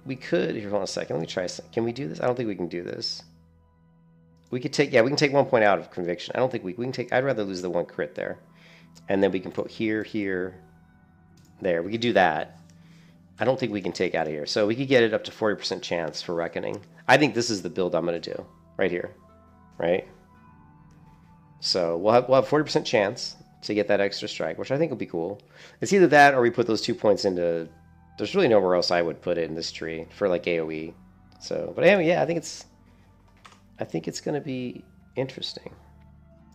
we could... Here, hold on a second. Let me try... Can we do this? I don't think we can do this. We could take... Yeah, we can take 1 point out of Conviction. I don't think we can take... I'd rather lose the 1 crit there. And then we can put here, here, there. We could do that. I don't think we can take out of here. So we could get it up to 40% chance for Reckoning. I think this is the build I'm going to do. Right here. Right? So we'll have 40% chance to get that extra strike, which I think will be cool. It's either that or we put those 2 points into... There's really nowhere else I would put it in this tree for like AoE. So, but anyway, yeah, I think it's going to be interesting.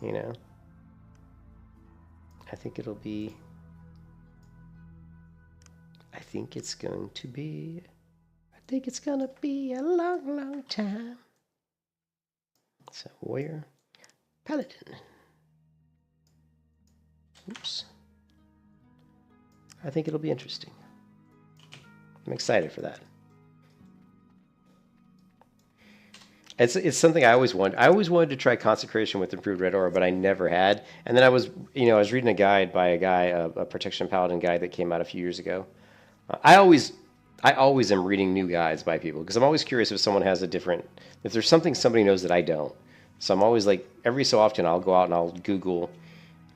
You know? I think it'll be... I think it's going to be a long, long time. So, Warrior, Paladin. Oops. I think it'll be interesting. I'm excited for that. It's something I always wanted. I always wanted to try Consecration with Improved Red Aura, but I never had. And then I was reading a guide by a guy, a Protection Paladin guide that came out a few years ago. I always am reading new guides by people because I'm always curious if someone has if there's something somebody knows that I don't. So I'm always like, every so often I'll go out and I'll Google,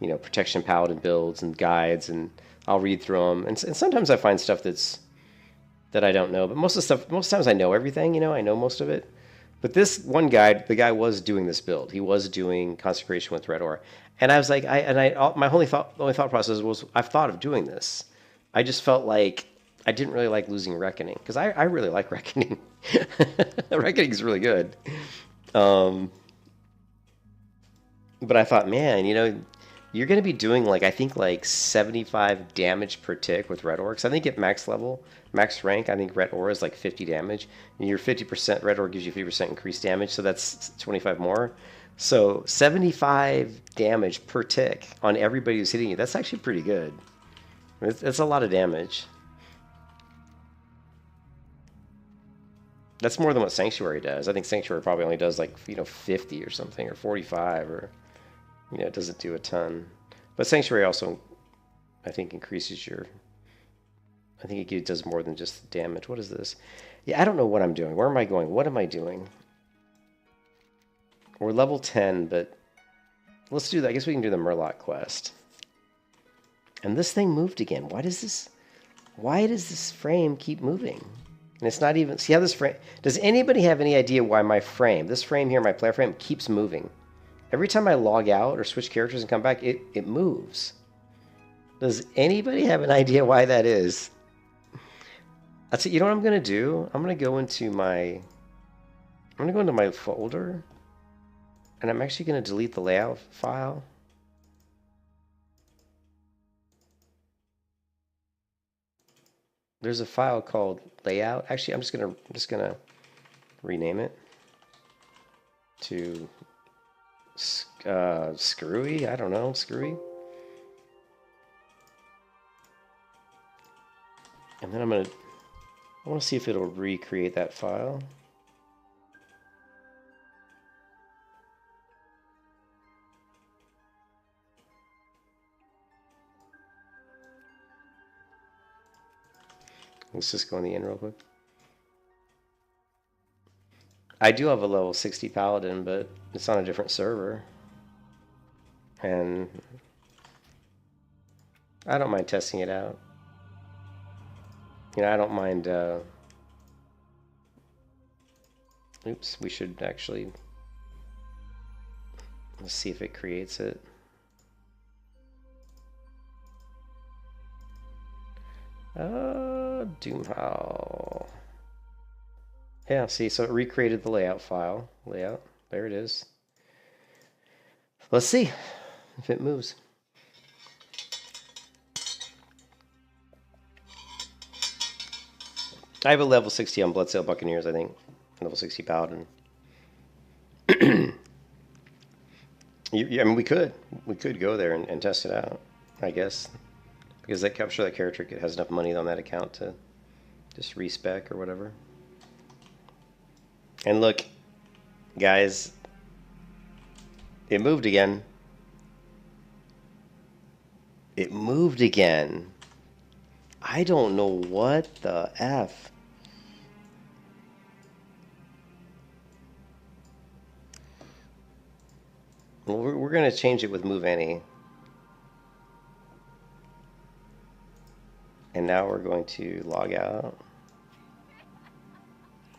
Protection Paladin builds and guides, and I'll read through them. And sometimes I find stuff that I don't know, but most times I know everything. I know most of it. But this one guide, the guy was doing this build. He was doing Consecration with Red Aura, and I was like, my only thought process was, I've thought of doing this. I just felt like I didn't really like losing Reckoning, because I really like Reckoning. Reckoning is really good. But I thought, man, you're going to be doing I think 75 damage per tick with Red Aura. Because I think at max rank, I think Red Aura is 50 damage. And your 50%, Red Aura gives you 50% increased damage, so that's 25 more. So 75 damage per tick on everybody who's hitting you, that's actually pretty good. It's a lot of damage. That's more than what Sanctuary does. I think Sanctuary probably only does like, 50 or something, or 45, or, it doesn't do a ton. But Sanctuary also, I think, increases your... I think it does more than just damage. What is this? Yeah, I don't know what I'm doing. Where am I going? What am I doing? We're level 10, but let's do that. I guess we can do the Murloc quest. And this thing moved again. Why does this frame keep moving? And it's not even... See how this frame... Does anybody have any idea why my frame, this frame here, my player frame, keeps moving? Every time I log out or switch characters and come back, it moves. Does anybody have an idea why that is? That's it. You know what I'm going to do? I'm going to go into my... folder. And I'm actually going to delete the layout file. There's a file called layout. Actually, I'm just gonna rename it to screwy. I don't know, screwy. And then I want to see if it'll recreate that file. Let's just go in the end real quick. I do have a level 60 paladin, but it's on a different server. And I don't mind testing it out. I don't mind... Oops, we should actually... Let's see if it creates it. DOOMHOWL. Yeah, see, so it recreated the layout file. Layout, there it is. Let's see if it moves. I have a level 60 on Bloodsail Buccaneers, I think. Level 60 Paladin. I mean, we could go there and test it out, I guess. Because I'm sure that character has enough money on that account to just respec or whatever. And look, guys, it moved again. It moved again. I don't know what the F. Well, we're going to change it with move any. And now we're going to log out.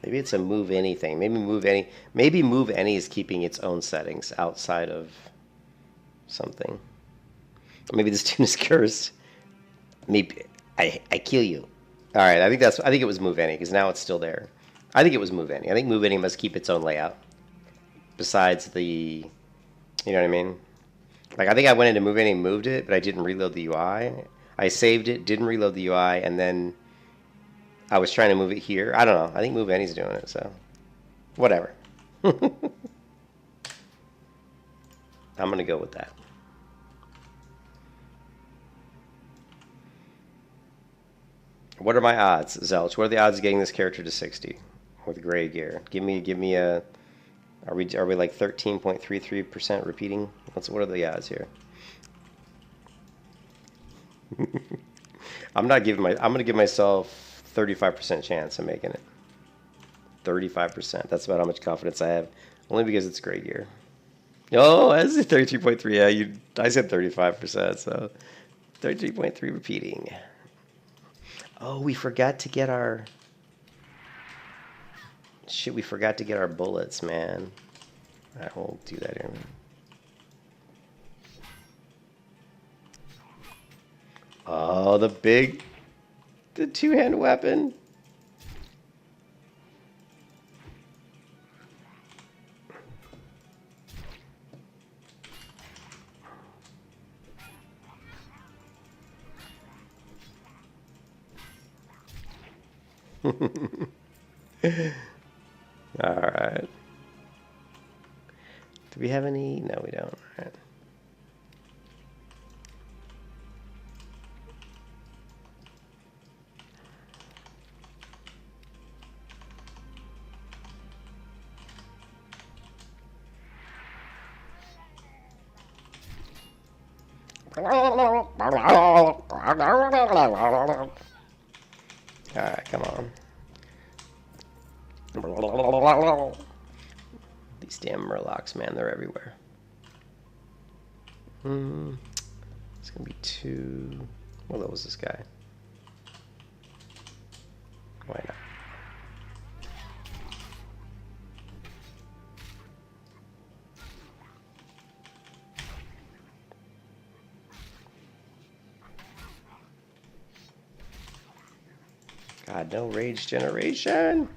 Maybe it's a move anything. Maybe move any. Maybe move any is keeping its own settings outside of something. Or maybe this tune is cursed. Maybe I kill you. All right. I think it was move any because now it's still there. I think it was move any. I think move any must keep its own layout. Besides the, you know what I mean? Like I think I went into move any and moved it, but I didn't reload the UI. I saved it, didn't reload the UI, and then I was trying to move it here. I don't know. I think Move Any's doing it, so whatever. I'm going to go with that. What are my odds, Zelch? What are the odds of getting this character to 60 with gray gear? Give me a... Are we like 13.33% repeating? What are the odds here? I'm going to give myself 35% chance of making it. 35%. That's about how much confidence I have. Only because it's gray gear. Oh, I said 33.3. Yeah, I said 35%, so 33.3 repeating. Oh, we forgot to get our... Shit, we forgot to get our bullets, man. Alright, we'll do that here. Oh, the two-hand weapon. All right. Do we have any? No, we don't. All right. Alright, come on. These damn murlocs, man, they're everywhere. It's gonna be 2. What level was this guy? Why not? God, no rage generation.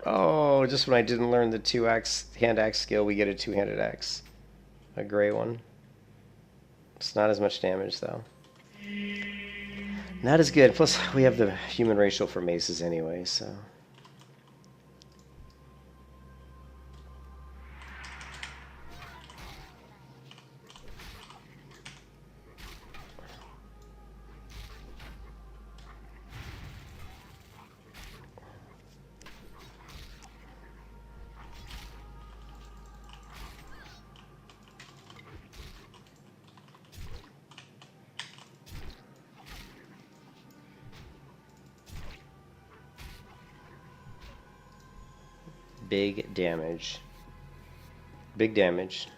Oh, just when I didn't learn the hand axe skill, we get a two-handed axe. A gray one. It's not as much damage, though. Not as good. Plus, we have the human racial for maces anyway, so... Big damage. Big damage.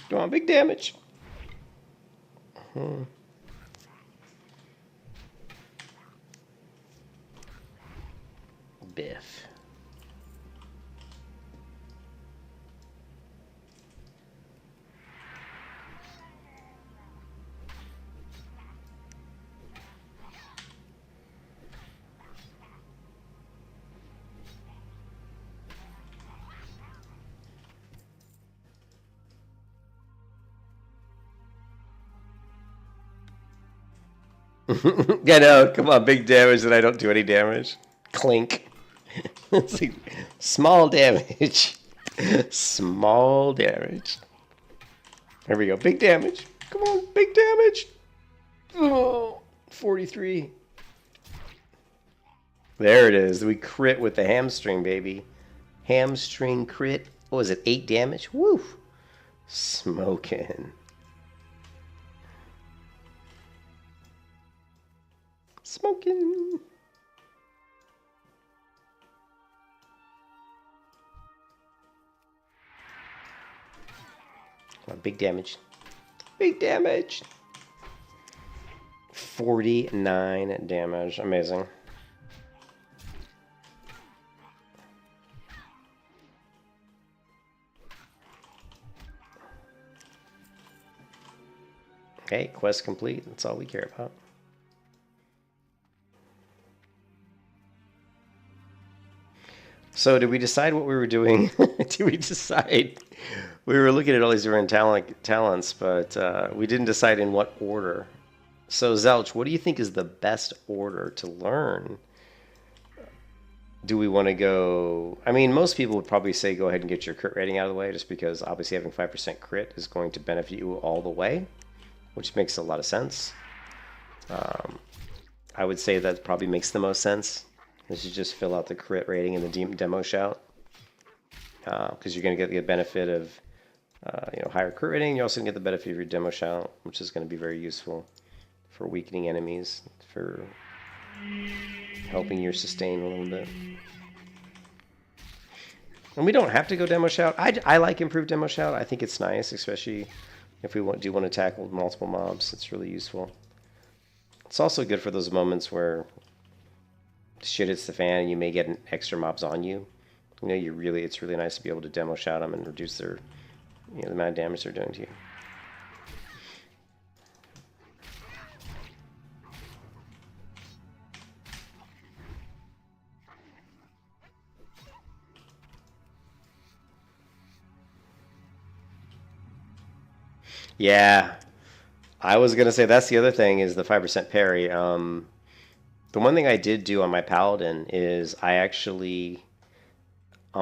Come on, big damage. Biff. Yeah, no, come on, big damage and I don't do any damage. Clink. It's like small damage. Small damage. There we go, big damage. Come on, big damage. Oh, 43. There it is. We crit with the hamstring, baby. Hamstring crit. What was it, 8 damage? Woo. Smoking. Smoking. Come on, big damage. Big damage. 49 damage. Amazing. Okay, quest complete. That's all we care about. So did we decide what we were doing? Did we decide? We were looking at all these different talents, but we didn't decide in what order. So Zelch, what do you think is the best order to learn? Do we want to go... I mean, most people would probably say go ahead and get your crit rating out of the way, just because obviously having 5% crit is going to benefit you all the way, which makes a lot of sense. I would say that probably makes the most sense. Is to just fill out the crit rating in the demo shout, because you're going to get the benefit of higher crit rating. You're also going to get the benefit of your demo shout, which is going to be very useful. for weakening enemies, for helping your sustain a little bit. And we don't have to go demo shout. I like improved demo shout. I think it's nice, especially if we do want to tackle multiple mobs. It's really useful. It's also good for those moments where shit hits the fan and you may get an extra mobs on you. You know, it's really nice to be able to demo shout them and reduce their, you know, the amount of damage they're doing to you. Yeah, I was gonna say that's the other thing is the 5% parry. The one thing I did do on my paladin is on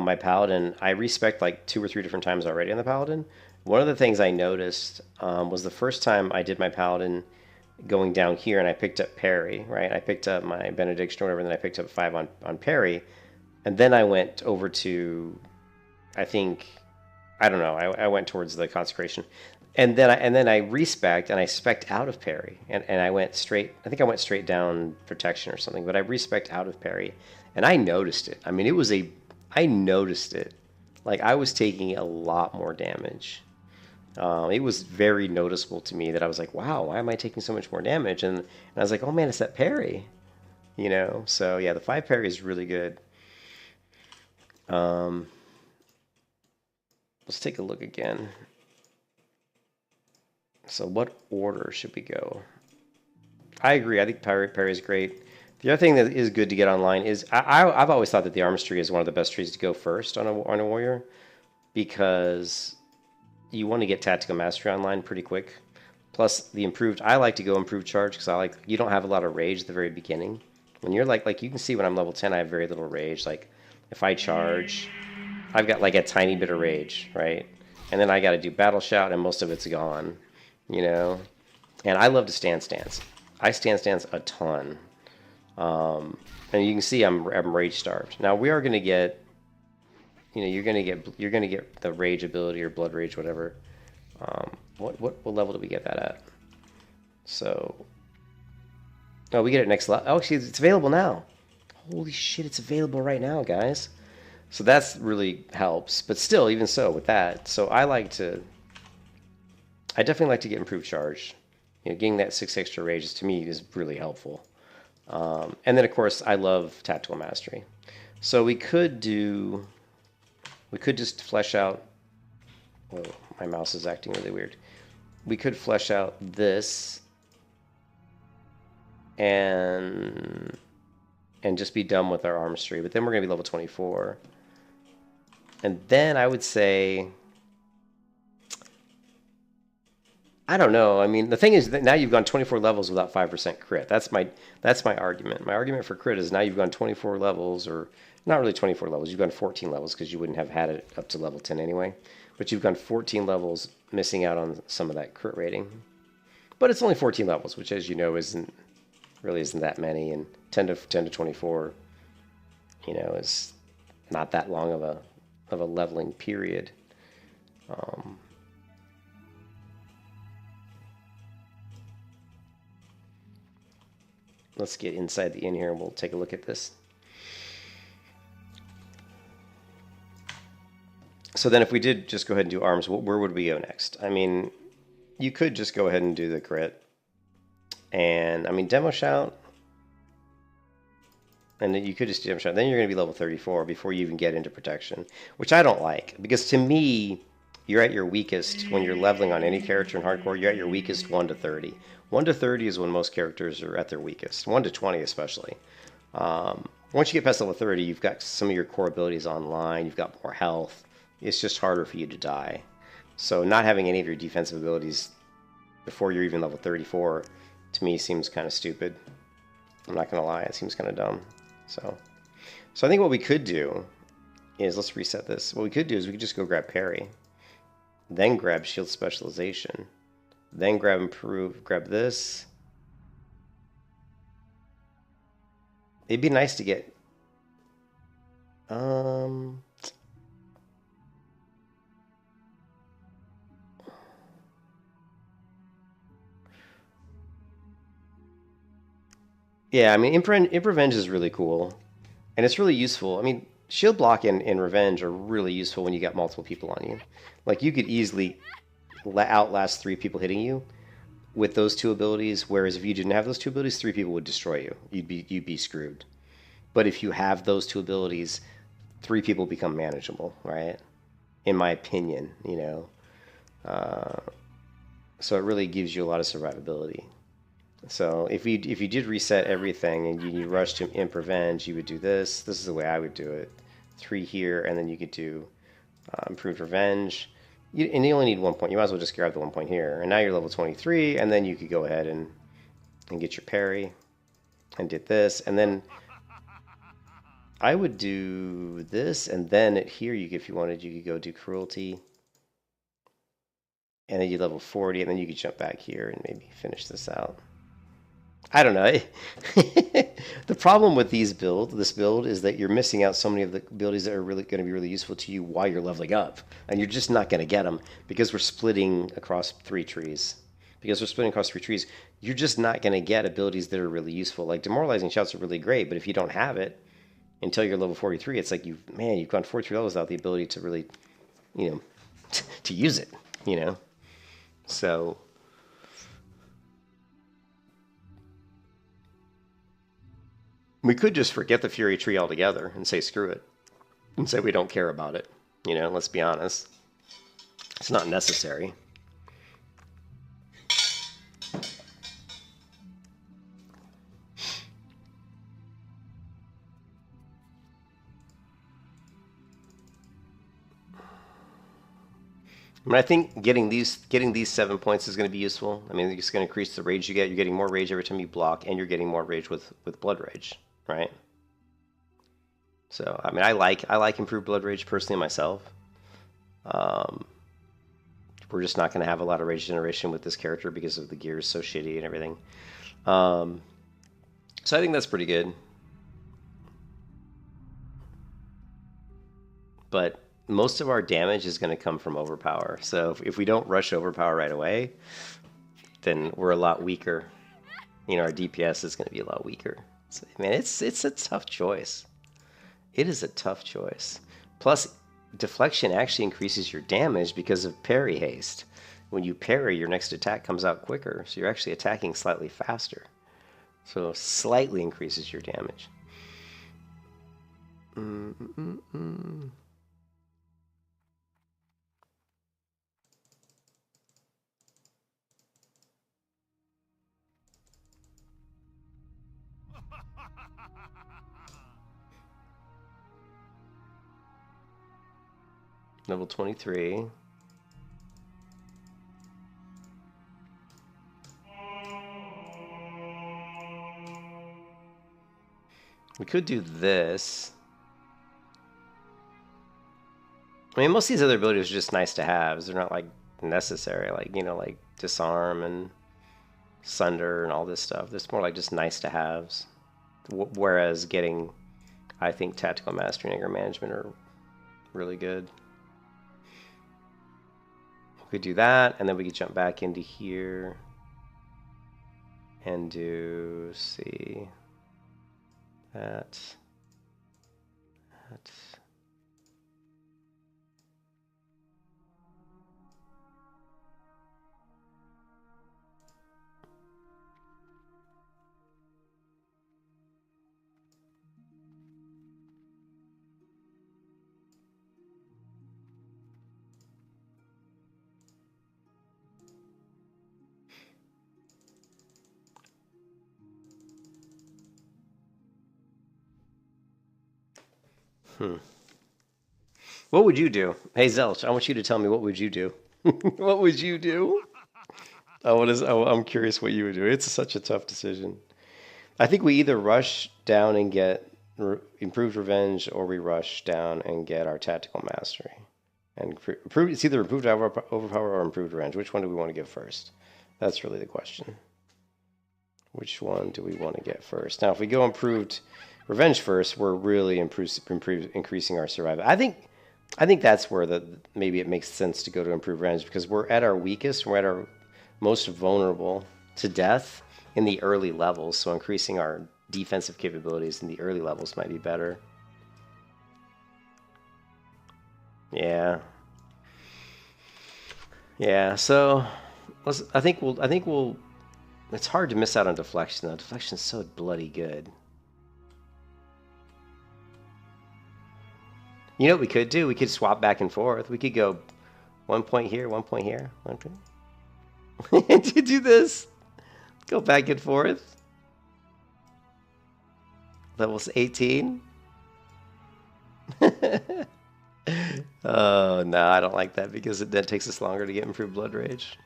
my paladin I respec like 2 or 3 different times already on the paladin. One of the things I noticed was the first time I did my paladin going down here and I picked up parry, right? I picked up my benediction or whatever, and then I picked up 5 on parry, and then I went over to, I don't know, I went towards the consecration. And then I respect and I spec'd out of parry and I went straight. I think I went straight down protection or something, but I respec'd out of parry and I noticed it. I mean, I noticed it. Like I was taking a lot more damage. It was very noticeable to me that I was like, wow, why am I taking so much more damage? And I was like, oh man, it's that parry, you know? So yeah, the 5 parry is really good. Let's take a look again. So what order should we go? I agree. I think parry is great. The other thing that is good to get online is I've always thought that the arms tree is one of the best trees to go first on a warrior, because you want to get tactical mastery online pretty quick. Plus the improved, I like to go improved charge because you don't have a lot of rage at the very beginning. When you're like you can see when I'm level 10, I have very little rage. Like if I charge, I've got like a tiny bit of rage, right? And then I got to do battle shout and most of it's gone. You know, and I love to stance. I stance a ton, and you can see I'm rage starved. Now we are going to get, you know, you're going to get the rage ability or blood rage, whatever. What level do we get that at? So, oh, we get it next level. Oh, actually, it's available now. Holy shit, it's available right now, guys. So that's really helps. But still, even so, with that, so I definitely like to get improved charge. You know, getting that 6 extra rages to me is really helpful. And then of course I love tactical mastery. So we could just flesh out. Whoa, my mouse is acting really weird. We could flesh out this and just be done with our arms tree. But then we're gonna be level 24. And then I would say, I don't know. I mean, the thing is that now you've gone 24 levels without 5% crit. That's my argument. My argument for crit is now you've gone 24 levels, or not really 24 levels. You've gone 14 levels because you wouldn't have had it up to level 10 anyway. But you've gone 14 levels missing out on some of that crit rating. But it's only 14 levels, which, as you know, isn't that many. And 10 to 24, you know, is not that long of a leveling period. Let's get inside the inn here and we'll take a look at this. So then if we did just go ahead and do arms, where would we go next? I mean, you could just go ahead and do the crit. And, I mean, demo shout. And then you could just do demo shout. Then you're going to be level 34 before you even get into protection, which I don't like. Because to me, you're at your weakest when you're leveling on any character in hardcore. You're at your weakest 1 to 30. 1 to 30 is when most characters are at their weakest. 1 to 20 especially. Once you get past level 30, you've got some of your core abilities online. You've got more health. It's just harder for you to die. So not having any of your defensive abilities before you're even level 34, to me, seems kind of stupid. I'm not going to lie. It seems kind of dumb. So I think what we could do is, let's reset this. What we could do is we could just go grab parry. Then grab shield specialization. Then grab improve. Grab this. It'd be nice to get... Yeah, I mean, Imp Revenge is really cool, and it's really useful. I mean, Shield Block and Revenge are really useful when you got multiple people on you. Like, you could easily outlast 3 people hitting you with those 2 abilities, whereas if you didn't have those 2 abilities, 3 people would destroy you. You'd be screwed. But if you have those 2 abilities, 3 people become manageable, right? In my opinion, you know. So it really gives you a lot of survivability. So if you did reset everything and you rush to Imp Revenge, you would do this. This is the way I would do it. 3 here, and then you could do Improved Revenge. And you only need 1 point. You might as well just grab the 1 point here. And now you're level 23, and then you could go ahead and get your parry and did this. And then I would do this, and then here, if you wanted, you could go do Cruelty. And then you level 40, and then you could jump back here and maybe finish this out. I don't know. The problem with this build is that you're missing out so many of the abilities that are really going to be really useful to you while you're leveling up, and you're just not going to get them because we're splitting across 3 trees. You're just not going to get abilities that are really useful. Like Demoralizing Shouts are really great, but if you don't have it until you're level 43, it's like you've gone 43 levels without the ability to really, you know, to use it, you know. So. We could just forget the Fury Tree altogether and say screw it. And say we don't care about it. You know, let's be honest. It's not necessary. I mean, I think getting these 7 points is going to be useful. I mean, it's going to increase the rage you get. You're getting more rage every time you block, and you're getting more rage with Blood Rage. Right. So I mean, I like improved Blood Rage personally myself. We're just not going to have a lot of rage generation with this character because of the gear is so shitty and everything. So I think that's pretty good. But most of our damage is going to come from overpower. So if we don't rush overpower right away, then we're a lot weaker. You know, our DPS is going to be a lot weaker. So, man, it's a tough choice. It is a tough choice. Plus, deflection actually increases your damage because of parry haste. When you parry, your next attack comes out quicker, so you're actually attacking slightly faster. So slightly increases your damage. Level 23. We could do this. I mean, most of these other abilities are just nice to have. They're not like necessary, like, you know, like Disarm and Sunder and all this stuff. It's more like just nice to haves. Whereas getting, I think, Tactical Mastery and Anger Management are really good. We could do that, and then we could jump back into here and do, see, that. What would you do? Hey, Zelch, I want you to tell me, what would you do? What would you do? I'm curious what you would do. It's such a tough decision. I think we either rush down and get Improved Revenge, or we rush down and get our Tactical Mastery. And it's either Improved Overpower or Improved Revenge. Which one do we want to get first? That's really the question. Which one do we want to get first? Now, if we go Improved Revenge first, we're really increasing our survival. I think that's where maybe it makes sense to go to Improved Revenge, because we're at our weakest, we're at our most vulnerable to death in the early levels. So increasing our defensive capabilities in the early levels might be better. Yeah. Yeah, so I think we'll it's hard to miss out on deflection though. Deflection's so bloody good. You know what we could do? We could swap back and forth. We could go 1 point here, 1 point here, 1 point. To do this. Go back and forth. Levels 18. Oh, no, I don't like that because it then takes us longer to get improved blood rage.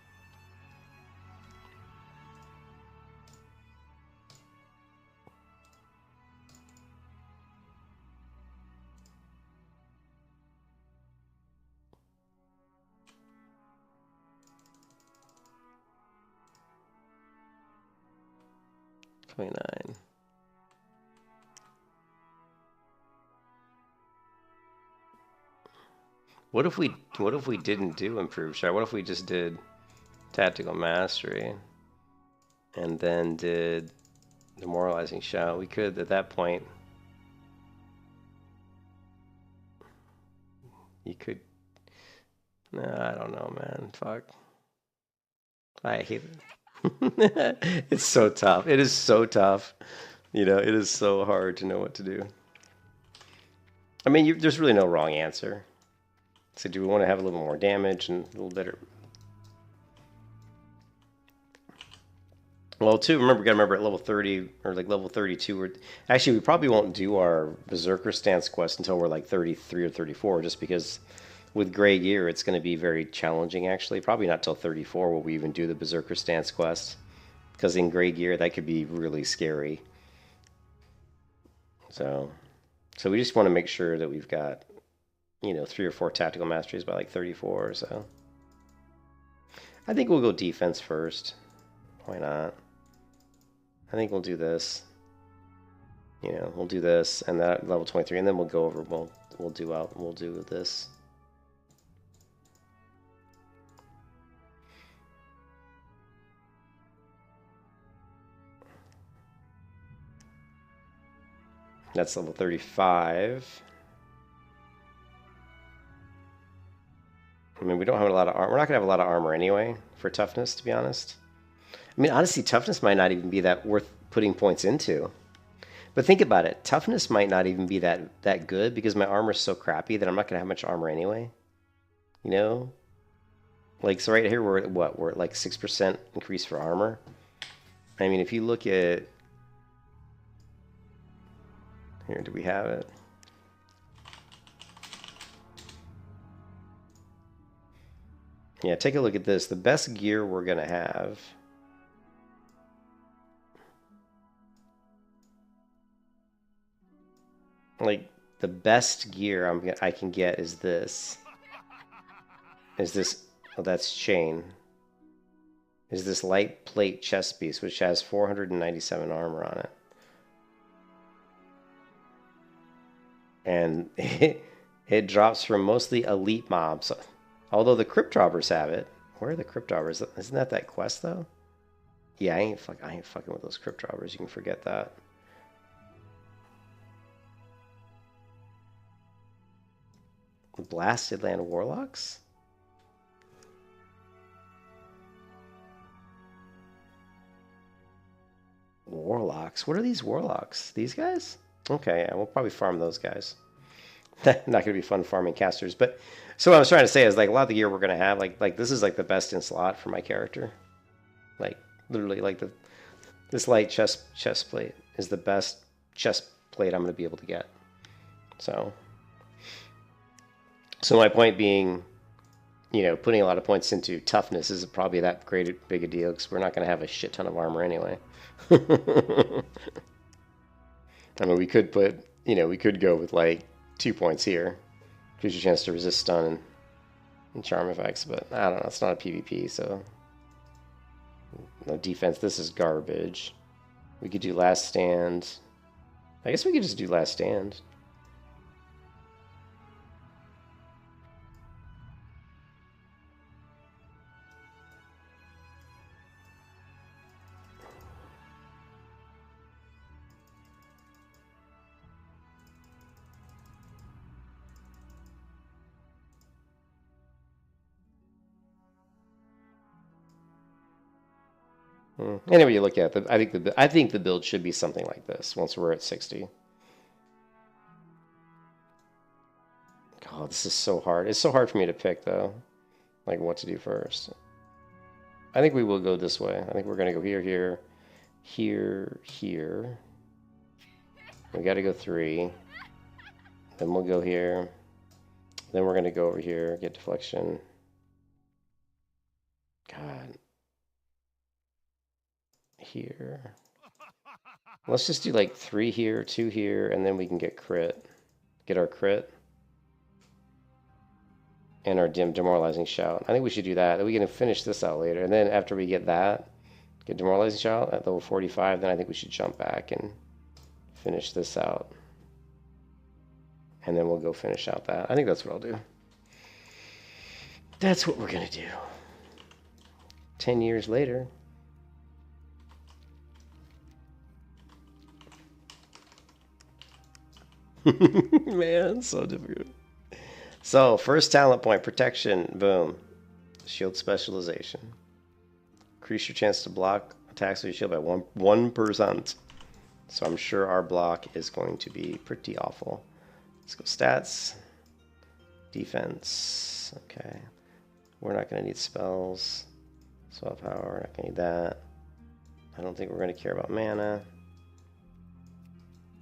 $29. What if we didn't do improved shot? What if we just did tactical mastery and then did demoralizing shout? We could at that point. You could. No, I don't know, man. Fuck. I hate it. It's so tough. It is so tough. You know, it is so hard to know what to do. I mean, there's really no wrong answer. So do we want to have a little more damage and a little better? Well, too, remember, gotta remember at level 30 or like level 32, actually we probably won't do our Berserker Stance quest until we're like 33 or 34, just because with Gray Gear it's going to be very challenging actually. Probably not till 34 will we even do the Berserker Stance quest, because in Gray Gear that could be really scary. So we just want to make sure that we've got, you know, 3 or 4 tactical masteries by like 34 or so. I think we'll go defense first. Why not? I think we'll do this. You know, we'll do this and that level 23, and then we'll go over. We'll do this. That's level 35. I mean, we don't have a lot of armor. We're not gonna have a lot of armor anyway for toughness, to be honest. I mean, honestly, toughness might not even be that worth putting points into. But think about it. Toughness might not even be that good because my armor's so crappy that I'm not gonna have much armor anyway. You know? Like, so right here we're at what? We're at like 6% increase for armor. I mean, if you look at here, do we have it? Yeah, take a look at this. The best gear we're gonna have. Like the best gear I can get is this. Oh, that's chain. Is this light plate chest piece, which has 497 armor on it. And it drops from mostly elite mobs. Although the crypt robbers have it. Where are the crypt robbers? Isn't that quest though? Yeah, I ain't fucking with those crypt robbers. You can forget that. Blasted Land Warlocks? Warlocks? What are these warlocks? These guys? Okay, yeah, we'll probably farm those guys. Not going to be fun farming casters, but so what I was trying to say is like a lot of the gear we're going to have, like this is like the best in slot for my character. Like literally like this light chest plate is the best chest plate I'm going to be able to get. So my point being, you know, putting a lot of points into toughness is probably that big a deal because we're not going to have a shit ton of armor anyway. I mean, we could put, you know, we could go with like 2 points here. Gives you a chance to resist stun and charm effects, but I don't know, it's not a PvP, so no defense. This is garbage. We could do last stand. I guess we could just do last stand. Anyway, you look at it, I think the build should be something like this once we're at 60. God, this is so hard. It's so hard for me to pick though, like what to do first. I think we will go this way. I think we're gonna go here, here, here, here. We got to go 3. Then we'll go here. Then we're gonna go over here, get deflection. God. Here. Let's just do like 3 here, 2 here, and then we can get crit. Get our crit. And our demoralizing shout. I think we should do that. Then we can finish this out later. And then after we get that, get demoralizing shout at level 45, then I think we should jump back and finish this out. And then we'll go finish out that. I think that's what I'll do. That's what we're gonna do. 10 years later. Man, so difficult. So, first talent point, protection, boom. Shield specialization. Increase your chance to block attacks with your shield by 1%. So I'm sure our block is going to be pretty awful. Let's go stats. Defense. Okay. We're not going to need spells. Swap power, we're not going to need that. I don't think we're going to care about mana.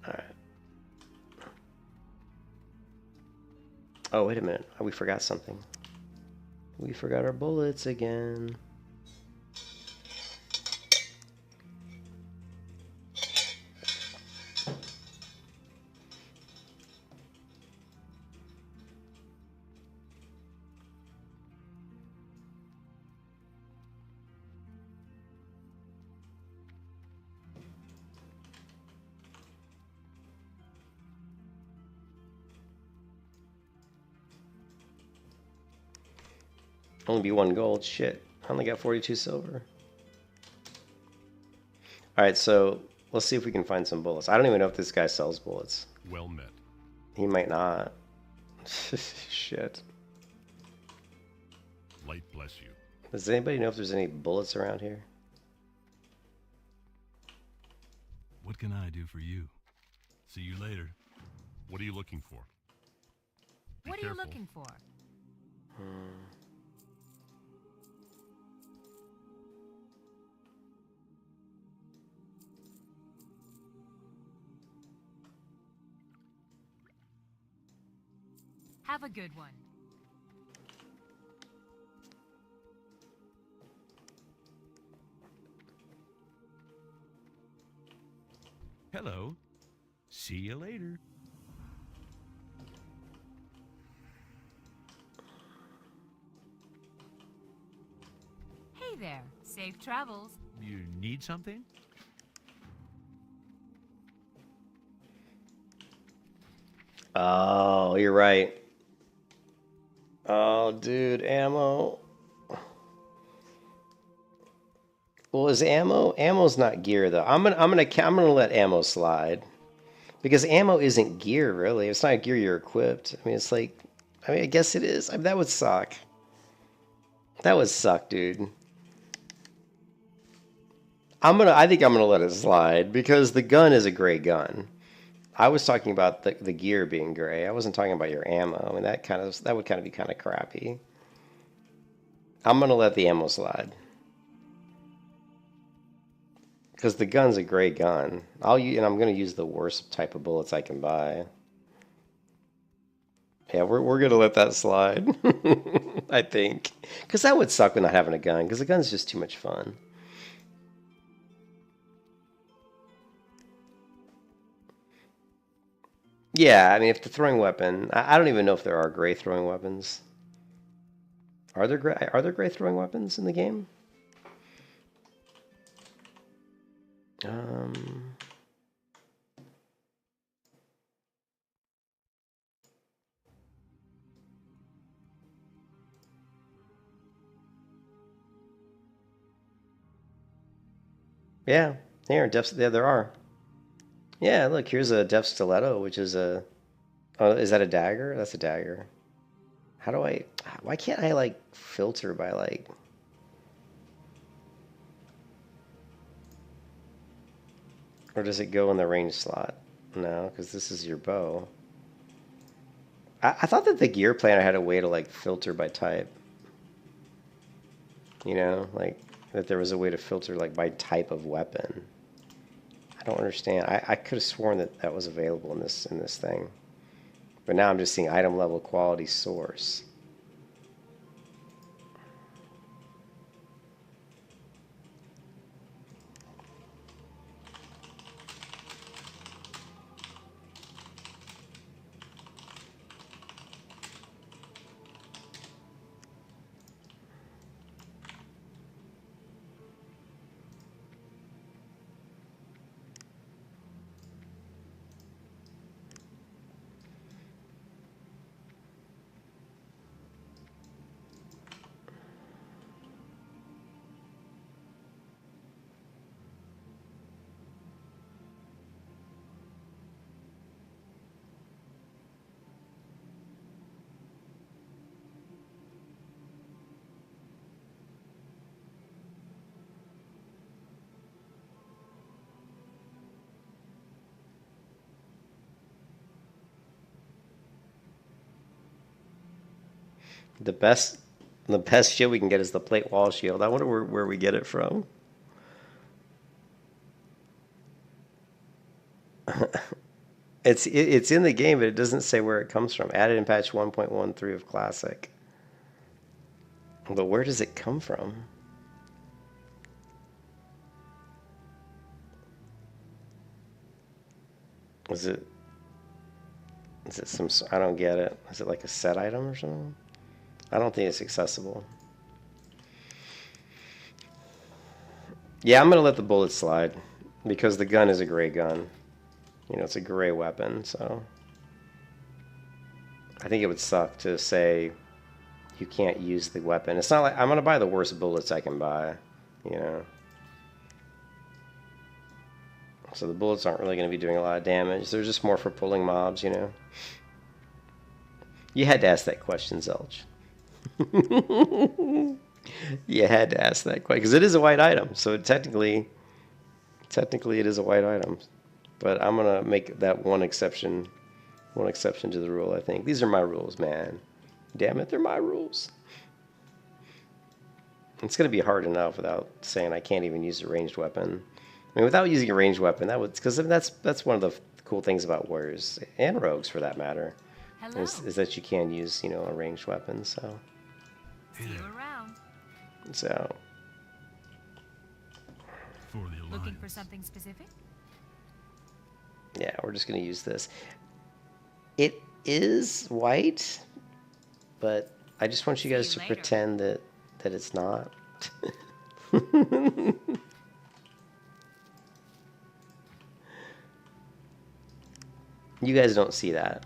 Alright. Oh, wait a minute. We forgot something. We forgot our bullets again. Only be 1 gold. Shit. I only got 42 silver. Alright, so let's see if we can find some bullets. I don't even know if this guy sells bullets. Well met. He might not. Shit. Light bless you. Does anybody know if there's any bullets around here? What can I do for you? See you later. What are you looking for? Be What are you careful. looking for? Have a good one. Hello. See you later. Hey there. Safe travels. You need something? Oh, you're right. Oh, dude, ammo. Well, is ammo? Ammo's not gear though. I'm gonna let ammo slide because ammo isn't gear really. It's not gear you're equipped. I mean, it's like, I guess it is. I mean, that would suck. That would suck, dude. I think I'm gonna let it slide because the gun is a gray gun. I was talking about the gear being gray. I wasn't talking about your ammo. I mean, that would kind of be kind of crappy. I'm gonna let the ammo slide because the gun's a gray gun. And I'm gonna use the worst type of bullets I can buy. Yeah, we're gonna let that slide. I think because that would suck with not having a gun because the gun's just too much fun. Yeah, I mean, if the throwing weapon, I don't even know if there are gray throwing weapons. Are there gray throwing weapons in the game? Yeah, there are. Yeah, look, here's a deft stiletto, which is a... Oh, is that a dagger? That's a dagger. Why can't I, like, filter by, like... Or does it go in the range slot? No, because this is your bow. I thought that the gear planner had a way to like filter by type. You know, like that there was a way to filter like by type of weapon. I don't understand. I could have sworn that that was available in this thing. But now I'm just seeing item level quality source. The best shield we can get is the plate wall shield. I wonder where we get it from. It's in the game, but it doesn't say where it comes from. Added in patch 1.13 of Classic. But where does it come from? Is it some... I don't get it. Is it like a set item or something? I don't think it's accessible. Yeah, I'm going to let the bullets slide because the gun is a gray gun. You know, it's a gray weapon, so I think it would suck to say you can't use the weapon. It's not like I'm going to buy the worst bullets I can buy, you know. So the bullets aren't really going to be doing a lot of damage. They're just more for pulling mobs, you know. You had to ask that question, Zelch. You had to ask that question because it is a white item, so technically it is a white item. But I'm gonna make that one exception to the rule. I think these are my rules, man. Damn it, they're my rules. It's gonna be hard enough without saying I can't even use a ranged weapon. I mean, without using a ranged weapon, that would because that's one of the cool things about warriors and rogues, for that matter, is that you can use, you know, a ranged weapon. So. See you around. So. For the Alliance. Looking for something specific? Yeah, we're just going to use this. It is white, but I just want you guys to pretend that it's not. You guys don't see that.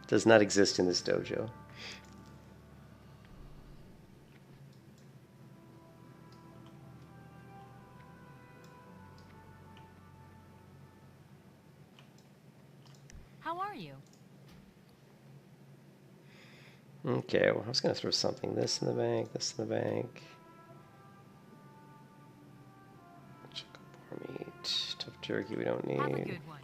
Does not exist in this dojo. How are you? Okay, well, I was going to throw something. This in the bank, this in the bank. Chocolate meat, tough jerky we don't need. Have a good one.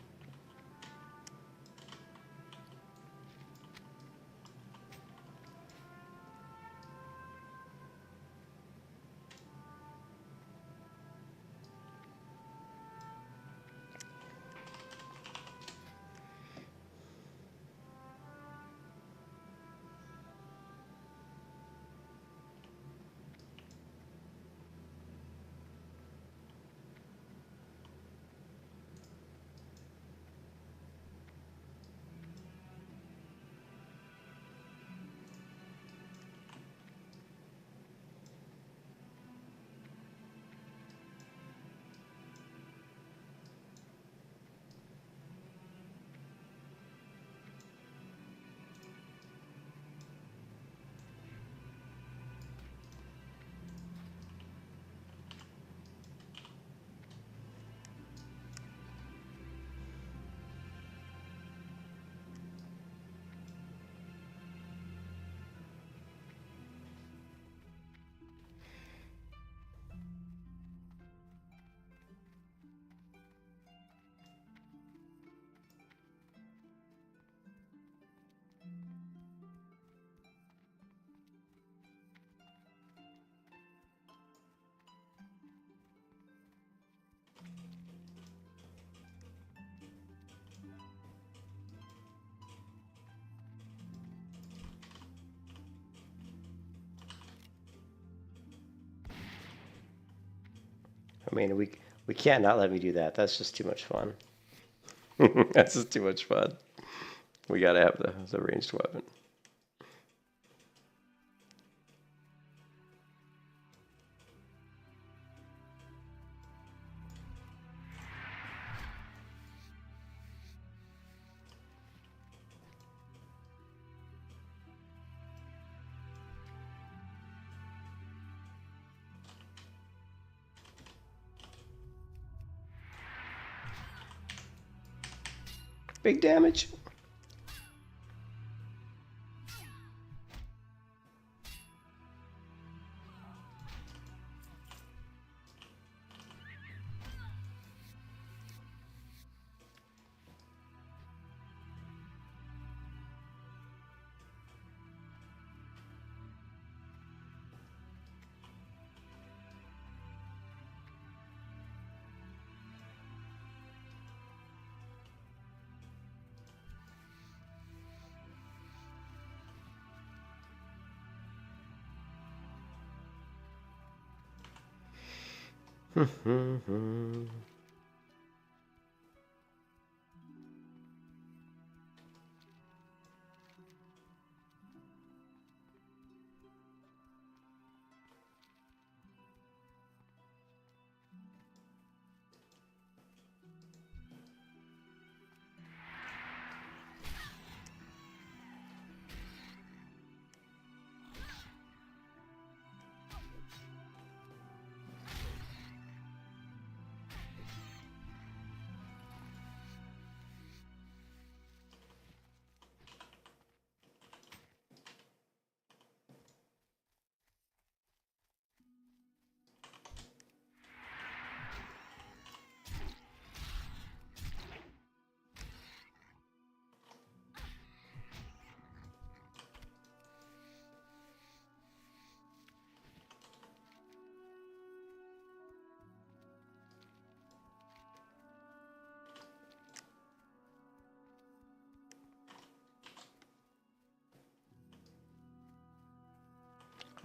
I mean, we can't not let me do that. That's just too much fun. That's just too much fun. We gotta have the ranged weapon. Big damage.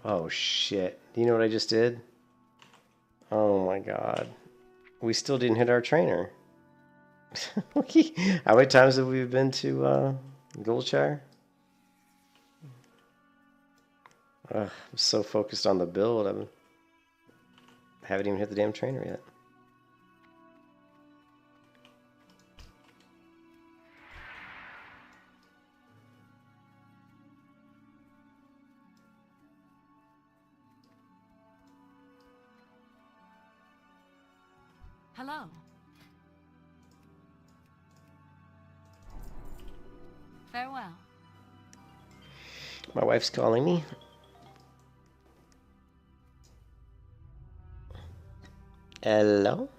Oh shit. Do you know what I just did? Oh my god. We still didn't hit our trainer. How many times have we been to Goldshire? I'm so focused on the build, I haven't even hit the damn trainer yet. Hello. Farewell. My wife's calling me. Hello?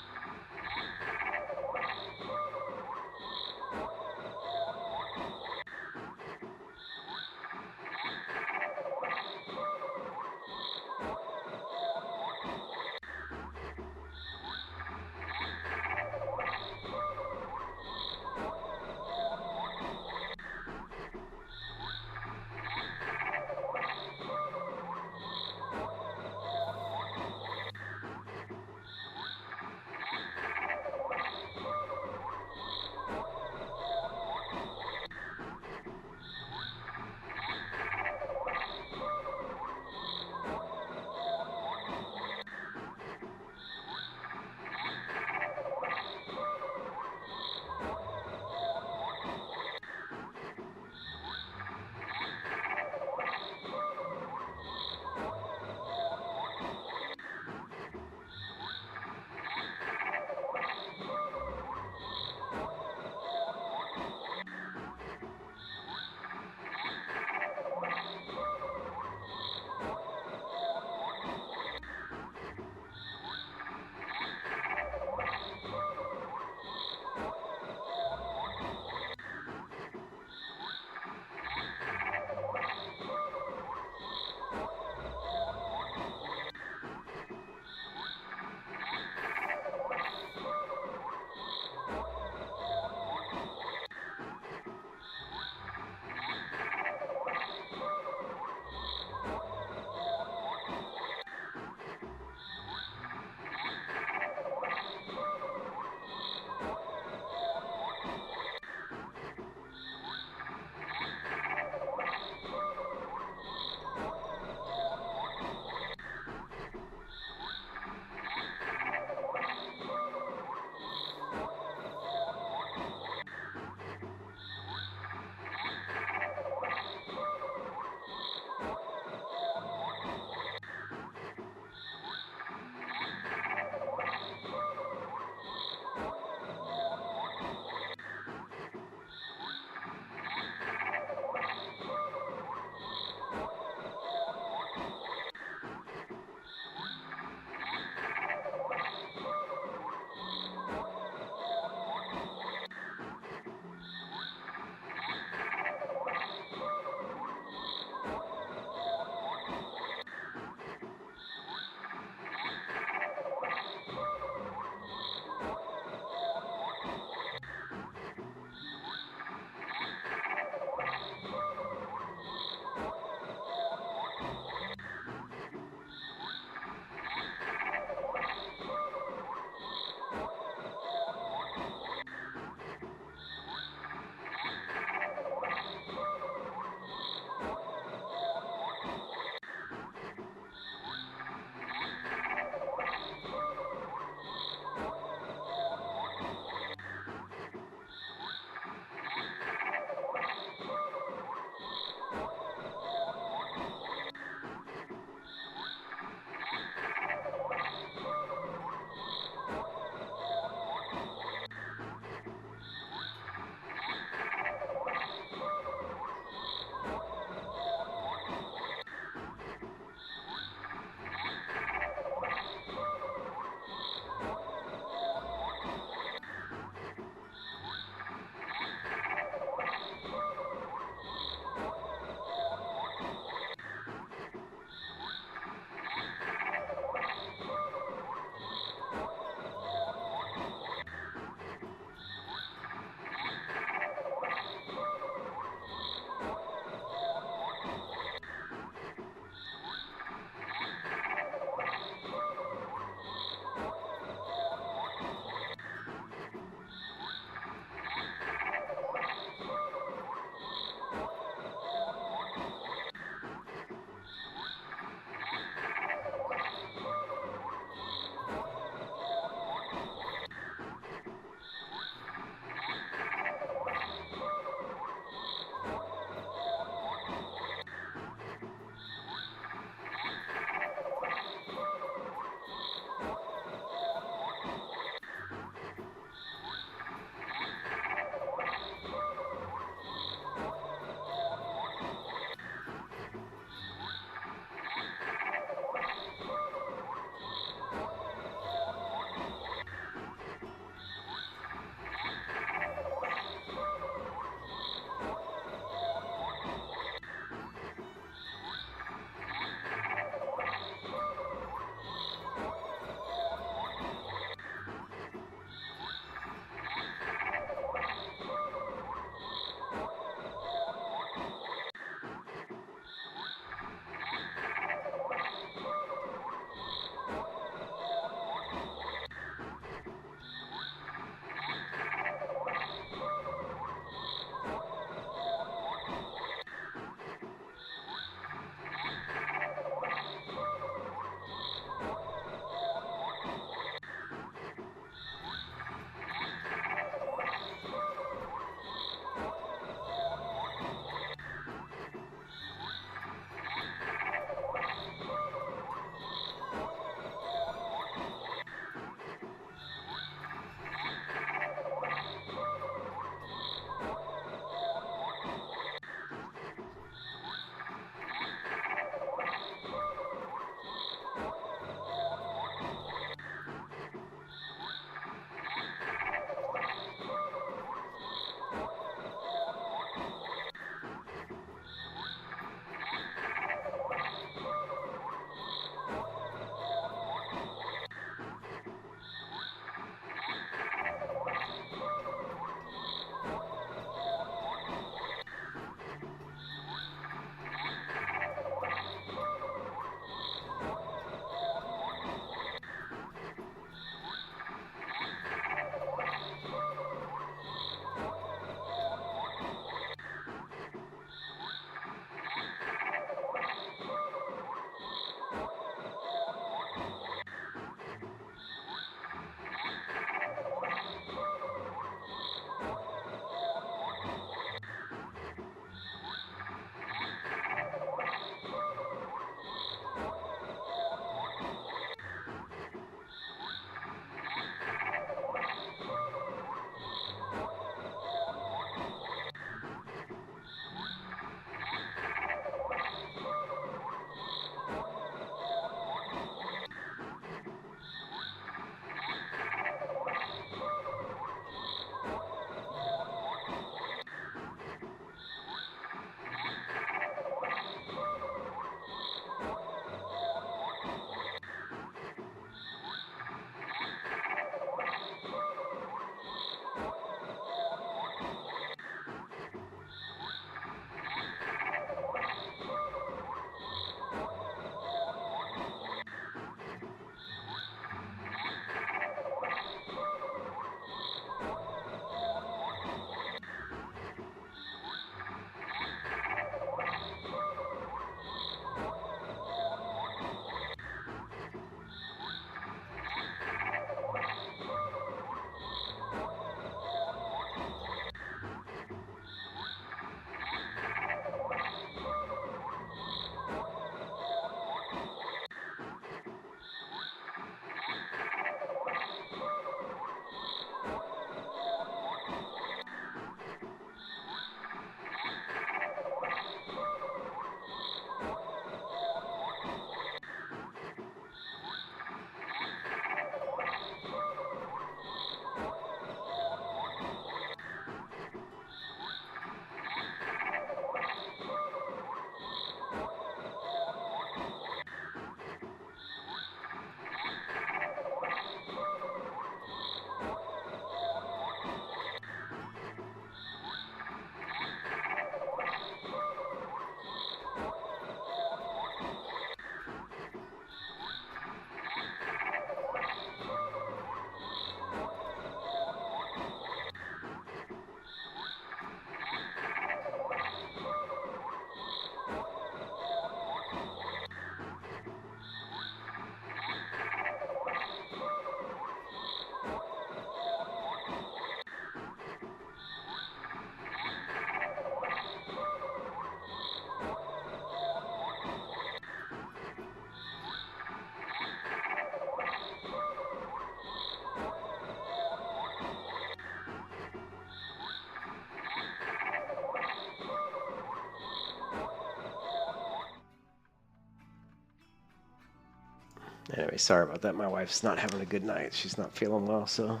Anyway, sorry about that. My wife's not having a good night. She's not feeling well, so.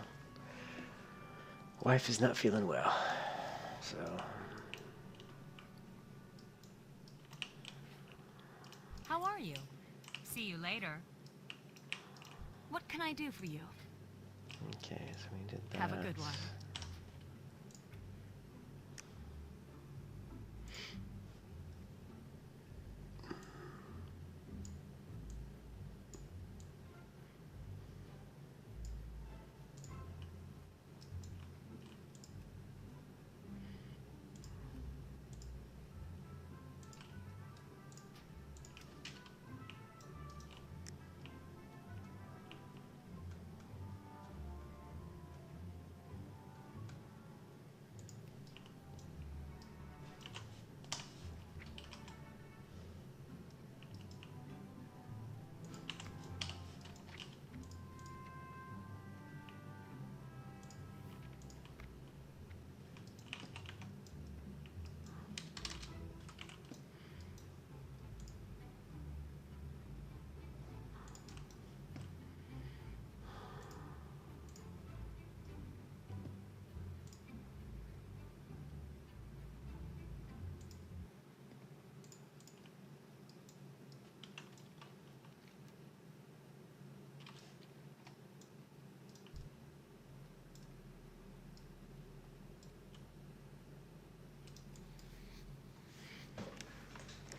Wife is not feeling well. So. How are you? See you later. What can I do for you? Okay, so we did that. Have a good one.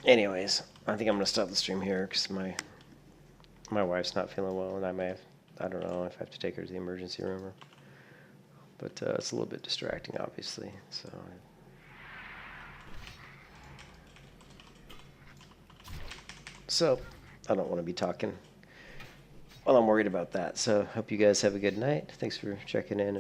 Anyways, I think I'm gonna stop the stream here because my wife's not feeling well, and I don't know if I have to take her to the emergency room, but it's a little bit distracting, obviously. So I don't want to be talking while I'm worried about that. So hope you guys have a good night. Thanks for checking in.